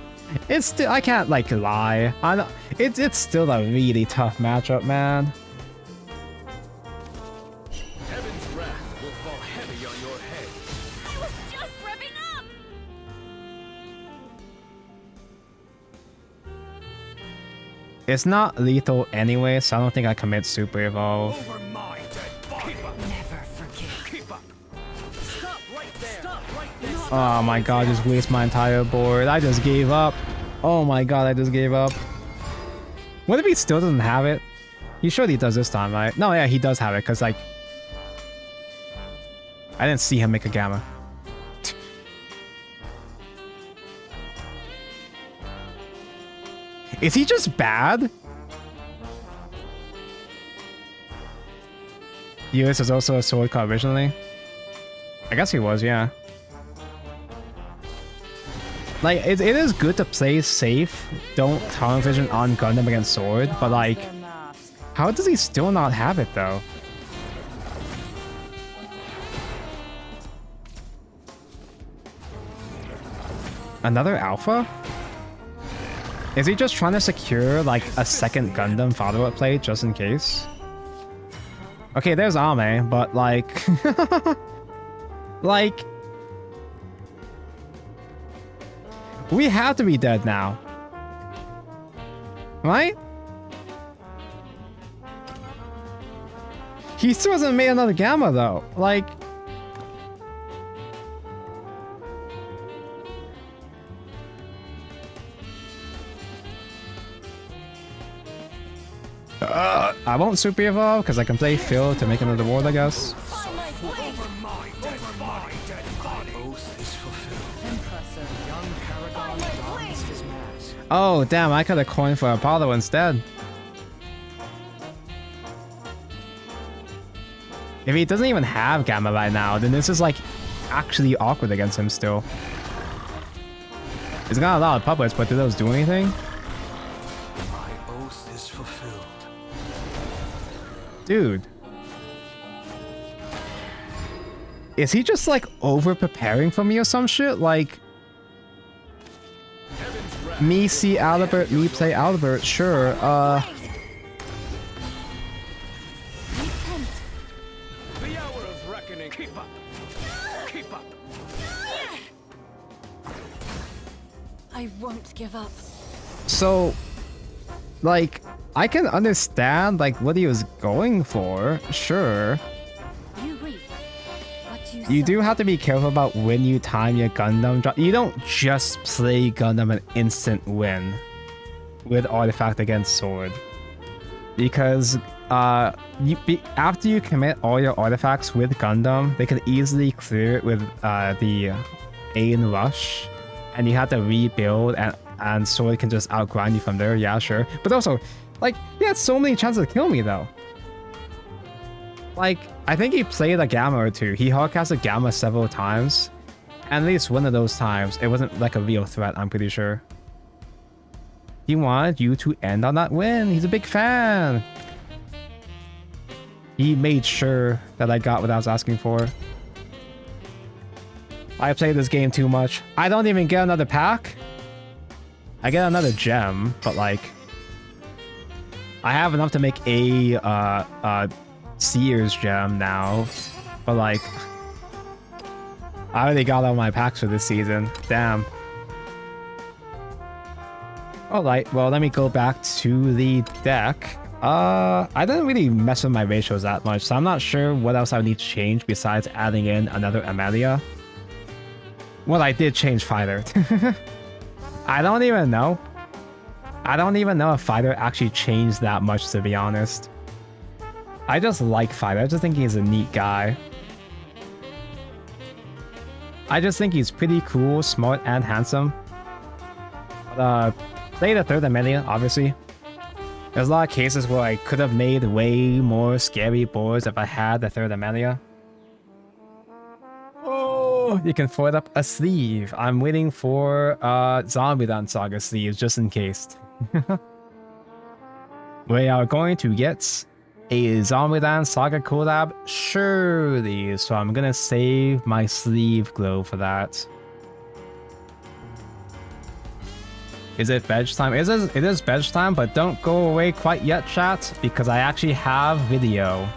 it's still... I can't, like, lie. It's still a really tough matchup, man. Heaven's wrath will fall heavy on your head. I was just revving up. It's not lethal anyway, so I don't think I commit Super Evolve. Over my dead body. Never forgive. Keep up. Stop right there. Stop right there. Oh my god, just waste my entire board. I just gave up. Oh my god, I just gave up. What if he still doesn't have it? He surely does this time, right? No, yeah, he does have it, because, like... I didn't see him make a Gamma. Is he just bad? US was also a sword card originally. I guess he was, yeah. Like, it is good to play safe. Don't tunnel vision on Gundam against sword, but like, how does he still not have it though? Another alpha? Is he just trying to secure like a second Gundam follow-up plate just in case? Okay, there's Ame, but like... like... we have to be dead now. Right? He still hasn't made another Gamma though. Like... I won't Super Evolve because I can play Phil to make another ward, I guess. Over my dead body. Oath is fulfilled. Young Paragon dons his mask. Oh, damn, I could have coined for Apollo instead. If he doesn't even have Gamma right now, then this is like actually awkward against him still. He's got a lot of puppets, but do those do anything? My oath is fulfilled. Dude. Is he just like over preparing for me or some shit? Like, me see Albert, me play Albert, sure. The hour of reckoning. Keep up. Keep up. I won't give up. So, like, I can understand like what he was going for, sure. You reap what you You sow. do have to be careful about when you time your Gundam drop. You don't just play Gundam an instant win with Artifact against Sword. Because after you commit all your artifacts with Gundam, they can easily clear it with the Ain Rush. And you have to rebuild and Sword can just outgrind you from there, yeah, sure. But also, like, he had so many chances to kill me though. Like, I think he played a Gamma or two. He hardcast a Gamma several times. And at least one of those times, it wasn't like a real threat, I'm pretty sure. He wanted you to end on that win. He's a big fan. He made sure that I got what I was asking for. I played this game too much. I don't even get another pack. I get another gem, but like... I have enough to make a Seer's gem now, but like... I already got all my packs for this season. Damn. Alright, well, let me go back to the deck. I didn't really mess with my ratios that much, so I'm not sure what else I would need to change besides adding in another Amelia. Well, I did change Fighter. I don't even know. I don't even know if Fighter actually changed that much, to be honest. I just like Fighter. I just think he's a neat guy. I just think he's pretty cool, smart, and handsome. Play the third Amelia, obviously. There's a lot of cases where I could have made way more scary boards if I had the third Amelia. Oh, you can fold up a sleeve. I'm waiting for Zombieland Saga sleeves just in case. We are going to get a Zombieland Saga collab, surely. So I'm gonna save my sleeve glow for that. Is it veg time? It is veg time, but don't go away quite yet, chat, because I actually have video.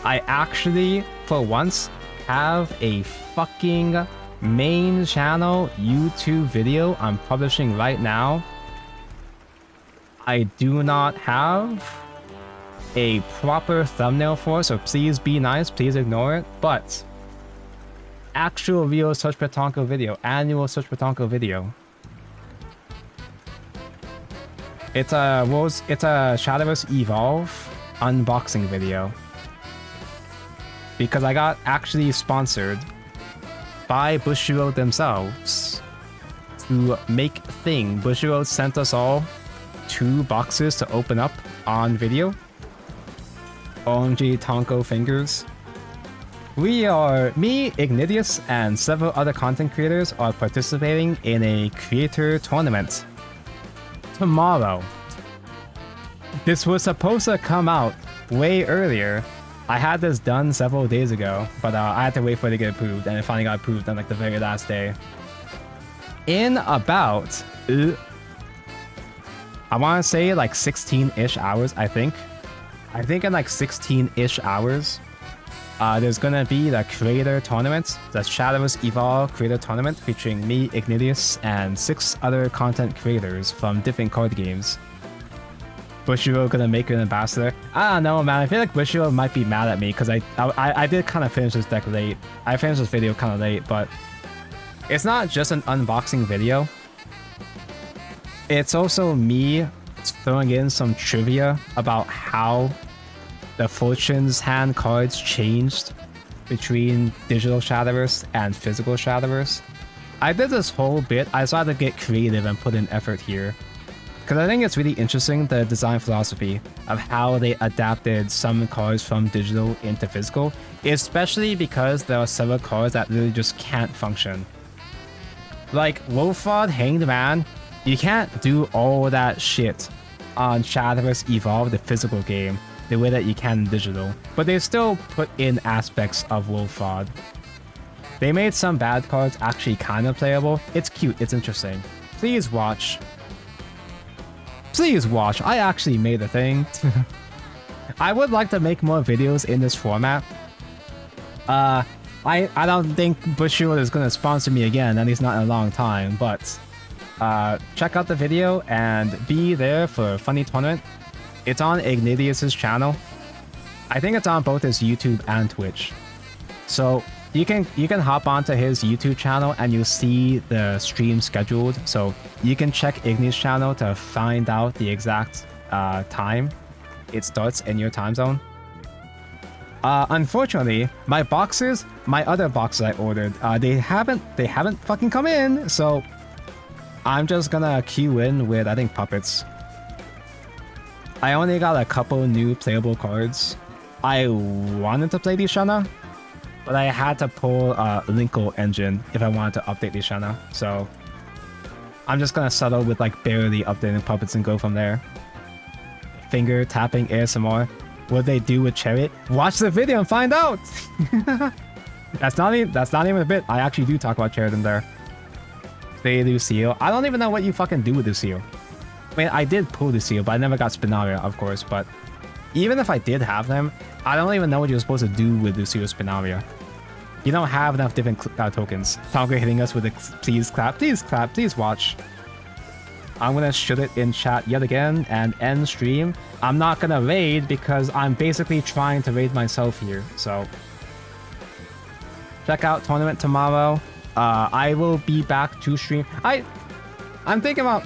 I actually, for once, have a fucking main channel YouTube video I'm publishing right now. I do not have a proper thumbnail for, so please be nice, please ignore it, but actual real Search Petonko video, annual Search Petonko video. It's a Shadowverse Evolve unboxing video. Because I got actually sponsored by Bushiroad themselves to make a thing. Bushiroad sent us all 2 boxes to open up on video. OMG Tonko fingers. Me, Ignidius, and several other content creators are participating in a creator tournament tomorrow. This was supposed to come out way earlier. I had this done several days ago, but I had to wait for it to get approved, and it finally got approved on like the very last day. In about, I want to say like 16-ish hours, I think. I think in like 16-ish hours, there's gonna be the creator tournament, the Shadowverse Evolve creator tournament, featuring me, Ignidius, and 6 other content creators from different card games. Bushiroad gonna make an ambassador. I don't know, man. I feel like Bushiroad might be mad at me because I did kind of finish this deck late. I finished this video kind of late, but it's not just an unboxing video. It's also me throwing in some trivia about how the Fortune's Hand cards changed between digital Shadowverse and physical Shadowverse. I did this whole bit. I decided to get creative and put in effort here, because I think it's really interesting, the design philosophy of how they adapted some cards from digital into physical, especially because there are several cards that really just can't function. Like Wolfrod Hanged Man, you can't do all that shit on Shadowverse Evolve, the physical game, the way that you can in digital, but they still put in aspects of Wolfrod. They made some bad cards actually kind of playable. It's cute, it's interesting. Please watch. Please watch. I actually made a thing. I would like to make more videos in this format. I don't think Bushiroad is gonna sponsor me again, at least not in a long time, but check out the video and be there for a funny tournament. It's on Ignidius' channel. I think it's on both his YouTube and Twitch. So you can hop onto his YouTube channel and you'll see the stream scheduled. So you can check Igni's channel to find out the exact time it starts in your time zone. Unfortunately, my other boxes I ordered, they haven't fucking come in. So I'm just gonna queue in with, I think, puppets. I only got a couple new playable cards. I wanted to play the Shana, but I had to pull Linkle engine if I wanted to update the Shana. So I'm just gonna settle with like barely updating puppets and go from there. Finger tapping ASMR. What they do with Chariot? Watch the video and find out. That's not even a bit. I actually do talk about Chariot in there. Play Lucille. I don't even know what you fucking do with Lucille. I mean, I did pull Lucille, but I never got Spinaria, of course. But even if I did have them, I don't even know what you're supposed to do with Lucille Spinaria. You don't have enough different tokens. Tonga hitting us with a please clap, please watch. I'm gonna shoot it in chat yet again and end stream. I'm not gonna raid because I'm basically trying to raid myself here, so. Check out tournament tomorrow. I will be back to stream. I'm thinking about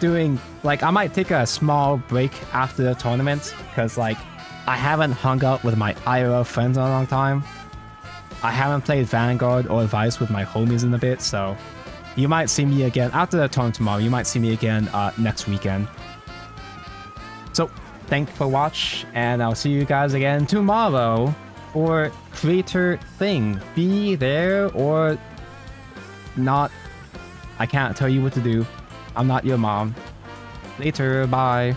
doing, like, I might take a small break after the tournament because, like, I haven't hung out with my IRL friends in a long time. I haven't played Vanguard or Vice with my homies in a bit, so you might see me again after the tournament tomorrow. You might see me again next weekend. So, thanks for watching, and I'll see you guys again tomorrow for Creator Thing. Be there or not. I can't tell you what to do. I'm not your mom. Later, bye.